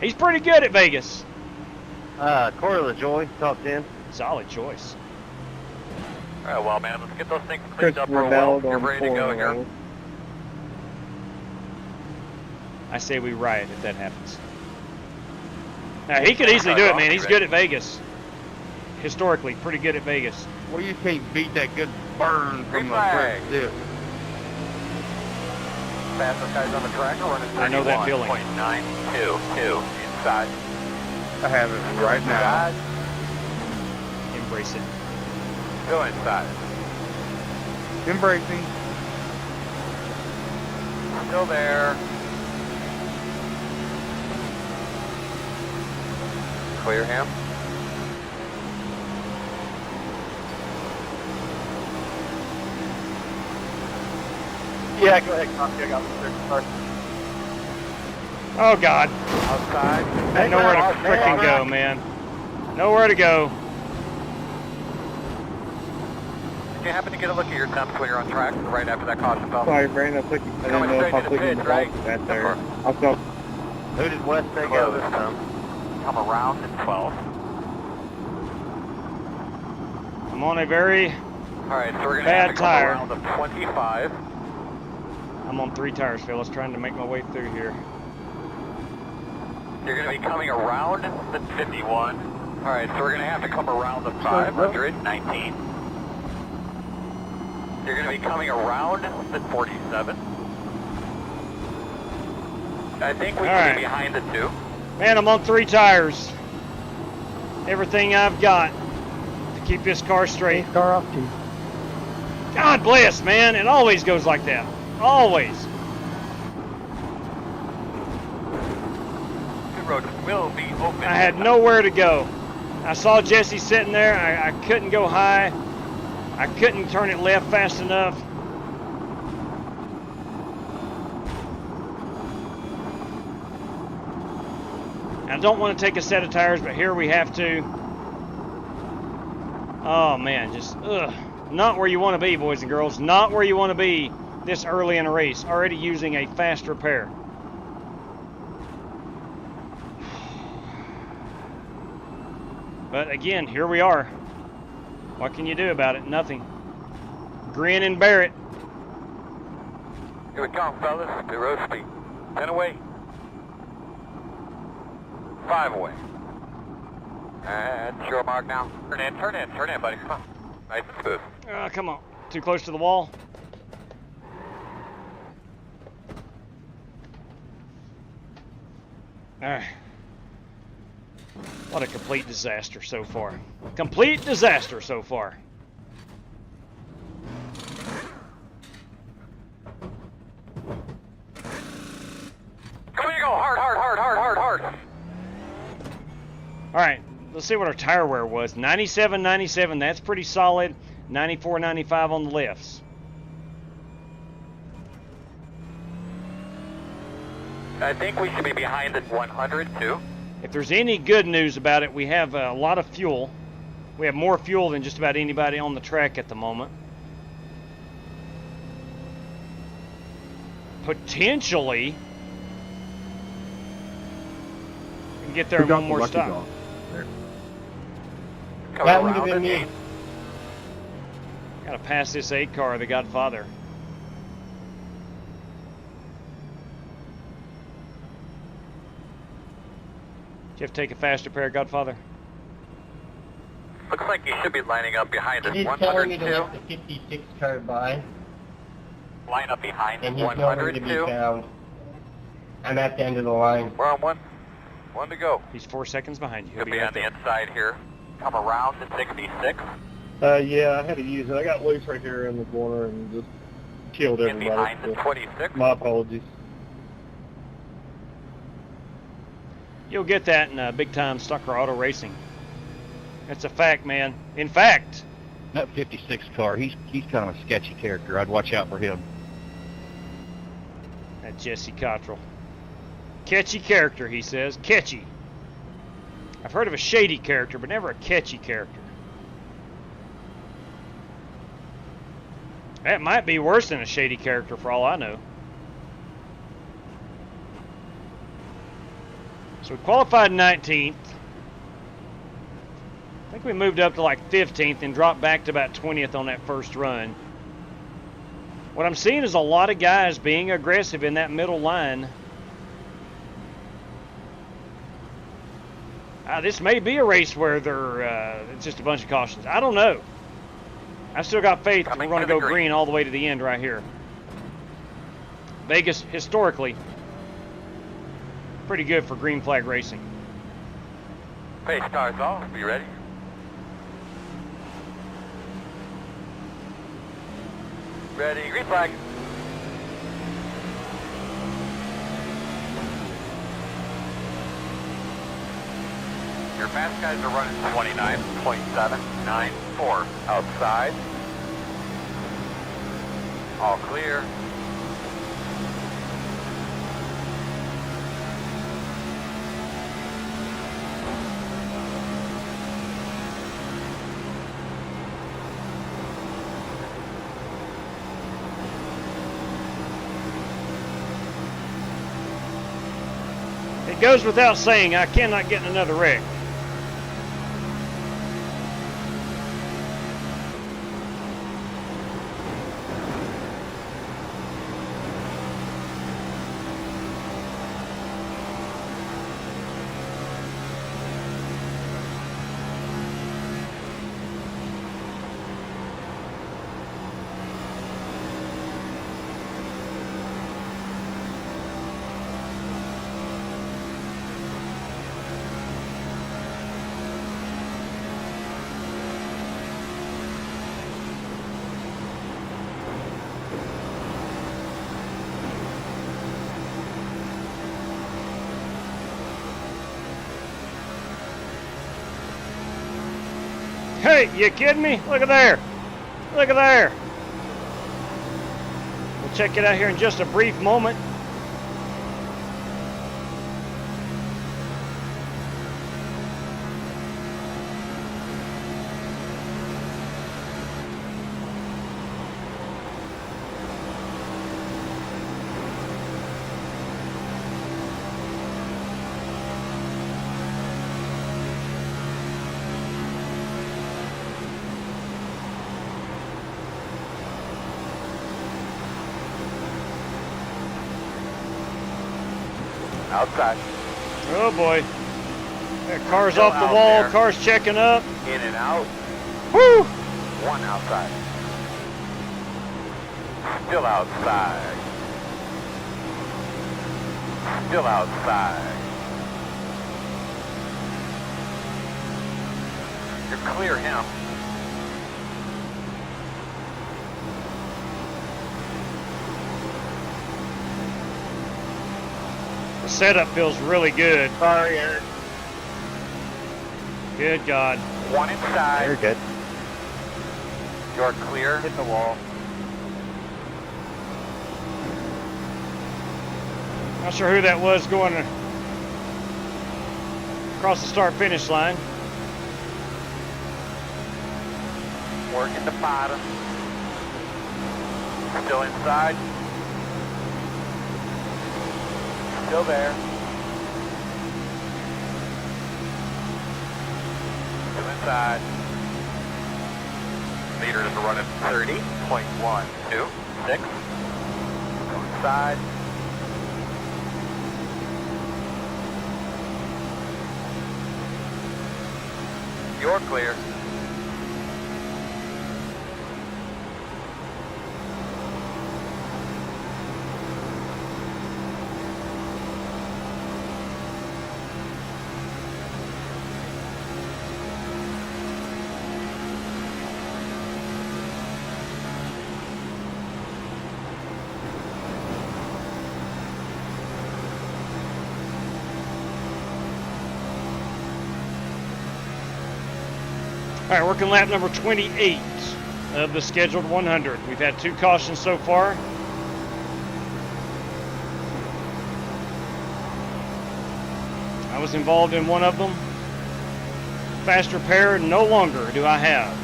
He's pretty good at Vegas. Corey LaJoy, top 10. Solid choice. All right, well, man, let's get those things cleaned up Christopher real well. Bell You're on ready to go here. 4. I say we riot if that happens. Now, he could easily do it, man. He's good at Vegas. Historically, pretty good at Vegas. Well, you can't beat that good burn from the flag. first dip. Fastest guys on the track are running 31.922 I know that feeling. inside. I have it right now. Embrace it. Go inside. Embracing. Still there. Clear him. Yeah, go ahead, Coffee. I got the first. Oh, God. Outside. I know where to frickin' go, man. Nowhere to go. Did you happen to get a look at your temps when you're on track right after that caution bell? Sorry, Brandon. I didn't Coming know if straight I to put the you in the pit, right? box back there. I'll go. Who did West take out this time? Come around at 12. I'm on a very All right, so we're going to Bad have to come tire. around the 25. I'm on 3 tires, fellas, trying to make my way through here. You're going to be coming around the 51. All right, so we're going to have to come around the 519. You're going to be coming around the 47. I think we All can right. be behind the 2. Man, I'm on 3 tires. Everything I've got to keep this car straight. Car off to you. God bless, man. It always goes like that. Always. The road will be open. I had nowhere to go. I saw Jesse sitting there. I couldn't go high. I couldn't turn it left fast enough. I don't want to take a set of tires, but here we have to. Oh, man, just, ugh. Not where you want to be, boys and girls. Not where you want to be this early in a race. Already using a fast repair. But again, here we are. What can you do about it? Nothing. Grin and bear it. Here we come, fellas. To road speed. 10 away. 5 away. And short mark now. Turn in, buddy. Come on. Nice and smooth. Come on. Too close to the wall. Alright. What a complete disaster so far. Complete disaster so far. Come here, go. Hard. Alright, let's see what our tire wear was. 97, 97, that's pretty solid. 94, 95 on the lifts. I think we should be behind the 100 too. If there's any good news about it, we have a lot of fuel. We have more fuel than just about anybody on the track at the moment. Potentially, we can get there in one more stop. That would have been me. Gotta pass this 8 car, the Godfather. you have to take a faster pair, Godfather? Looks like you should be lining up behind us. He's telling me to 102. let the 56 car by, Line up behind and he's nowhere to be 102. found. I'm at the end of the line. We're on one. One to go. He's 4 seconds behind you. He'll Could be be right on the there. inside here. Come around to 66. Yeah, I had to use it. I got loose right here in the corner and just killed In everybody. behind the So 26. my apologies. You'll get that in big time stock car auto racing. That's a fact, man. In fact, That 56 car, he's kind of a sketchy character. I'd watch out for him. that Jesse Cottrell. Catchy character, he says. Catchy. I've heard of a shady character, but never a catchy character. That might be worse than a shady character for all I know. So we qualified 19th. I think we moved up to like 15th and dropped back to about 20th on that first run. What I'm seeing is a lot of guys being aggressive in that middle line. This may be a race where it's just a bunch of cautions. I don't know. I've still got faith that we're going to go green all the way to the end right here. Vegas, historically, pretty good for green flag racing. Pace cars off. Be ready. Ready. Green flag. Your fast guys are running 29.794 outside. All clear. It goes without saying, I cannot get in another wreck. Hey, you kidding me? Look at there. Look at there. We'll check it out here in just a brief moment. Outside. Oh boy. That car's off the wall, there. car's checking up. In and out. Woo! One outside. Still outside. Still outside. You're clear him. The setup feels really good. Sorry, Eric. Good God. One inside. You're good. You're clear. Hit the wall. Not sure who that was going across the start-finish line. Working the bottom. Still inside. Still there. Still inside. Meters are running 30.126. Go inside. You're clear. All right, working lap number 28 of the scheduled 100. We've had 2 cautions so far. I was involved in one of them. Fast repair, no longer do I have.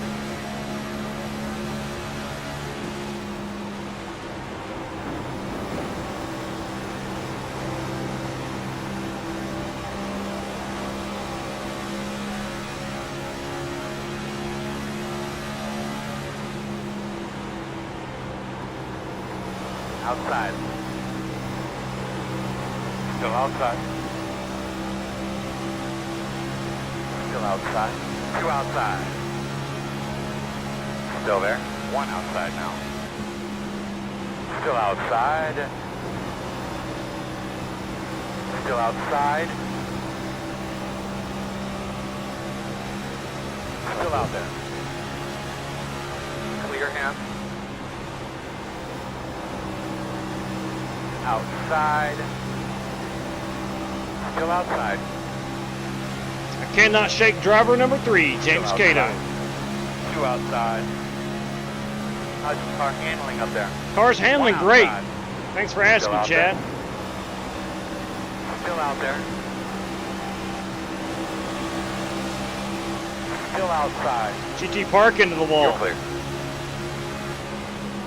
Outside. Still outside. Still outside. 2 outside. Still there. 1 outside now. Still outside. Still outside. Still out there. Clear him. Outside. Still outside. I cannot shake driver number 3, James Cato. 2 outside. How's your car handling up there? Car's handling 1 great. outside. Thanks for asking, Still out Chad. there. Still out there. Still outside. GT park into the wall. You're clear.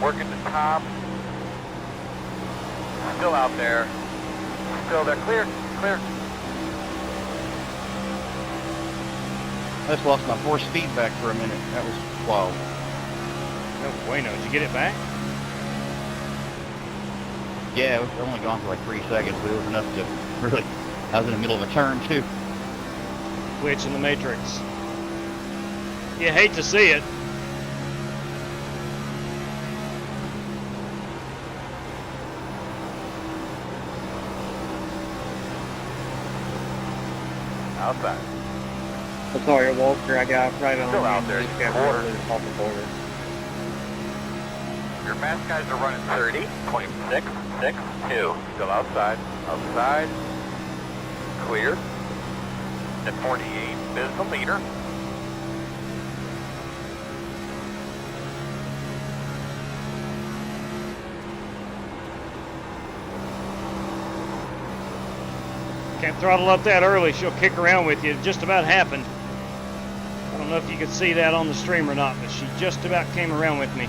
Working the top. Still out there. Still there. Clear. Clear. I just lost my force feedback for a minute. That was wild. No bueno. Did you get it back? Yeah, it was only gone for like 3 seconds, but it was enough to really... I was in the middle of a turn, too. Glitch in the matrix. You hate to see it. Outside. I'm sorry, Walter, I got right on. Still out there. Just got Quarter. off the border. Your mass guys are running 30.662. Still outside. Outside. Clear. At 48 is the leader. Can't throttle up that early. She'll kick around with you. It just about happened. I don't know if you could see that on the stream or not, but she just about came around with me.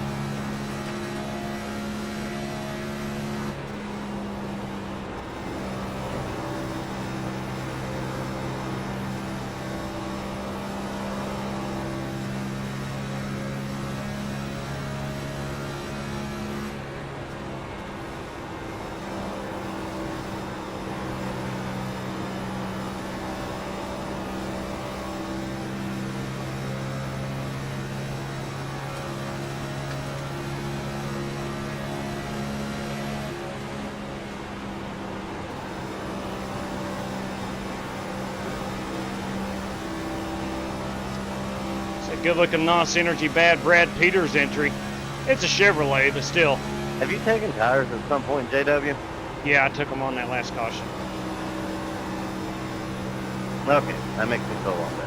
Good-looking NOS Energy bad Brad Peters entry. It's a Chevrolet, but still. Have you taken tires at some point, JW? Yeah, I took them on that last caution. Okay, that makes me feel a lot better.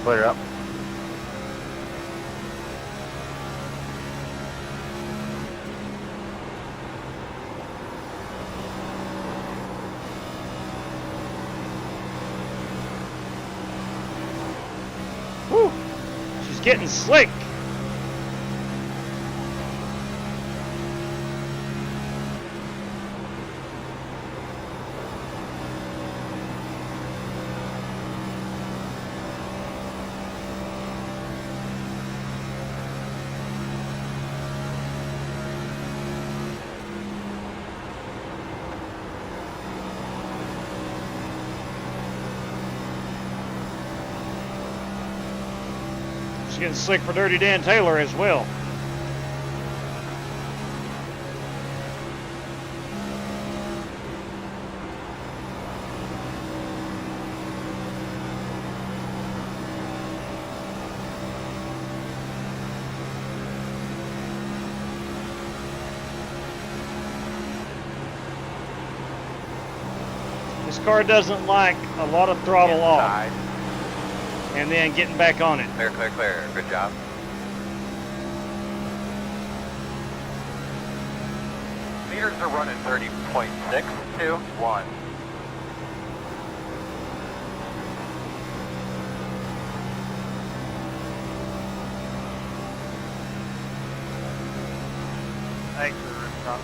Clear up. Whew. She's getting slick. getting slick for Dirty Dan Taylor as well. This car doesn't like a lot of throttle off and then getting back on it. Clear, clear, clear. Good job. Meters are running 30.621. Thanks for the rooftop.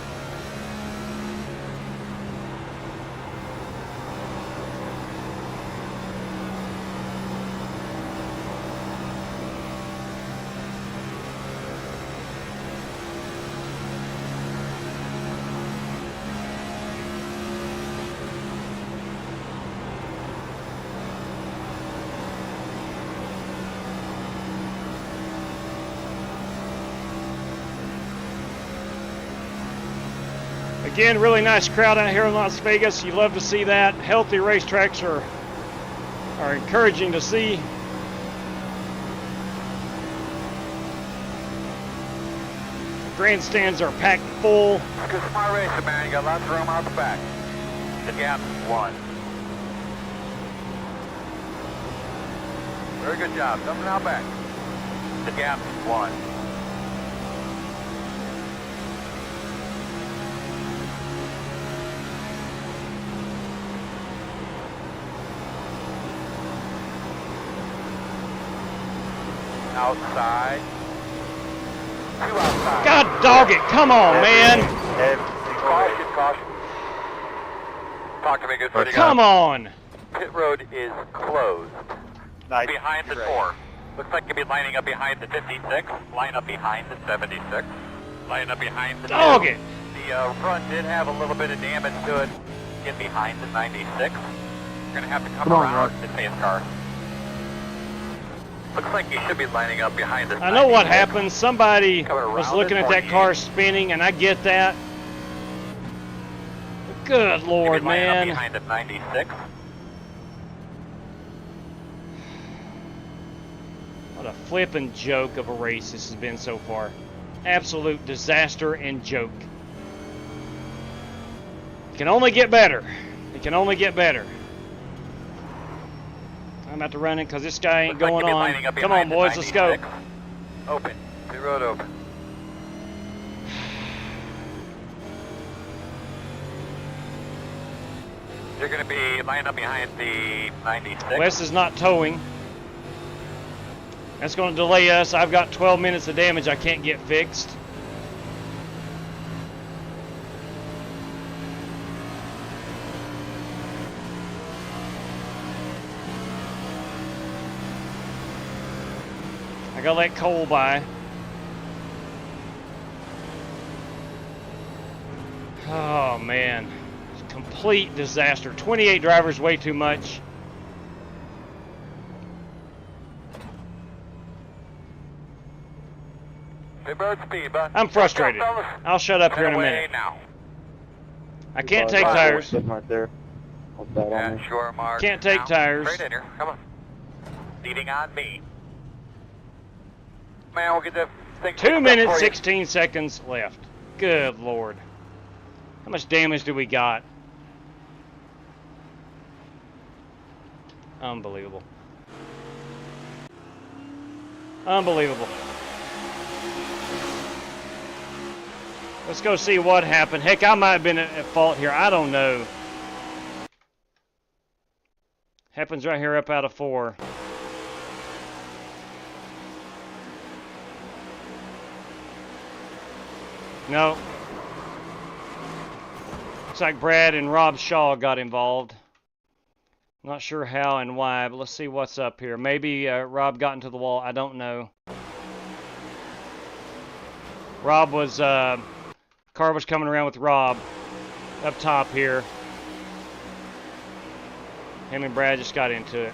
Again, really nice crowd out here in Las Vegas. You love to see that. Healthy racetracks are encouraging to see. Grandstands are packed full. Good smart racing, man. You got lots of room out the back. The gap 1. Very good job. Something out back. The gap 1. Outside. 2 outside. God dog it, come on, man. Caution, caution. Talk to me, good buddy. Come on. Pit road is closed. Nice. Behind the door. Looks like you'll be lining up behind the 56. Line up behind the 76. Line up behind the... Dog it. The front did have a little bit of damage to it. Get behind the 96. You're going to have to come around the pace car. Looks like you should be lining up behind this. I know what happened. Somebody was looking at that car spinning, and I get that. Good Lord, man. Behind the 96. What a flippin' joke of a race this has been so far. Absolute disaster and joke. It can only get better. It can only get better. I'm about to run it because this guy ain't going on. Come on, boys, let's go. Open. Pit road open. You're going to be lining up behind the 96. Wes is not towing. That's going to delay us. I've got 12 minutes of damage I can't get fixed. I gotta let Cole by. Oh man, complete disaster. 28 drivers, way too much. I'm frustrated. I'll shut up here in a minute. I can't take tires. Right there. Yeah, sure, Mark. Can't take tires. Straight in here. Come on. Leading on me. Man, we'll get that thing 2 minutes, 16 seconds left. Good Lord. How much damage do we got? Unbelievable. Unbelievable. Let's go see what happened. Heck, I might have been at fault here. I don't know. Happens right here up out of 4. No. Looks like Brad and Rob Shaw got involved. Not sure how and why, but let's see what's up here. Maybe Rob got into the wall. I don't know. Rob was... car was coming around with Rob up top here. Him and Brad just got into it.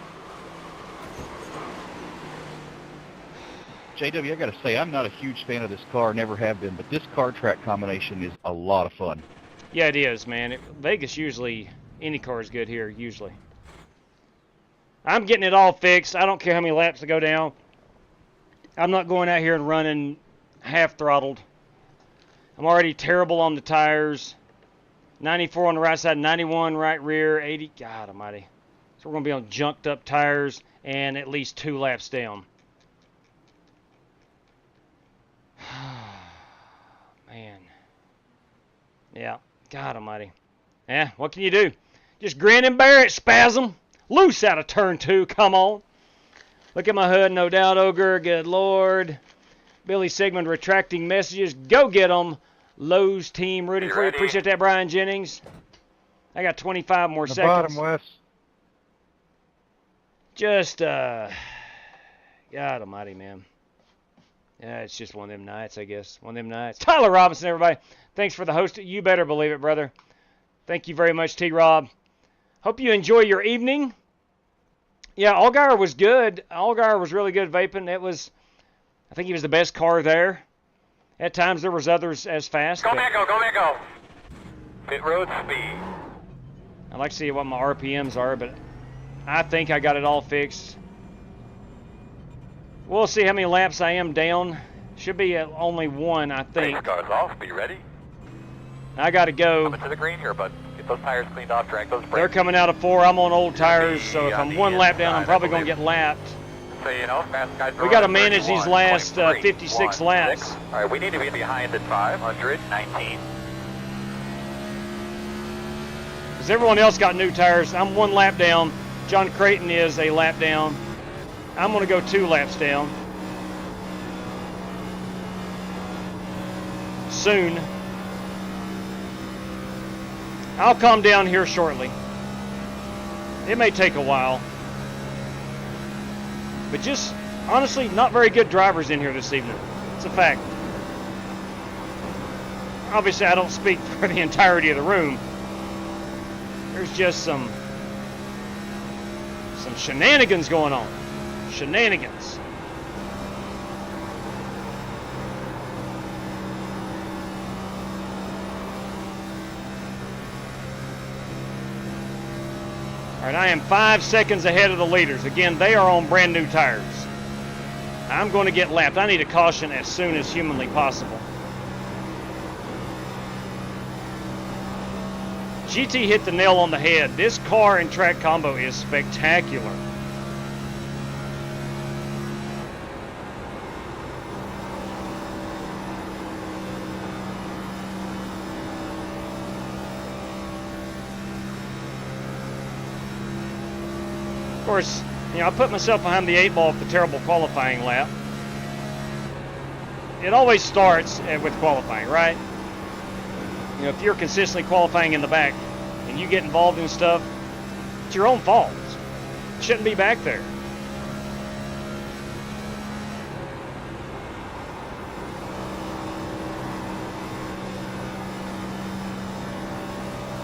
JW, I got to say, I'm not a huge fan of this car, never have been, but this car track combination is a lot of fun. Yeah, it is, man. Vegas usually, any car is good here, usually. I'm getting it all fixed. I don't care how many laps to go down. I'm not going out here and running half throttled. I'm already terrible on the tires. 94 on the right side, 91 right rear, 80. God almighty. So we're going to be on junked up tires and at least 2 laps down. Man. Yeah. God almighty. Yeah, what can you do? Just grin and bear it, spasm. Loose out of turn 2. Come on. Look at my hood. No doubt, Ogre. Good Lord. Billy Sigmund retracting messages. Go get them. Lowe's team rooting for you. Appreciate that, Brian Jennings. I got 25 more seconds. Bottom, Wes. Just, God almighty, man. Yeah, it's just one of them nights, I guess. One of them nights. Tyler Robinson, everybody. Thanks for the host. You better believe it, brother. Thank you very much, T-Rob. Hope you enjoy your evening. Yeah, Allgaier was good. Allgaier was really good vaping. I think he was the best car there. At times there was others as fast. Go Mako, go Mako. Pit road speed. I'd like to see what my RPMs are, but I think I got it all fixed. We'll see how many laps I am down. Should be at only 1, I think. Race cars off, be ready. I got to go. Coming to the green here, bud. Get those tires cleaned off, drag those brakes. They're coming out of 4. I'm on old tires, so if I'm 1 lap down, I'm probably going to get lapped. So, you know, fast guys We got to manage these last 56 laps. All right, we need to be behind at 519. Because everyone else got new tires. I'm 1 lap down. John Creighton is a lap down. I'm going to go 2 laps down. Soon. I'll calm down here shortly. It may take a while. But just, honestly, not very good drivers in here this evening. It's a fact. Obviously, I don't speak for the entirety of the room. There's just some shenanigans going on. Shenanigans. All right, I am 5 seconds ahead of the leaders. Again, they are on brand new tires. I'm going to get lapped. I need a caution as soon as humanly possible. GT hit the nail on the head. This car and track combo is spectacular. Of course, you know, I put myself behind the 8 ball for the terrible qualifying lap. It always starts with qualifying, right? You know, if you're consistently qualifying in the back and you get involved in stuff, it's your own fault. You shouldn't be back there.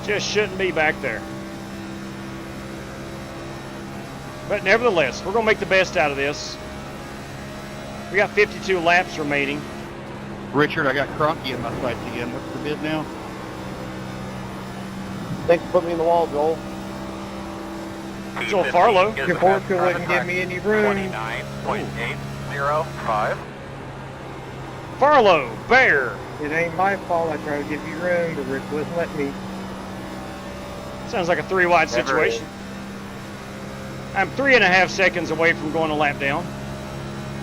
Just shouldn't be back there. But nevertheless, we're going to make the best out of this. We got 52 laps remaining. Richard, I got Cronky in my sights again. What's the bid now? Thanks for putting me in the wall, Joel. Joel Farlow. Your force wouldn't give me any room. 29.805. Farlow, Bear. It ain't my fault. I tried to give you room, but Rick wouldn't let me. Sounds like a 3-wide situation. I'm 3.5 seconds away from going a lap down.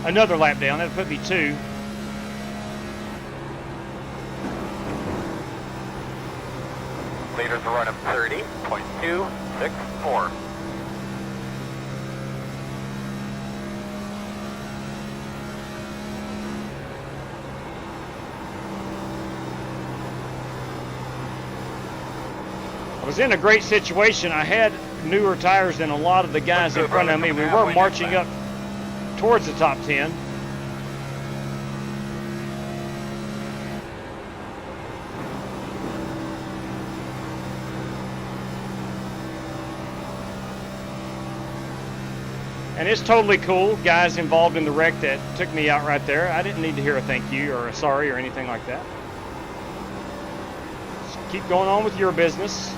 Another lap down. That'll put me 2. Leaders are running 30.264. I was in a great situation. I had newer tires than a lot of the guys in front of me. We were marching up towards the top 10. And it's totally cool. Guys involved in the wreck that took me out right there. I didn't need to hear a thank you or a sorry or anything like that. Just keep going on with your business.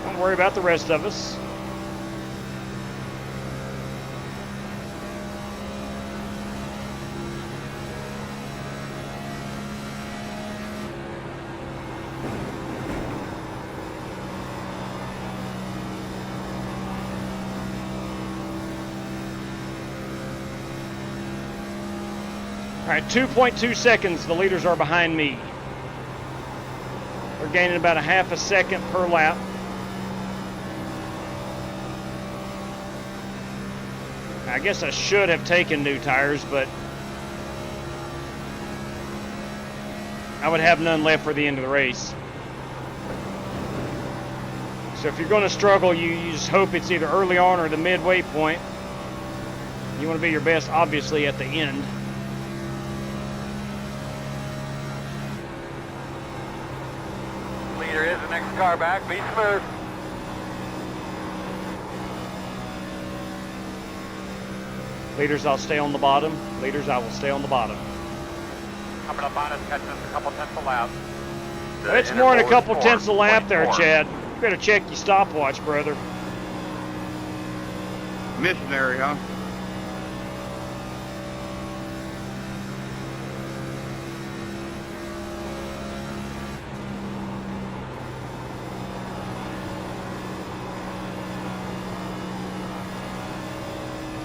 Don't worry about the rest of us. All right, 2.2 seconds. The leaders are behind me. We're gaining about a half a second per lap. I guess I should have taken new tires, but I would have none left for the end of the race. So if you're going to struggle, you just hope it's either early on or the midway point. You want to be your best, obviously, at the end. Leader is the next car back. Be smooth. Leaders, I'll stay on the bottom. Leaders, I will stay on the bottom. Coming up on us, catching us a couple tenths a lap. It's more than a couple tenths a lap there, Chad. You better check your stopwatch, brother. Missionary, huh?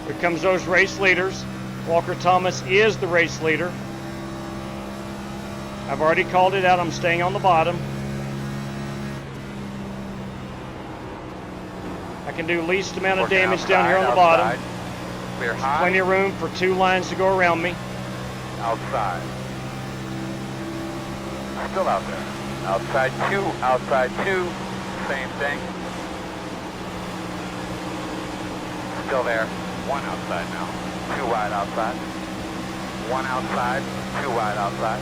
Here comes those race leaders. Walker Thomas is the race leader. I've already called it out. I'm staying on the bottom. I can do least amount of damage down here on the bottom. Clear There's high. plenty of room for two lines to go around me. Outside. Still out there. Outside two, outside two. Same thing. Still there. One outside now. Two wide outside. One outside. Two wide outside.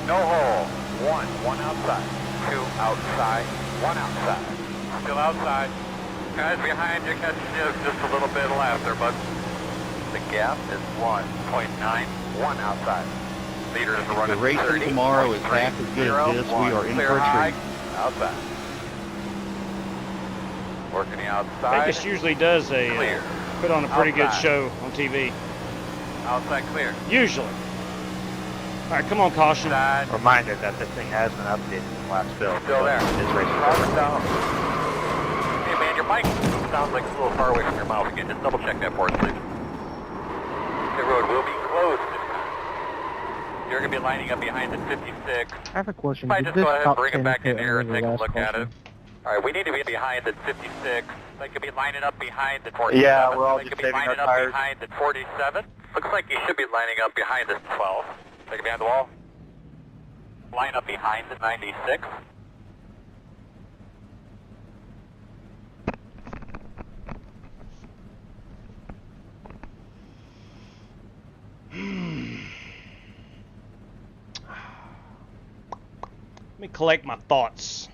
No hole. One outside. Two outside. One outside. Still outside. Guys behind you catching you just a little bit left there, bud. The gap is 1.9. One outside. Leader is running The race 30. tomorrow is half as good as this. We are in for a treat. Outside. Working the outside. Vegas usually does put on a pretty good show on TV. Outside clear. Usually. All right, come on, caution. Reminder that this thing has been updated in the last build. Still there. This race is Drop it down. Hey man, your mic sounds like it's a little far away from your mouth. Can you just double check that for us, please? The road will be closed this time. You're going to be lining up behind the 56. I have a question. Might Did just this go ahead and top bring it 10 back in fit here and under the take a last look at question? it. Alright, we need to be behind the 56. They could be lining up behind the 47. Yeah, we're all they just could be saving our lining up tires. behind the 47. Looks like you should be lining up behind the 12. Take it behind the wall. Line up behind the 96. Let me collect my thoughts.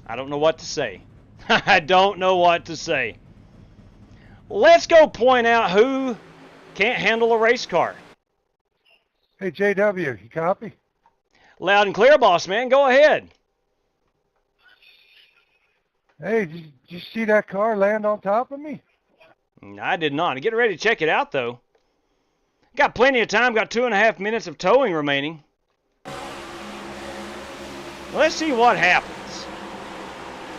I don't know what to say. I don't know what to say. Let's go point out who can't handle a race car. Hey, JW, you copy? Loud and clear, boss man. Go ahead. Hey, did you see that car land on top of me? I did not. Get ready to check it out, though. Got plenty of time. Got 2.5 minutes of towing remaining. Let's see what happens.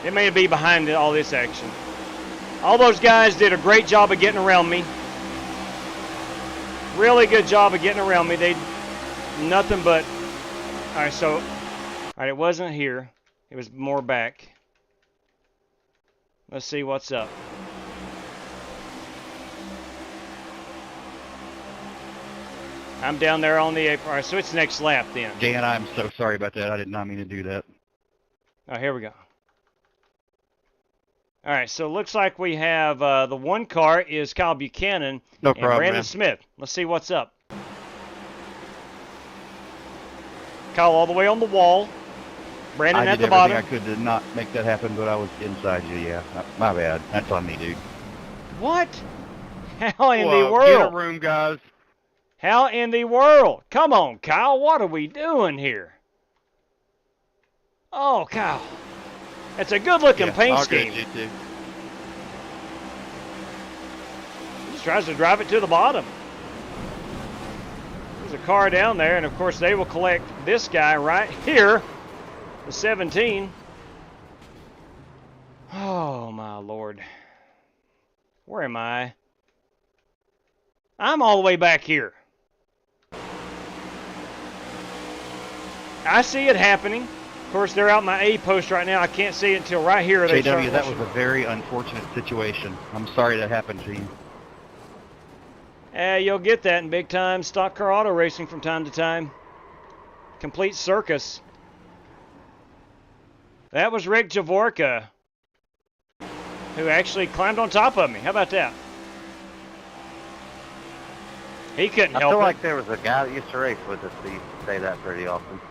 It may be behind all this action. All those guys did a great job of getting around me. Really good job of getting around me. They nothing but. All right, so it wasn't here. It was more back. Let's see what's up. I'm down there on the apron. All right, so it's next lap then. Dan, I'm so sorry about that. I did not mean to do that. Oh, here we go. All right, so it looks like we have the one car is Kyle Buchanan No and problem, Brandon man. Smith. Let's see what's up. Kyle all the way on the wall. Brandon I at did the bottom. everything I could to not make that happen, but I was inside you, yeah. My bad. That's on me, dude. What? How in the Whoa, world? Get a room, guys. How in the world? Come on, Kyle. What are we doing here? Oh, Kyle. It's a good-looking paint I'll scheme. get you too. He just tries to drive it to the bottom. There's a car down there, and of course they will collect this guy right here, the 17. Oh, my Lord. Where am I? I'm all the way back here. I see it happening. Of course, they're out my A post right now. I can't see it until right here. JW, that was a very unfortunate situation. I'm sorry that happened to you. You'll get that in big time stock car auto racing from time to time. Complete circus. That was Rick Javorka, who actually climbed on top of me. How about that? He couldn't help it. I feel like there was a guy that used to race with us who used to say that pretty often.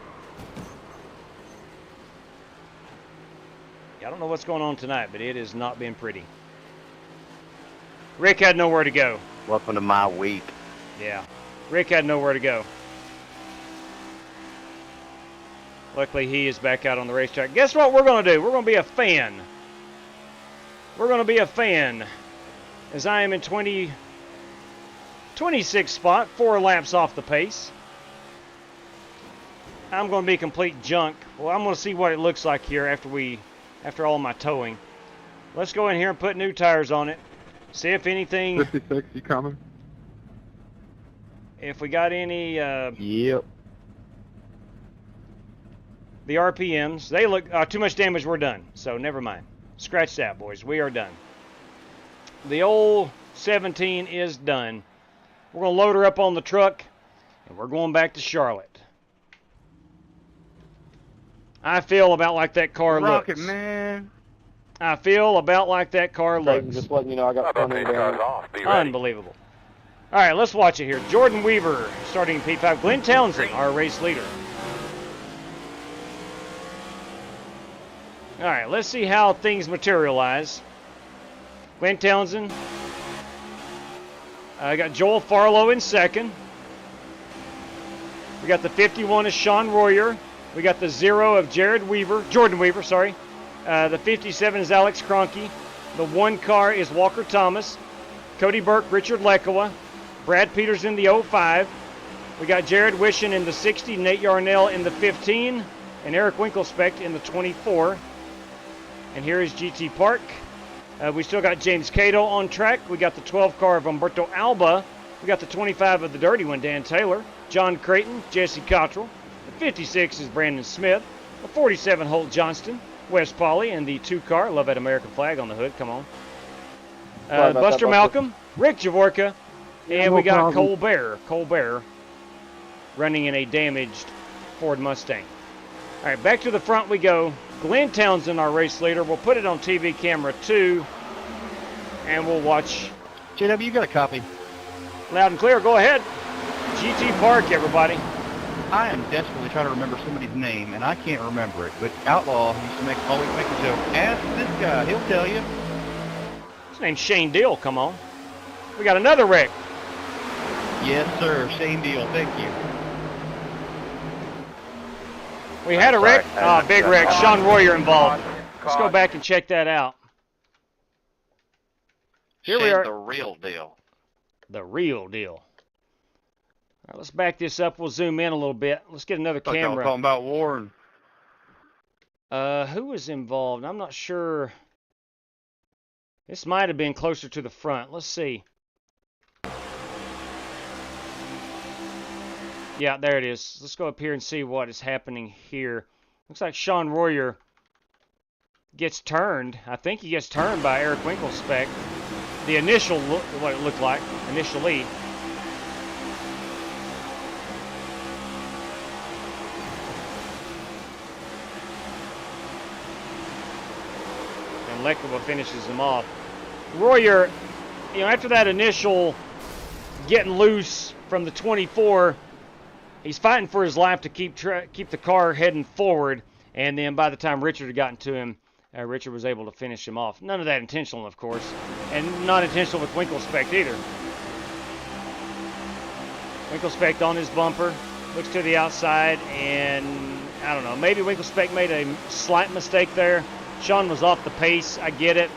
I don't know what's going on tonight, but it has not been pretty. Rick had nowhere to go. Welcome to my week. Yeah. Rick had nowhere to go. Luckily, he is back out on the racetrack. Guess what we're going to do? We're going to be a fan. We're going to be a fan. As I am in 26th spot, 4 laps off the pace. I'm going to be complete junk. Well, I'm going to see what it looks like here after all my towing. Let's go in here and put new tires on it. See if anything... 56, you coming? If we got any... Yep. The RPMs. They look... too much damage, we're done. So, never mind. Scratch that, boys. We are done. The old 17 is done. We're going to load her up on the truck, and we're going back to Charlotte. I feel about like that car looks. Rocket, man. I feel about like that car looks. Just letting you know I got front end down. Unbelievable. All right, let's watch it here. Jordan Weaver starting in P5. Glenn Townsend, our race leader. All right, let's see how things materialize. Glenn Townsend. I got Joel Farlow in second. We got the 51 of Sean Royer. We got the 0 of Jordan Weaver, sorry. The 57 is Alex Cronky. The 1 car is Walker Thomas. Cody Burke, Richard Lekowa. Brad Peters in the 05. We got Jared Wishin in the 60, Nate Yarnell in the 15, and Eric Winkelspect in the 24. And here is GT Park. We still got James Cato on track. We got the 12 car of Umberto Alba. We got the 25 of the dirty one, Dan Taylor. John Creighton, Jesse Cottrell. The 56 is Brandon Smith. The 47, Holt Johnston. Wes Polly, and the 2 car, love that American flag on the hood, come on. Buster Malcolm, Rick Javorka, and we got Colbert running in a damaged Ford Mustang. All right, back to the front we go. Glenn Townsend, our race leader. We'll put it on TV camera 2, and we'll watch. JW, you got a copy? Loud and clear, go ahead. GT Park, everybody. I am desperately trying to remember somebody's name, and I can't remember it. But Outlaw used to always make a joke. Ask this guy, he'll tell you. His name's Shane Deal, come on. We got another wreck. Yes, sir. Shane Deal, thank you. We had a wreck. Big wreck. Sean Royer involved. Let's go back and check that out. Here we are. The real deal. The real deal. All right, let's back this up. We'll zoom in a little bit. Let's get another camera. I was talking about Warren. Who was involved? I'm not sure. This might have been closer to the front. Let's see. Yeah, there it is. Let's go up here and see what is happening here. Looks like Sean Royer gets turned. I think he gets turned by Eric Winkelspect. The initial look, what it looked like initially. And Lekowa finishes him off. Royer, after that initial getting loose from the 24, He's fighting for his life to keep the car heading forward, and then by the time Richard had gotten to him, Richard was able to finish him off. None of that intentional, of course, and not intentional with Winklespect either. Winklespect on his bumper, looks to the outside, and I don't know, maybe Winklespect made a slight mistake there. Sean was off the pace, I get it.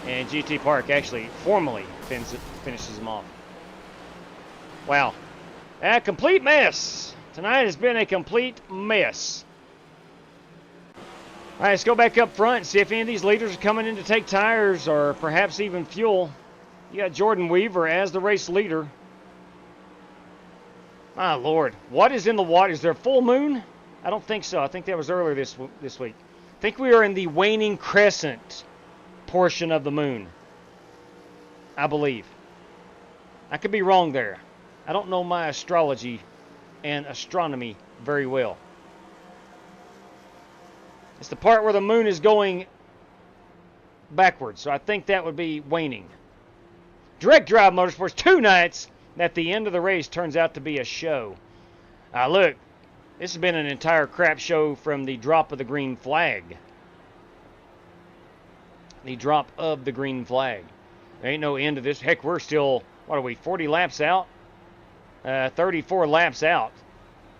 And GT Park actually formally finishes him off. Wow. A complete mess. Tonight has been a complete mess. All right, let's go back up front and see if any of these leaders are coming in to take tires or perhaps even fuel. You got Jordan Weaver as the race leader. My Lord, what is in the water? Is there a full moon? I don't think so. I think that was earlier this week. I think we are in the waning crescent portion of the moon, I believe. I could be wrong there. I don't know my astrology and astronomy very well. It's the part where the moon is going backwards, so I think that would be waning. Direct Drive Motorsports, 2 nights. At the end of the race turns out to be a show. Look, this has been an entire crap show from the drop of the green flag. The drop of the green flag. There ain't no end to this. Heck, we're still, what are we, 40 laps out? 34 laps out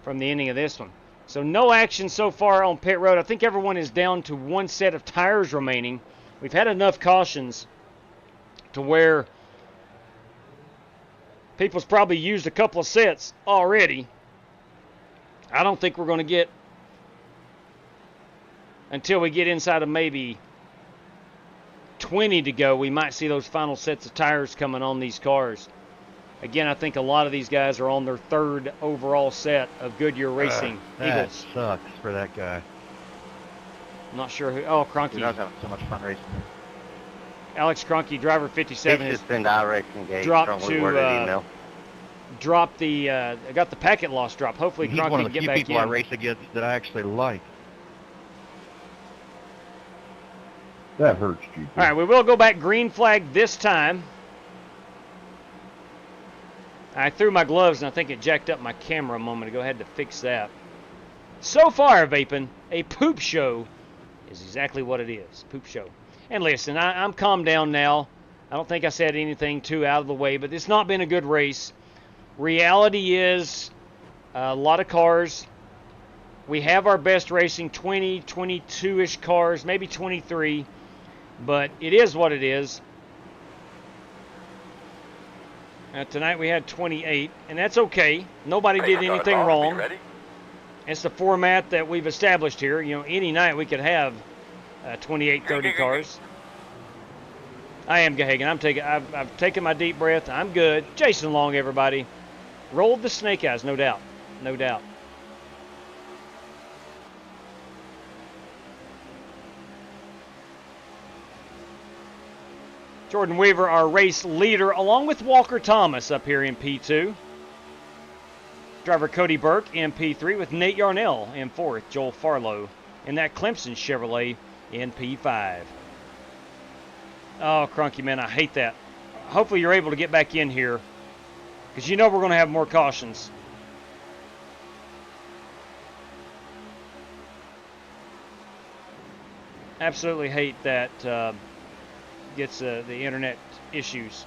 from the ending of this one. So no action so far on pit road. I think everyone is down to 1 set of tires remaining. We've had enough cautions to where people's probably used a couple of sets already. I don't think we're going to get, until we get inside of maybe 20 to go, we might see those final sets of tires coming on these cars. Again, I think a lot of these guys are on their 3rd overall set of Goodyear Racing that Eagles. Sucks for that guy. I'm not sure who. Oh, Cronky. He does have so much fun racing. Alex Cronky, driver 57, He's has just been iRacing game. dropped to drop the got the packet loss drop. Hopefully He's Cronky one can of the get few back people in. I race against that I actually like. That hurts you. All right, we will go back green flag this time. I threw my gloves and I think it jacked up my camera a moment ago. I had to fix that. So far, Vapin, a poop show is exactly what it is. Poop show. And listen, I'm calmed down now. I don't think I said anything too out of the way, but it's not been a good race. Reality is a lot of cars. We have our best racing, 20, 22-ish cars, maybe 23, but it is what it is. Tonight we had 28, and that's okay. Nobody did anything wrong. It's the format that we've established here. You know, any night we could have 28, 30 cars. I am Gahagan. I've taken my deep breath. I'm good. Jason Long, everybody. Rolled the snake eyes, no doubt. No doubt. Jordan Weaver, our race leader, along with Walker Thomas up here in P2. Driver Cody Burke in P3 with Nate Yarnell in 4th. Joel Farlow in that Clemson Chevrolet in P5. Oh, Crunky, man, I hate that. Hopefully you're able to get back in here because you know we're going to have more cautions. Absolutely hate that gets the internet issues.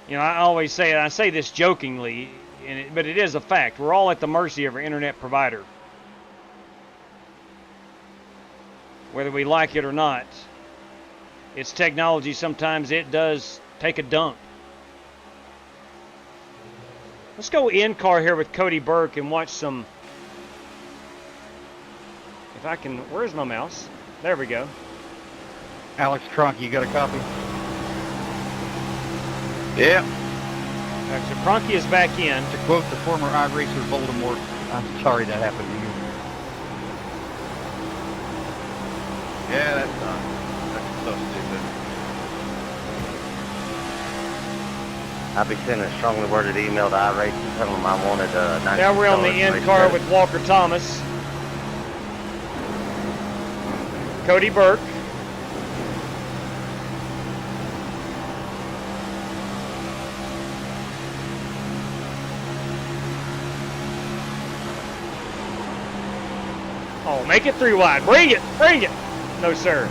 You know, I always say it, I say this jokingly, but it is a fact. We're all at the mercy of our internet provider. Whether we like it or not, it's technology. Sometimes it does take a dump. Let's go in car here with Cody Burke and watch some. If I can, where's my mouse? There we go. Alex Cronky, you got a copy? Yeah. Right, so Cronky is back in. To quote the former iRacer Voldemort, I'm sorry that happened to you. Yeah, that's so stupid. I'll be sending a strongly worded email to iRacing telling them I wanted Now we're on the in car with Walker Thomas. Cody Burke. Oh, make it 3 wide. Bring it. Bring it. No, sir.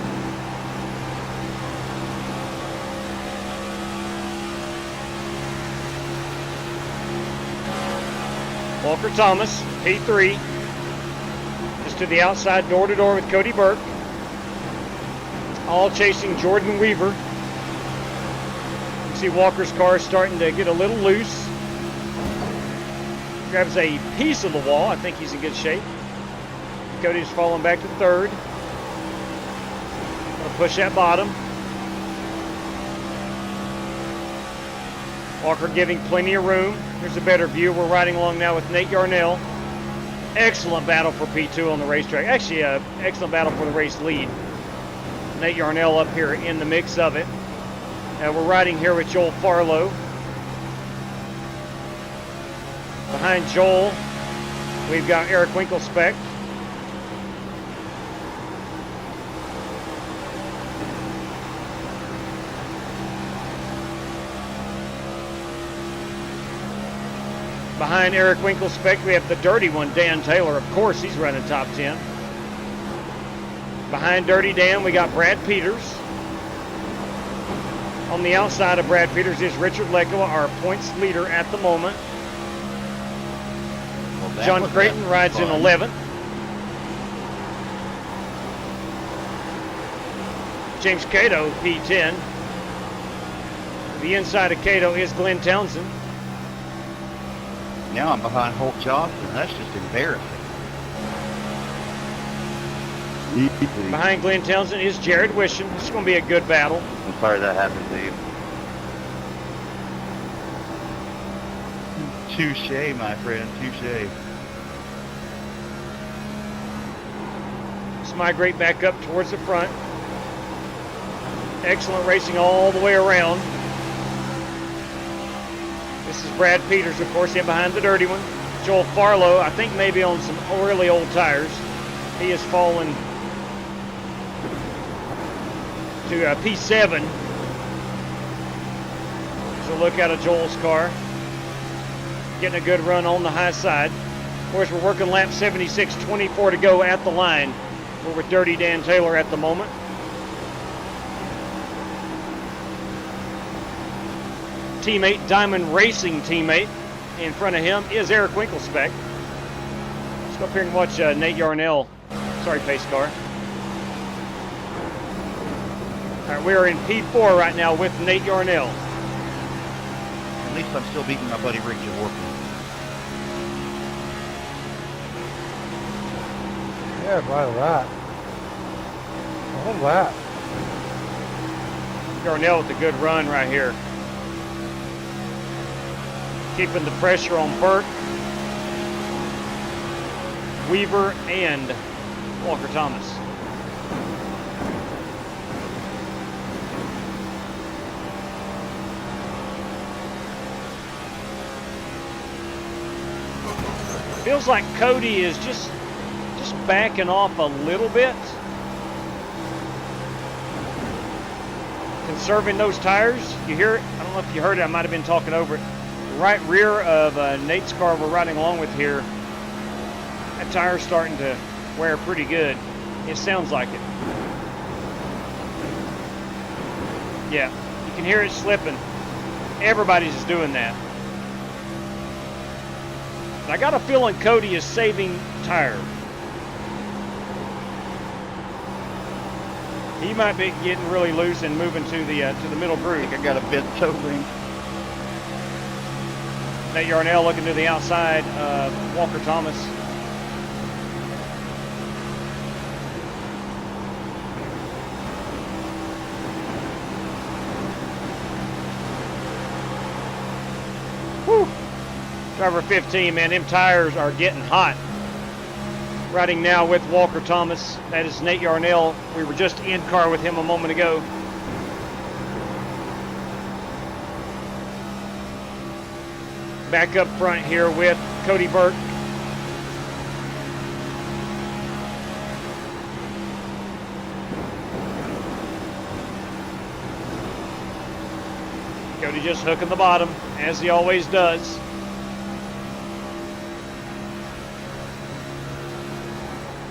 Walker Thomas, P3. Just to the outside, door to door with Cody Burke. All chasing Jordan Weaver. You can see Walker's car starting to get a little loose. Grabs a piece of the wall. I think he's in good shape. Cody's falling back to third. Gonna push that bottom. Walker giving plenty of room. Here's a better view. We're riding along now with Nate Yarnell. Excellent battle for P2 on the racetrack. Actually, excellent battle for the race lead. Nate Yarnell up here in the mix of it. We're riding here with Joel Farlow. Behind Joel, we've got Eric Winkelspect. Behind Eric Winkelspect, we have the dirty one, Dan Taylor. Of course, he's running top 10. Behind Dirty Dan, we got Brad Peters. On the outside of Brad Peters is Richard Lekoa, our points leader at the moment. Well, John Creighton rides in 11th. James Cato, P10. The inside of Cato is Glenn Townsend. Now I'm behind Holt Johnson. That's just embarrassing. Behind Glenn Townsend is Jared Wisham. This is going to be a good battle. I'm sorry that happened to you. Touche, my friend. Touche. Let's migrate back up towards the front. Excellent racing all the way around. This is Brad Peters, of course, in behind the dirty one. Joel Farlow, I think maybe on some really old tires. He has fallen to P7. So look out of Joel's car. Getting a good run on the high side. Of course, we're working lap 76, 24 to go at the line. We're with Dirty Dan Taylor at the moment. Teammate, Diamond Racing teammate. In front of him is Eric Winkelspect. Let's go up here and watch Nate Yarnell. Sorry, pace car. All right, we are in P4 right now with Nate Yarnell. At least I'm still beating my buddy Ricky Warpen. Yeah, by a lot. A whole lot. Yarnell with a good run right here. Keeping the pressure on Burke, Weaver, and Walker Thomas. Feels like Cody is just backing off a little bit. Conserving those tires. You hear it? I don't know if you heard it. I might have been talking over it. Right rear of Nate's car we're riding along with here. That tire's starting to wear pretty good. It sounds like it. Yeah, you can hear it slipping. Everybody's doing that. I got a feeling Cody is saving tire. He might be getting really loose and moving to the middle groove. I think I got a bent toe ring. Nate Yarnell looking to the outside of Walker Thomas. Whew. Driver 15, man, them tires are getting hot. Riding now with Walker Thomas. That is Nate Yarnell. We were just in car with him a moment ago. Back up front here with Cody Burke. Cody just hooking the bottom, as he always does.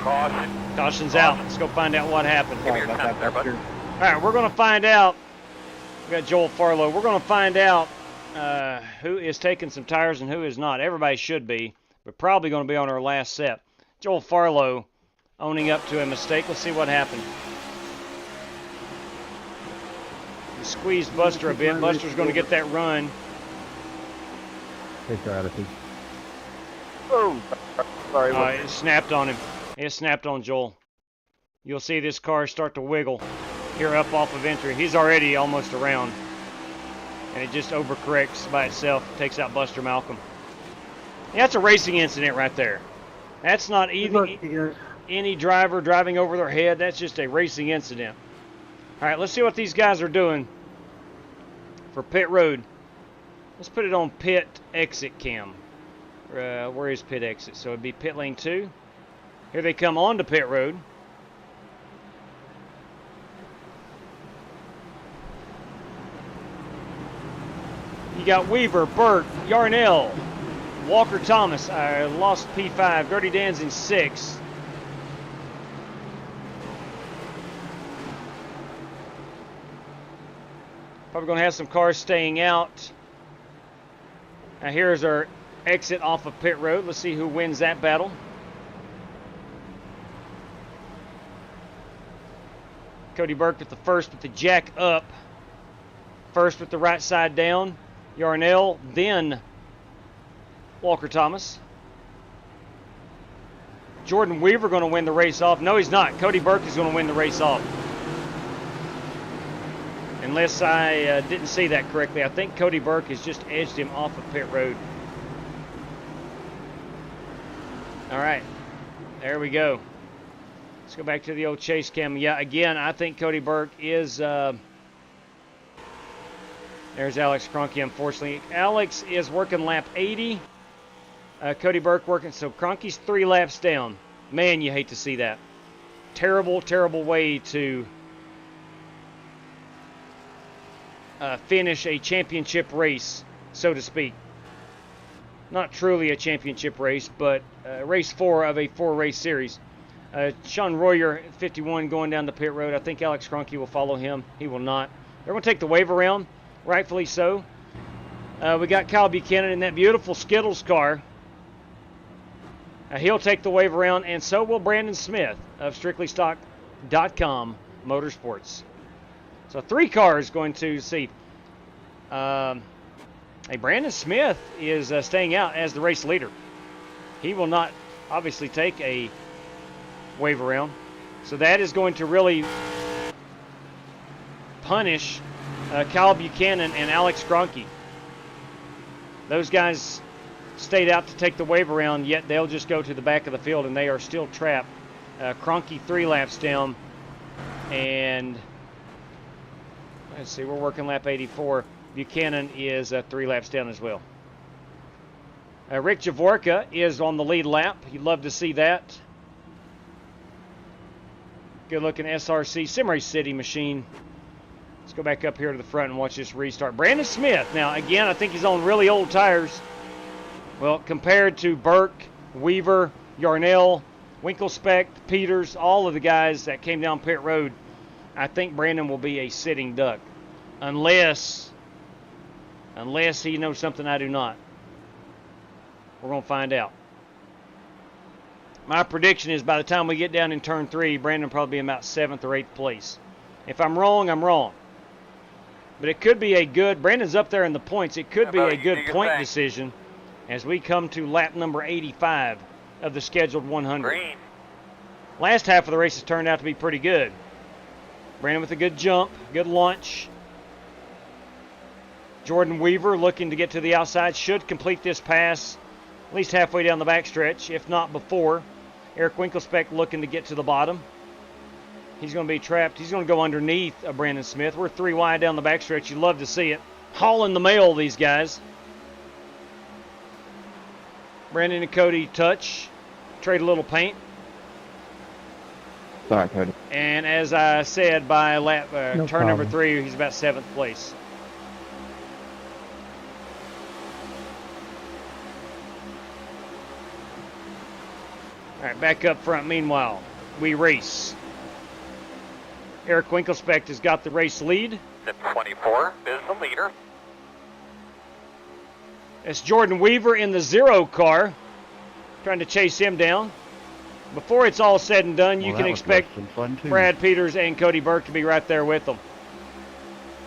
Caution. Caution's out. Let's go find out what happened. Give me your time there, bud. All right, we're going to find out. We got Joel Farlow. We're going to find out who is taking some tires and who is not. Everybody should be, but probably going to be on our last set. Joel Farlow owning up to a mistake. Let's see what happened. He squeezed Buster a bit. Buster's going to get that run. Take your attitude. Oh, sorry. It snapped on him. It snapped on Joel. You'll see this car start to wiggle here up off of entry. He's already almost around. And it just overcorrects by itself. Takes out Buster Malcolm. Yeah, that's a racing incident right there. That's not even any driver driving over their head. That's just a racing incident. All right, let's see what these guys are doing for pit road. Let's put it on pit exit cam. Where is pit exit? So it'd be pit lane 2. Here they come onto pit road. You got Weaver, Burke, Yarnell, Walker Thomas. I lost P5. Dirty Dan's in 6. Probably going to have some cars staying out. Now here's our exit off of pit road. Let's see who wins that battle. Cody Burke with the first with the jack up. First with the right side down. Yarnell, then Walker Thomas. Jordan Weaver going to win the race off. No, he's not. Cody Burke is going to win the race off. Unless I didn't see that correctly. I think Cody Burke has just edged him off of pit road. All right. There we go. Let's go back to the old chase cam. Yeah, again, I think Cody Burke is... there's Alex Cronky, unfortunately. Alex is working lap 80. Cody Burke working... So Cronky's 3 laps down. Man, you hate to see that. Terrible, terrible way to... finish a championship race, so to speak. Not truly a championship race, but race 4 of a 4-race series. Sean Royer, 51, going down the pit road. I think Alex Cronky will follow him. He will not. They're going to take the wave around, rightfully so. We got Kyle Buchanan in that beautiful Skittles car. He'll take the wave around, and so will Brandon Smith of StrictlyStock.com Motorsports. So 3 cars going to see. Brandon Smith is staying out as the race leader. He will not obviously take a wave around. So that is going to really punish Kyle Buchanan and Alex Cronky. Those guys stayed out to take the wave around, yet they'll just go to the back of the field, and they are still trapped. Cronky 3 laps down, and... Let's see, we're working lap 84. Buchanan is 3 laps down as well. Rick Javorka is on the lead lap. You'd love to see that. Good looking SRC Simrace City machine. Let's go back up here to the front and watch this restart. Brandon Smith. Now, again, I think he's on really old tires. Well, compared to Burke, Weaver, Yarnell, Winklespect, Peters, all of the guys that came down pit road, I think Brandon will be a sitting duck. Unless he knows something I do not. We're going to find out. My prediction is by the time we get down in turn 3, Brandon will probably be in about 7th or 8th place. If I'm wrong, I'm wrong. But it could be a good... Brandon's up there in the points. It could be a good point decision as we come to lap number 85 of the scheduled 100. Green. Last half of the race has turned out to be pretty good. Brandon with a good jump, good launch. Jordan Weaver looking to get to the outside. Should complete this pass at least halfway down the backstretch, if not before. Eric Winklespect looking to get to the bottom. He's going to be trapped. He's going to go underneath Brandon Smith. We're 3 wide down the backstretch. You love to see it. Hauling the mail, these guys. Brandon and Cody touch. Trade a little paint. Sorry, Cody. And as I said, by lap turn number 3, he's about 7th place. All right, back up front. Meanwhile, we race. Eric Winkelspect has got the race lead. Sim 24 is the leader. It's Jordan Weaver in the 0 car, trying to chase him down. Before it's all said and done, you can expect Brad Peters and Cody Burke to be right there with them.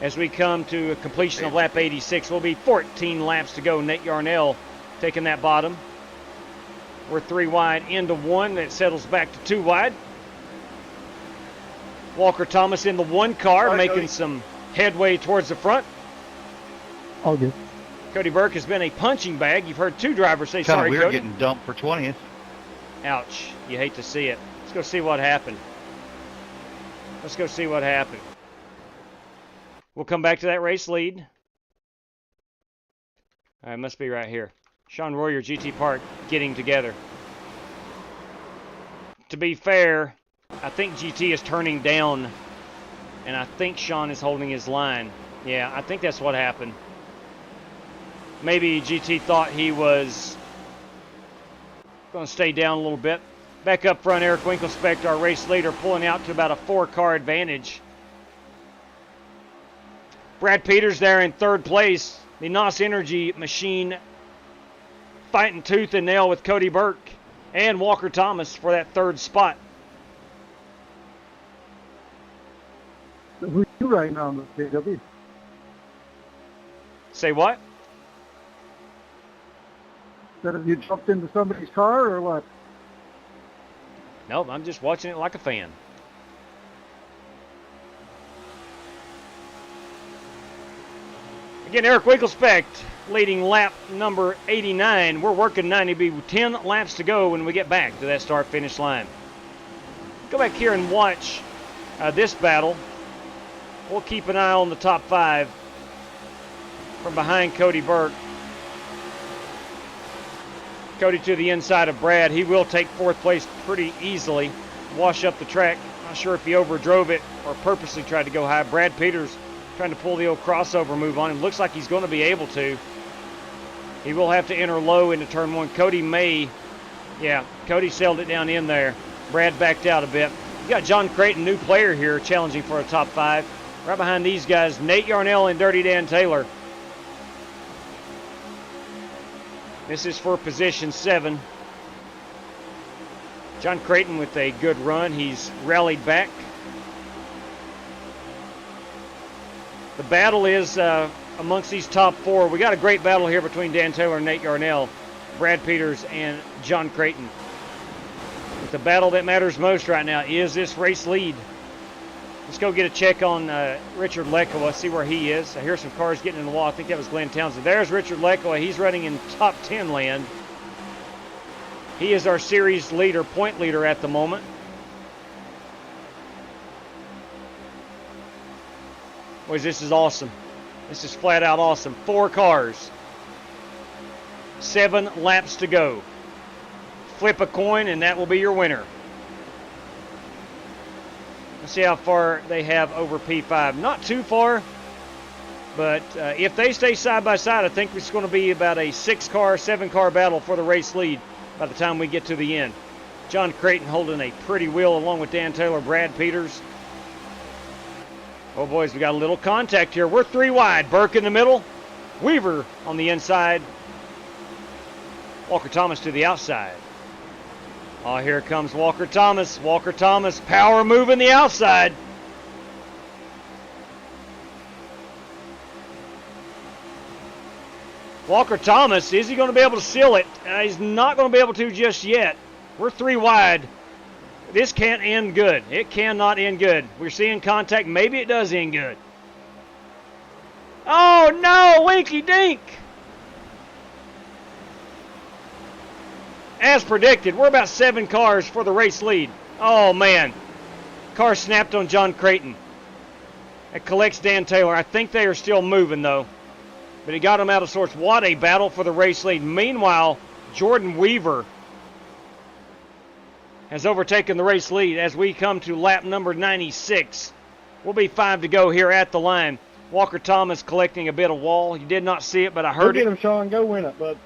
As we come to a completion of lap 86, will be 14 laps to go. Nate Yarnell taking that bottom. We're 3 wide into 1. That settles back to 2 wide. Walker Thomas in the 1 car, making some headway towards the front. All good. Cody Burke has been a punching bag. You've heard 2 drivers say sorry, Cody. Cody. Getting dumped for 20th. Ouch. You hate to see it. Let's go see what happened. Let's go see what happened. We'll come back to that race lead. All right, must be right here. Sean Royer, GT Park, getting together. To be fair, I think GT is turning down, and I think Sean is holding his line. Yeah, I think that's what happened. Maybe GT thought he was going to stay down a little bit. Back up front, Eric Winkelspect, our race leader, pulling out to about a 4-car advantage. Brad Peters there in 3rd place. The NOS Energy machine fighting tooth and nail with Cody Burke and Walker Thomas for that 3rd spot. Who are you riding on the JW? Say what? That have you jumped into somebody's car or what? Nope, I'm just watching it like a fan. Again, Eric Winkelspect leading lap number 89. We're working 90. Be 10 laps to go when we get back to that start-finish line. Go back here and watch this battle. We'll keep an eye on the top 5 from behind Cody Burke. Cody to the inside of Brad. He will take 4th place pretty easily. Wash up the track. Not sure if he overdrove it or purposely tried to go high. Brad Peters trying to pull the old crossover move on him. Looks like he's going to be able to. He will have to enter low into turn 1. Cody may. Yeah, Cody sailed it down in there. Brad backed out a bit. You got John Creighton, new player here, challenging for a top 5. Right behind these guys, Nate Yarnell and Dirty Dan Taylor. This is for position 7. John Creighton with a good run. He's rallied back. The battle is amongst these top 4. We got a great battle here between Dan Taylor and Nate Yarnell, Brad Peters and John Creighton. But the battle that matters most right now is this race lead. Let's go get a check on Richard Lekoa, see where he is. I hear some cars getting in the wall. I think that was Glenn Townsend. There's Richard Lekoa. He's running in top 10 land. He is our series leader, point leader at the moment. Boys, this is awesome. This is flat out awesome. 4 cars. 7 laps to go. Flip a coin and that will be your winner. Let's see how far they have over P5. Not too far, but if they stay side by side, I think it's going to be about a 6-car, 7-car battle for the race lead by the time we get to the end. John Creighton holding a pretty wheel along with Dan Taylor, Brad Peters. Oh, boys, we got a little contact here. We're 3 wide. Burke in the middle. Weaver on the inside. Walker Thomas to the outside. Oh, here comes Walker Thomas. Walker Thomas, power moving the outside. Walker Thomas, is he going to be able to seal it? He's not going to be able to just yet. We're 3 wide. This can't end good. It cannot end good. We're seeing contact. Maybe it does end good. Oh, no, Winky Dink. As predicted, we're about 7 cars for the race lead. Oh, man. Car snapped on John Creighton. It collects Dan Taylor. I think they are still moving, though. But he got him out of sorts. What a battle for the race lead. Meanwhile, Jordan Weaver has overtaken the race lead as we come to lap number 96. We'll be 5 to go here at the line. Walker Thomas collecting a bit of wall. You did not see it, but I heard Go it. get him, Sean. Go win it, bud.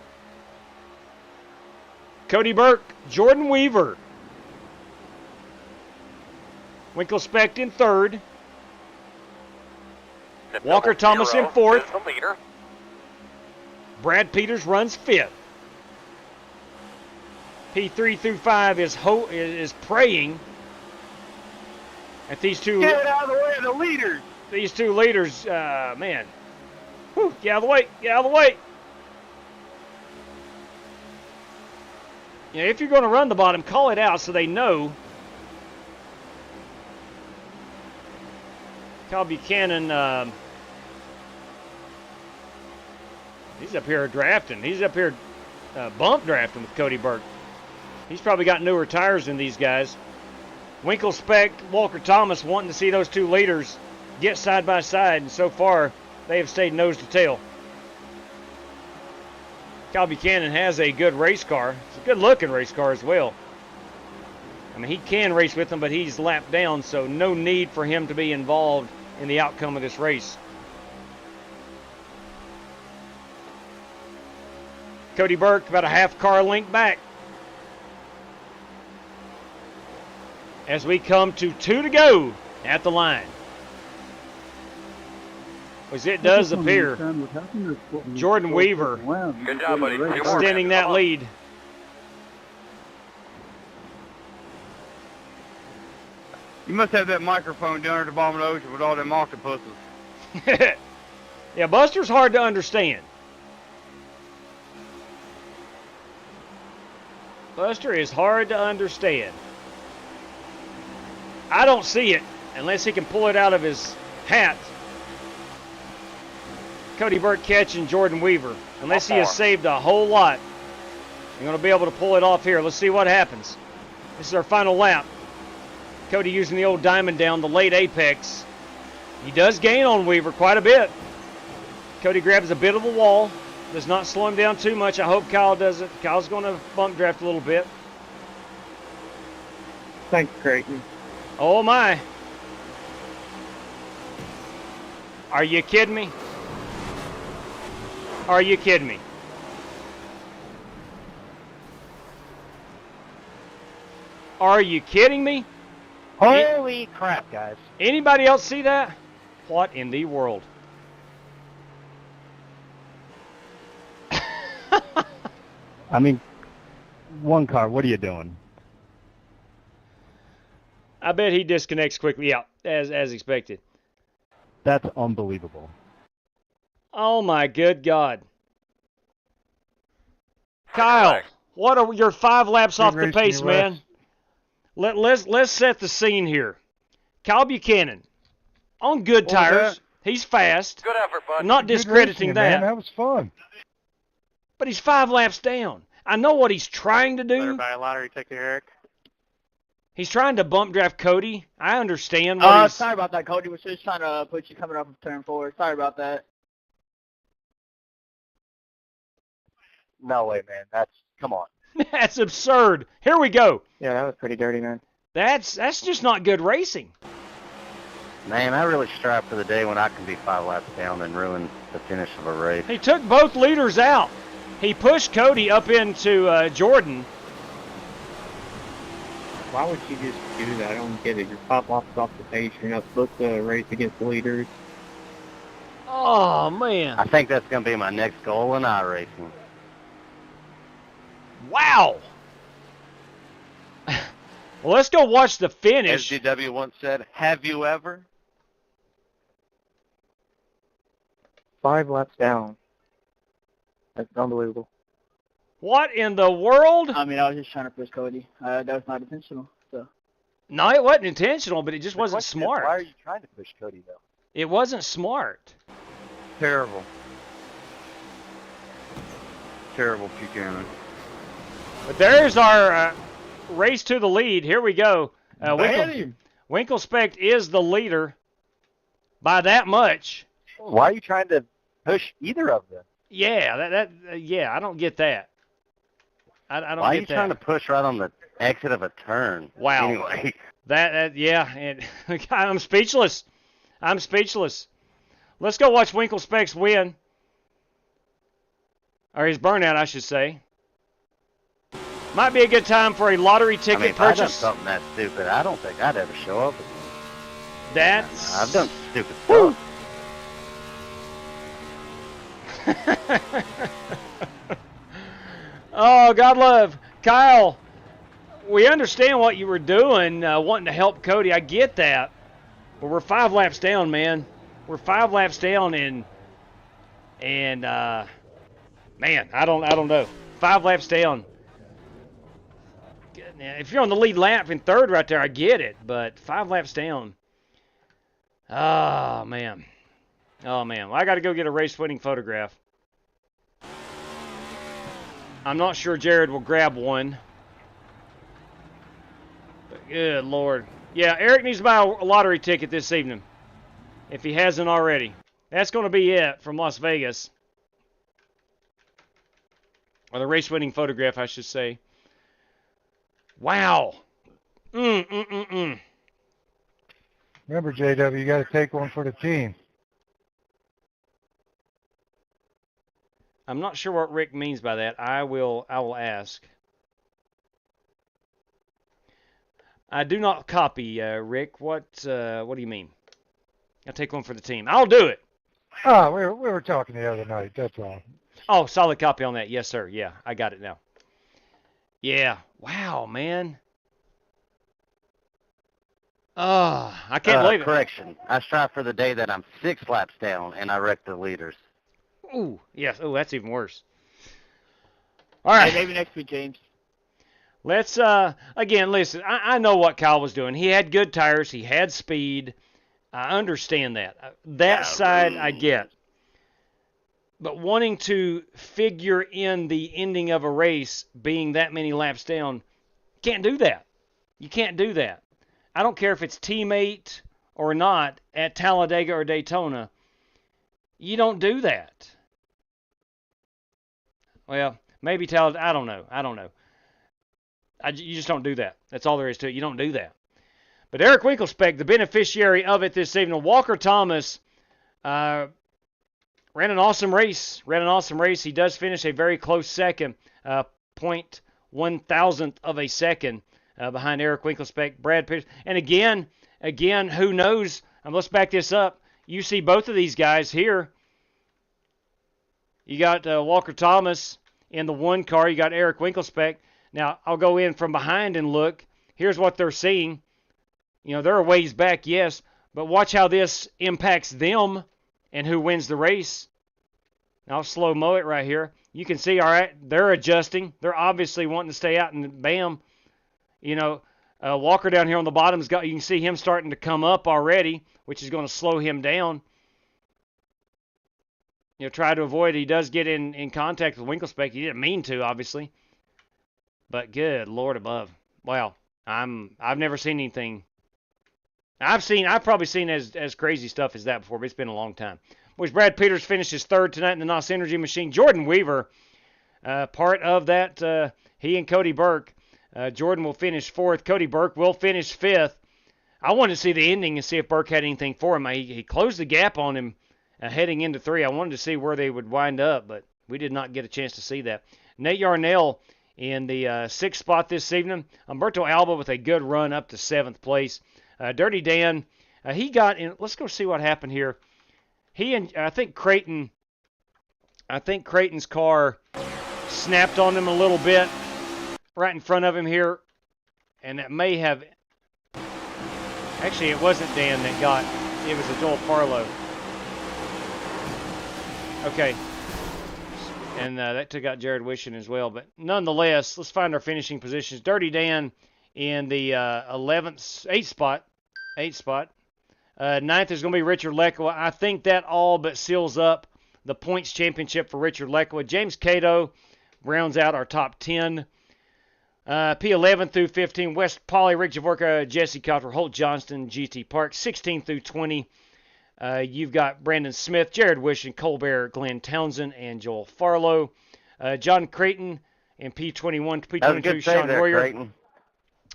Cody Burke, Jordan Weaver. Winkle Specht in third. Walker Thomas in fourth. The leader. Brad Peters runs fifth. P3 through 5 is praying at these two. Get out of the way of the leaders. These two leaders, man. Whew, get out of the way. Get out of the way. You know, if you're going to run the bottom, call it out so they know. Kyle Buchanan, he's up here drafting. He's up here bump drafting with Cody Burke. He's probably got newer tires than these guys. Winkle Specht, Walker Thomas wanting to see those two leaders get side by side, and so far they have stayed nose to tail. Kyle Buchanan has a good race car. It's a good looking race car as well. I mean, he can race with them, but he's lapped down, so no need for him to be involved in the outcome of this race. Cody Burke about a half car length back. As we come to 2 to go at the line. As it does appear, Jordan Weaver Good job, buddy. extending that lead. You must have that microphone down at the bottom of the ocean with all them octopuses. Yeah, Buster's hard to understand. Buster is hard to understand. I don't see it unless he can pull it out of his hat. Cody Burke catching Jordan Weaver. Unless he has saved a whole lot. You're going to be able to pull it off here. Let's see what happens. This is our final lap. Cody using the old diamond down, the late apex. He does gain on Weaver quite a bit. Cody grabs a bit of a wall. Does not slow him down too much. I hope Kyle doesn't. Kyle's going to bump draft a little bit. Thanks, Creighton. Oh, my. Are you kidding me? Are you kidding me? Are you kidding me? Holy crap, guys. Anybody else see that? What in the world? I mean, one car, what are you doing? I bet he disconnects quickly. Yeah, as expected. That's unbelievable. Oh my good God. Kyle, what are your 5 laps off the pace, man? Let's set the scene here. Kyle Buchanan on good tires. He's fast. Good effort, bud. I'm not discrediting that. Man, that was fun. But he's 5 laps down. I know what he's trying to do. Everybody, lottery ticket, Eric. He's trying to bump draft Cody. I understand what he's... Sorry about that, Cody. Was just trying to put you coming up of turn 4. Sorry about that. No way, man. Come on. That's absurd. Here we go. Yeah, that was pretty dirty, man. That's just not good racing. Man, I really strive for the day when I can be 5 laps down and ruin the finish of a race. He took both leaders out. He pushed Cody up into Jordan. Why would you just do that? I don't get it. You're 5 laps off the pace. You're not supposed to race against leaders. Oh, man. I think that's going to be my next goal in iRacing. Wow. Well, let's go watch the finish. SGW once said, have you ever? 5 laps down. That's unbelievable. What in the world? I mean, I was just trying to push Cody. That was not intentional. So. No, it wasn't intentional, but it just wasn't smart. Why are you trying to push Cody, though? It wasn't smart. Terrible. Terrible Buchanan. But there's our race to the lead. Here we go. Winkle Specht is the leader by that much. Why are you trying to push either of them? Yeah, yeah, I don't get that. I don't get that. Why are you trying to push right on the exit of a turn? Wow. Anyway. Yeah, and I'm speechless. I'm speechless. Let's go watch Winkle Specht's win. Or his burnout, I should say. Might be a good time for a lottery I ticket mean, if I done purchase. something that stupid, I don't think I'd ever show up. That's... I've done stupid stuff. Oh, God love. Kyle, we understand what you were doing, wanting to help Cody. I get that. But we're 5 laps down, man. We're 5 laps down, and man, I don't know. 5 laps down. If you're on the lead lap in third right there, I get it. But 5 laps down. Oh, man. Oh, man. Well, I got to go get a race-winning photograph. I'm not sure Jared will grab one. But good Lord. Yeah, Eric needs to buy a lottery ticket this evening, if he hasn't already. That's going to be it from Las Vegas. Or the race-winning photograph, I should say. Wow. Remember, JW, you got to take one for the team. I'm not sure what Rick means by that. I will ask. I do not copy, Rick. What do you mean? I'll take one for the team. I'll do it. Oh, we were talking the other night. That's all. Oh, solid copy on that. Yes, sir. Yeah, I got it now. Yeah. Wow, man. Oh, I can't believe it. Correction. I strive for the day that I'm 6 laps down and I wreck the leaders. Ooh, yes. Oh, that's even worse. All right. Hey, maybe next week, James. Let's, again, listen, I know what Kyle was doing. He had good tires. He had speed. I understand that. That side I get. But wanting to figure in the ending of a race being that many laps down, can't do that. You can't do that. I don't care if it's teammate or not at Talladega or Daytona. You don't do that. Well, maybe Talladega. I don't know. You just don't do that. That's all there is to it. You don't do that. But Eric Winklespec, the beneficiary of it this evening, Walker Thomas, ran an awesome race. He does finish a very close second, 0.1000th of a second behind Eric Winklespec, Brad Pierce. And again, who knows? Let's back this up. You see both of these guys here. You got Walker Thomas in the one car. You got Eric Winklespec. Now, I'll go in from behind and look. Here's what they're seeing. You know, they're a ways back, yes, but watch how this impacts them and who wins the race. Now, I'll slow-mo it right here. You can see, all right, they're adjusting. They're obviously wanting to stay out, and bam. You know, Walker down here on the bottom, you can see him starting to come up already, which is going to slow him down. You know, try to avoid. He does get in contact with Winklespec. He didn't mean to, obviously. But good Lord above. Wow. I've never seen anything. I've probably seen as crazy stuff as that before, but it's been a long time. Boys, Brad Peters finishes third tonight in the NOS Energy Machine. Jordan Weaver, part of that, he and Cody Burke. Jordan will finish fourth. Cody Burke will finish fifth. I wanted to see the ending and see if Burke had anything for him. He closed the gap on him heading into 3. I wanted to see where they would wind up, but we did not get a chance to see that. Nate Yarnell in the 6th spot this evening. Humberto Alba with a good run up to 7th place. Dirty Dan, he got in. Let's go see what happened here. He and I think Creighton's car snapped on him a little bit right in front of him here, and that may have. Actually, it wasn't Dan that got. It was a Joel Farlow. Okay. And that took out Jared Wishing as well. But nonetheless, let's find our finishing positions. Dirty Dan in the 8th spot. 9th is going to be Richard Leckow. I think that all but seals up the points championship for Richard Leckow. James Cato rounds out our top 10. P11 through 15, West Poly, Rick Javorka, Jesse Cotter, Holt Johnston, GT Park. 16 through 20. You've got Brandon Smith, Jared Wishing, Colbert, Glenn Townsend, and Joel Farlow. John Creighton in P21, P22, Sean Royer.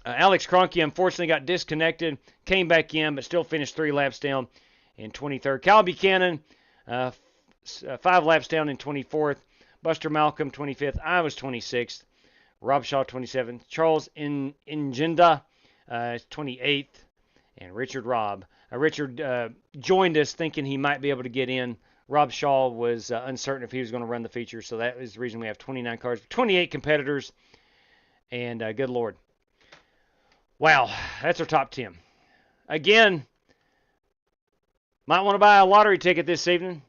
Alex Cronky unfortunately got disconnected, came back in, but still finished 3 laps down in 23rd. Kyle Buchanan, 5 laps down in 24th. Buster Malcolm, 25th. I was 26th. Rob Shaw, 27th. Charles Ingenda, 28th. And Richard Robb. Richard joined us thinking he might be able to get in. Rob Shaw was uncertain if he was going to run the feature, so that is the reason we have 29 cars, 28 competitors, and good Lord. Wow, that's our top 10. Again, might want to buy a lottery ticket this evening.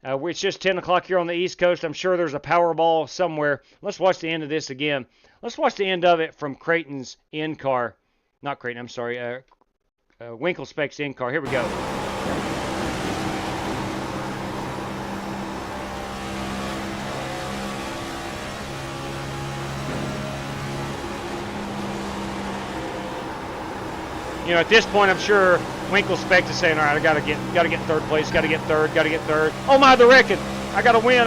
It's just 10 o'clock here on the East Coast. I'm sure there's a Powerball somewhere. Let's watch the end of this again. Let's watch the end of it from Creighton's in-car. Not Creighton, I'm sorry. Winkle Speck's in-car. Here we go. You know, at this point, I'm sure Winkle Speck is saying, all right, I gotta get third place, gotta get third. Oh my, they're wrecking. I gotta win.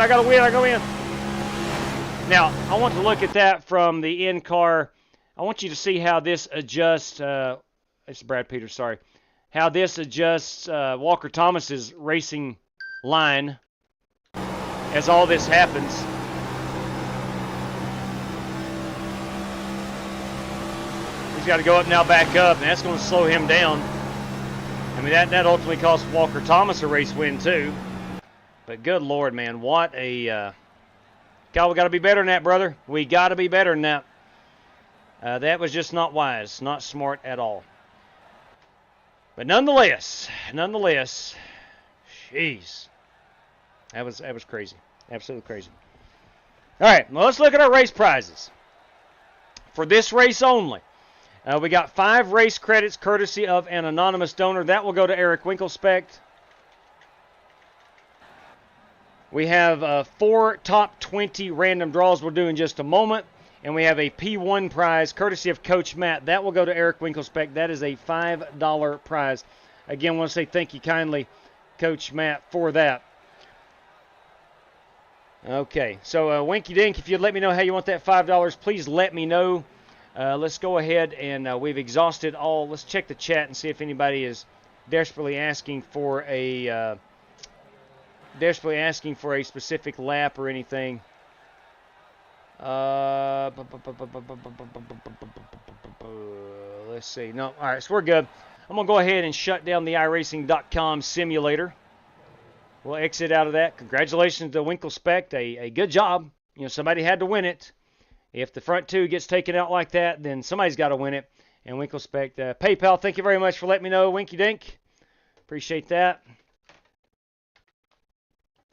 Now, I want to look at that from the in-car. I want you to see how this adjusts. It's Brad Peters, sorry. How this adjusts Walker Thomas's racing line as all this happens. He's got to go up now, back up, and that's going to slow him down. I mean, that ultimately cost Walker Thomas a race win, too. But good Lord, man, what a... God, we got to be better than that, brother. We got to be better than that. That was just not wise, not smart at all. But nonetheless, jeez. That was crazy. Absolutely crazy. All right, well, let's look at our race prizes. For this race only, we got 5 race credits courtesy of an anonymous donor. That will go to Eric Winkelspeck. We have 4 top 20 random draws we'll do in just a moment. And we have a P1 prize courtesy of Coach Matt. That will go to Eric Winkelspeck. That is a $5 prize. Again, I want to say thank you kindly, Coach Matt, for that. Okay, so Winky Dink, if you'd let me know how you want that $5, please let me know. Let's go ahead and we've exhausted all. Let's check the chat and see if anybody is desperately asking for a specific lap or anything. Let's see. No, all right, so we're good. I'm going to go ahead and shut down the iRacing.com simulator. We'll exit out of that. Congratulations to Winkelspeck. A good job. You know, somebody had to win it. If the front 2 gets taken out like that, then somebody's got to win it. And Winkelspeck, PayPal, thank you very much for letting me know, Winky Dink. Appreciate that.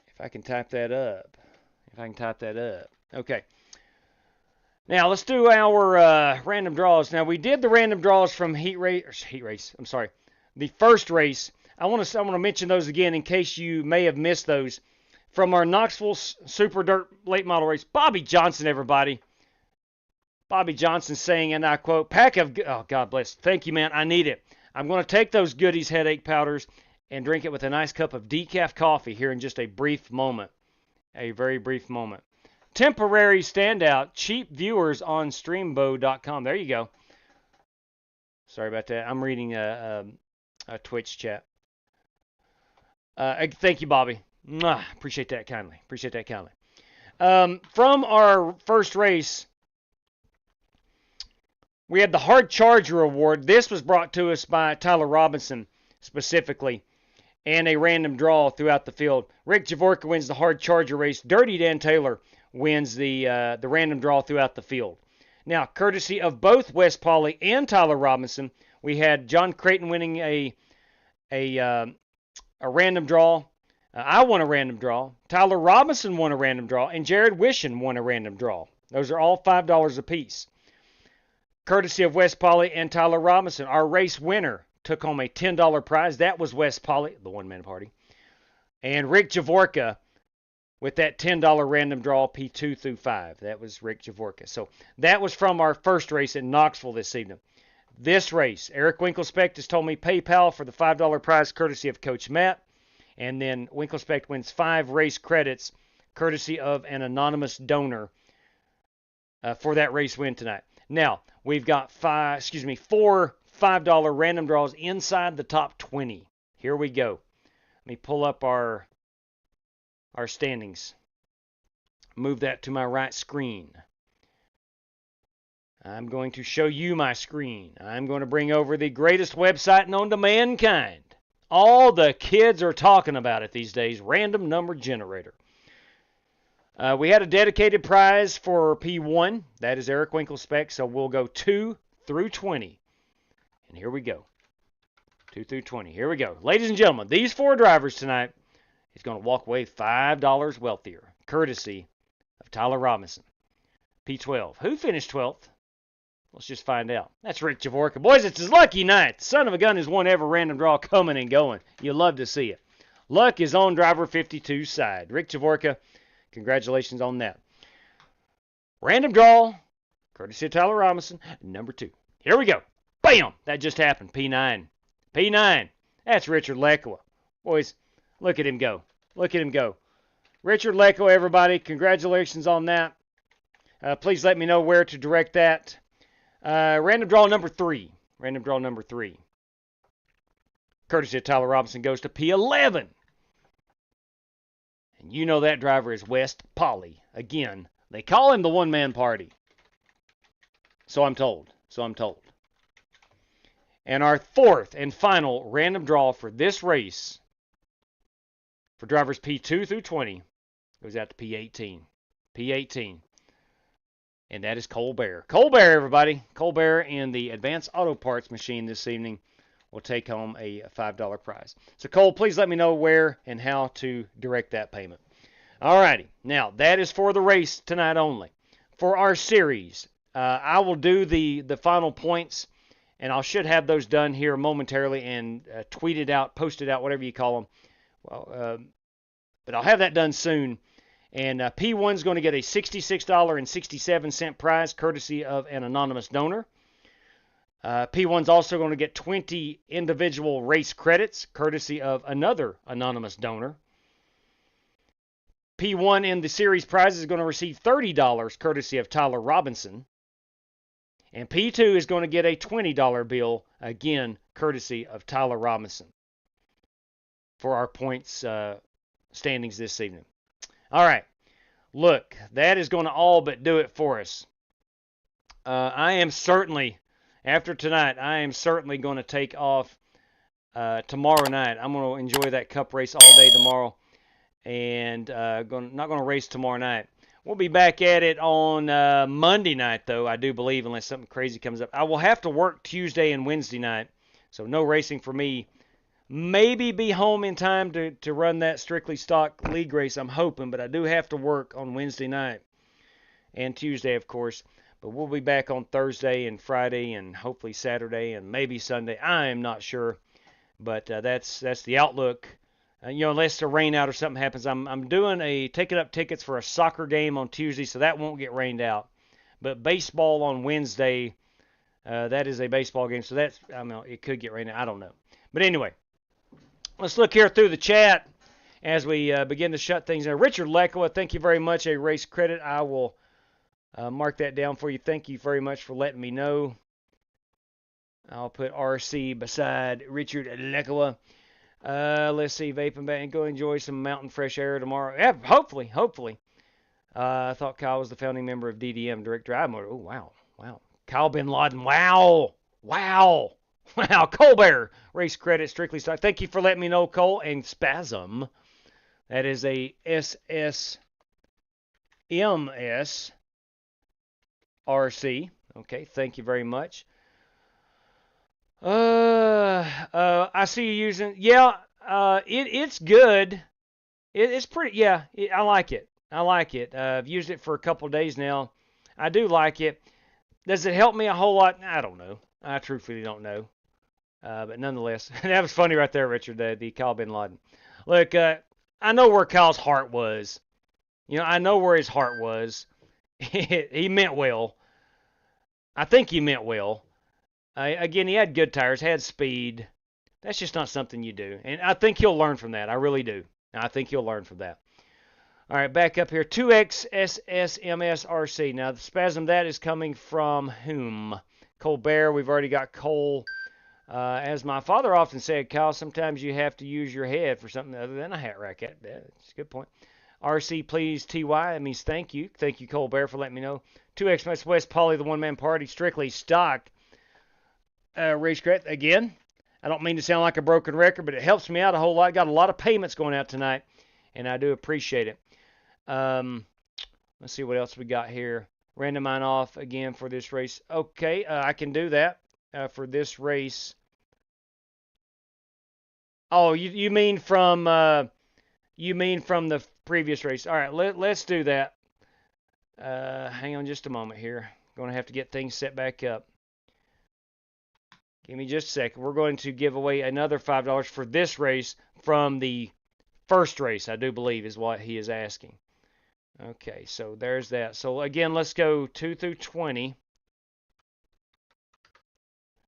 If I can type that up. Okay. Now, let's do our random draws. Now, we did the random draws from the first race. I want to mention those again in case you may have missed those. From our Knoxville Super Dirt late model race, Bobby Johnson, everybody. Bobby Johnson saying, and I quote, oh, God bless. Thank you, man. I need it. I'm going to take those Goodies headache powders and drink it with a nice cup of decaf coffee here in just a brief moment. A very brief moment. Temporary standout, cheap viewers on streambo.com. There you go. Sorry about that. I'm reading a Twitch chat. Thank you, Bobby. Appreciate that kindly. From our first race, we had the Hard Charger Award. This was brought to us by Tyler Robinson specifically, and a random draw throughout the field. Rick Javorka wins the Hard Charger race. Dirty Dan Taylor wins the random draw throughout the field. Now, courtesy of both Wes Pauley and Tyler Robinson, we had John Creighton winning a random draw. I won a random draw. Tyler Robinson won a random draw, and Jared Wishin won a random draw. Those are all $5 apiece. Courtesy of Wes Pauley and Tyler Robinson, our race winner took home a $10 prize. That was Wes Pauley, the one-man party, and Rick Javorka with that $10 random draw, P2 through 5. That was Rick Javorka. So that was from our first race in Knoxville this evening. This race, Eric Winkelspeck has told me PayPal for the $5 prize courtesy of Coach Matt. And then Winkelspeck wins 5 race credits courtesy of an anonymous donor for that race win tonight. Now, we've got 4 $5 random draws inside the top 20. Here we go. Let me pull up our standings. Move that to my right screen. I'm going to show you my screen. I'm going to bring over the greatest website known to mankind. All the kids are talking about it these days, random number generator. We had a dedicated prize for P1. That is Eric Winkle's spec, so we'll go 2 through 20. And here we go. 2 through 20. Here we go. Ladies and gentlemen, these 4 drivers tonight is going to walk away $5 wealthier, courtesy of Tyler Robinson. P12. Who finished 12th? Let's just find out. That's Rick Javorka. Boys, it's his lucky night. The son of a gun has won every random draw coming and going. You love to see it. Luck is on driver 52's side. Rick Javorka, congratulations on that. Random draw, courtesy of Tyler Robinson, number 2. Here we go. Bam! That just happened. P9. P9. That's Richard Lekowa. Boys, look at him go. Look at him go. Richard Lekowa, everybody, congratulations on that. Please let me know where to direct that. Random draw number 3. Random draw number 3. Courtesy of Tyler Robinson goes to P11. And you know that driver is West Polly. Again, they call him the one-man party. So I'm told. So I'm told. And our 4th and final random draw for this race for drivers P2 through 20 goes out to P18. P18. And that is Colbert. Colbert, everybody. Colbert and the Advanced Auto Parts machine this evening will take home a $5 prize. So, Cole, please let me know where and how to direct that payment. All righty. Now, that is for the race tonight only. For our series, I will do the final points, and I should have those done here momentarily and tweet it out, post it out, whatever you call them. Well, but I'll have that done soon. And P1 is going to get a $66.67 prize courtesy of an anonymous donor. P1 is also going to get 20 individual race credits courtesy of another anonymous donor. P1 in the series prize is going to receive $30 courtesy of Tyler Robinson. And P2 is going to get a $20 bill, again, courtesy of Tyler Robinson for our points standings this evening. All right, look, that is going to all but do it for us. I am certainly, after tonight, I am certainly going to take off tomorrow night. I'm going to enjoy that cup race all day tomorrow, and not going to race tomorrow night. We'll be back at it on Monday night, though, I do believe, unless something crazy comes up. I will have to work Tuesday and Wednesday night, so no racing for me. Maybe be home in time to run that strictly stock league race, I'm hoping, but I do have to work on Wednesday night and Tuesday, of course. But we'll be back on Thursday and Friday and hopefully Saturday and maybe Sunday. I am not sure, but that's the outlook. Unless the rain out or something happens. I'm doing taking up tickets for a soccer game on Tuesday, so that won't get rained out. But baseball on Wednesday, that is a baseball game, so it could get rained out. I don't know. But anyway. Let's look here through the chat as we begin to shut things down. Richard Lekowa, thank you very much. A race credit. I will mark that down for you. Thank you very much for letting me know. I'll put RC beside Richard Lekowa. Let's see, vaping back and go enjoy some mountain fresh air tomorrow. Yeah, hopefully. I thought Kyle was the founding member of DDM, Direct Drive Motor. Oh, wow. Kyle Bin Laden. Wow. Colbert, race credit, strictly stock. Thank you for letting me know, Cole. And Spasm, that is a SSMS RC. Okay, thank you very much. I see you using, it's good. It's pretty, I like it. I've used it for a couple of days now. I do like it. Does it help me a whole lot? I don't know. I truthfully don't know. But nonetheless, that was funny right there, Richard, the Kyle Bin Laden. Look, I know where Kyle's heart was. I know where his heart was. He meant well. I think he meant well. Again, he had good tires, had speed. That's just not something you do. And I think he'll learn from that. I really do. I think he'll learn from that. All right, back up here. 2X SSMS RC. Now, the spasm, that is coming from whom? Colbert. We've already got Cole. As my father often said, Kyle, sometimes you have to use your head for something other than a hat racket. That's a good point. RC, please, TY. That means thank you. Thank you, Colbert, for letting me know. 2X West Polly, the one-man party, strictly stock racecraft. Again, I don't mean to sound like a broken record, but it helps me out a whole lot. Got a lot of payments going out tonight, and I do appreciate it. Let's see what else we got here. Random mine off again for this race. Okay, I can do that for this race. Oh, you mean from the previous race? All right, let's do that. Hang on just a moment here. Going to have to get things set back up. Give me just a second. We're going to give away another $5 for this race from the first race, I do believe, is what he is asking. Okay, so there's that. So again, let's go 2 through 20.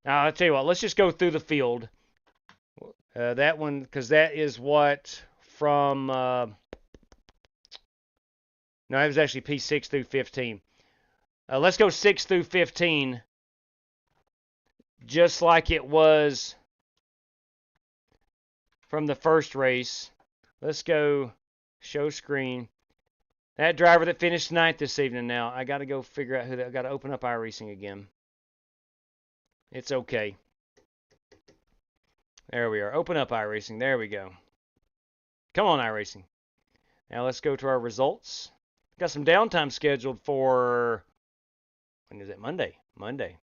Now, I'll tell you what, let's just go through the field. That one, because that is what from... no, it was actually P6 through 15. Let's go 6 through 15, just like it was from the first race. Let's go show screen. That driver that finished 9th this evening now, I got to go figure out who that. I got to open up iRacing again. It's okay. There we are. Open up iRacing. There we go. Come on, iRacing. Now let's go to our results. Got some downtime scheduled for, when is it? Monday. Monday.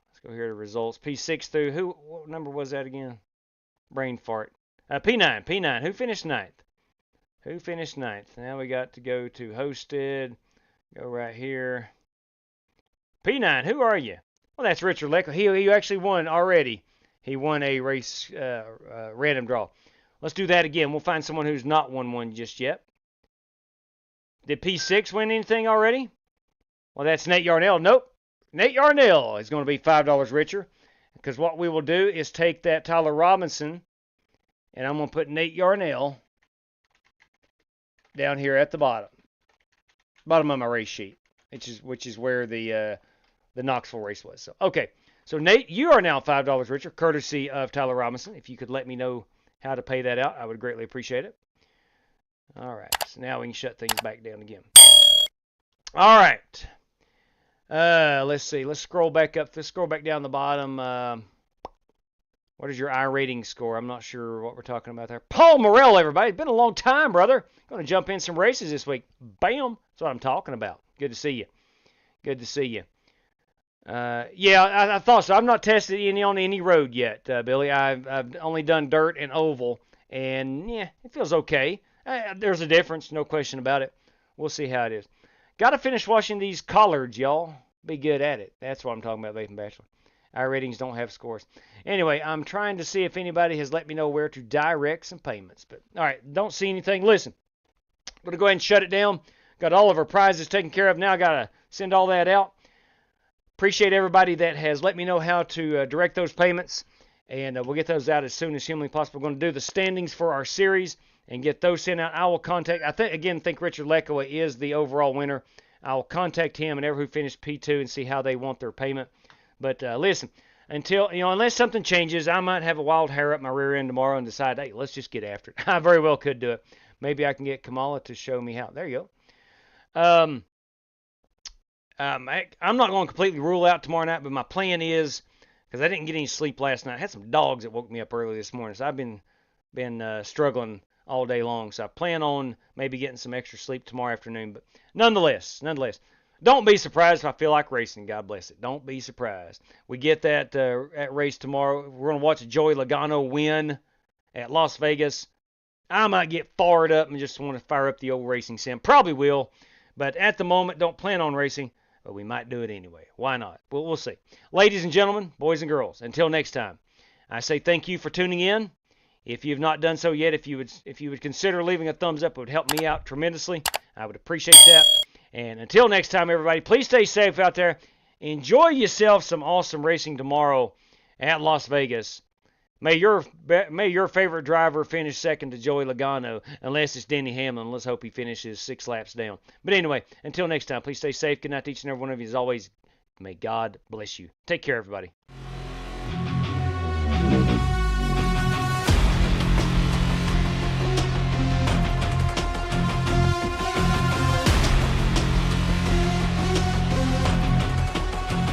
Let's go here to results. P6 through, what number was that again? Brain fart. P9. Who finished 9th? Who finished 9th? Now we got to go to hosted. Go right here. P9, who are you? Well, that's Richard Lecco. He actually won already. He won a race random draw. Let's do that again. We'll find someone who's not won one just yet. Did P6 win anything already? Well, that's Nate Yarnell. Nope. Nate Yarnell is going to be $5 richer, because what we will do is take that Tyler Robinson, and I'm going to put Nate Yarnell down here at the bottom of my race sheet, which is where the Knoxville race was. So okay, so Nate, you are now $5 richer, courtesy of Tyler Robinson. If you could let me know how to pay that out, I would greatly appreciate it. All right, so now we can shut things back down again. All right, let's see. Let's scroll back up. Let's scroll back down the bottom. What is your iRating score? I'm not sure what we're talking about there. Paul Morrell, everybody. It's been a long time, brother. Going to jump in some races this week. Bam. That's what I'm talking about. Good to see you. Good to see you. Yeah, I thought so. I've not tested any on any road yet, Billy. I've only done dirt and oval, and yeah, it feels okay. There's a difference, no question about it. We'll see how it is. Got to finish washing these collards, y'all. Be good at it. That's what I'm talking about, Vaping Bachelor. Our ratings don't have scores. Anyway, I'm trying to see if anybody has let me know where to direct some payments. But all right, don't see anything. Listen, I'm going to go ahead and shut it down. Got all of our prizes taken care of now. Got to send all that out. Appreciate everybody that has let me know how to direct those payments. And we'll get those out as soon as humanly possible. We're going to do the standings for our series and get those sent out. I will contact, I think Richard Lecco is the overall winner. I will contact him and everyone who finished P2 and see how they want their payment. But listen, unless something changes, I might have a wild hair up my rear end tomorrow and decide, hey, let's just get after it. I very well could do it. Maybe I can get Kamala to show me how. There you go. I'm not going to completely rule out tomorrow night, but my plan is, because I didn't get any sleep last night. I had some dogs that woke me up early this morning, so I've been struggling all day long. So I plan on maybe getting some extra sleep tomorrow afternoon. But nonetheless, don't be surprised if I feel like racing. God bless it. Don't be surprised. We get that at race tomorrow. We're going to watch Joey Logano win at Las Vegas. I might get fired up and just want to fire up the old racing sim. Probably will. But at the moment, don't plan on racing. But we might do it anyway. Why not? Well, we'll see. Ladies and gentlemen, boys and girls, until next time, I say thank you for tuning in. If you've not done so yet, if you would consider leaving a thumbs up, it would help me out tremendously. I would appreciate that. And until next time, everybody, please stay safe out there. Enjoy yourself some awesome racing tomorrow at Las Vegas. May your favorite driver finish second to Joey Logano, unless it's Denny Hamlin. Let's hope he finishes 6 laps down. But anyway, until next time, please stay safe. Good night to each and every one of you. As always, may God bless you. Take care, everybody.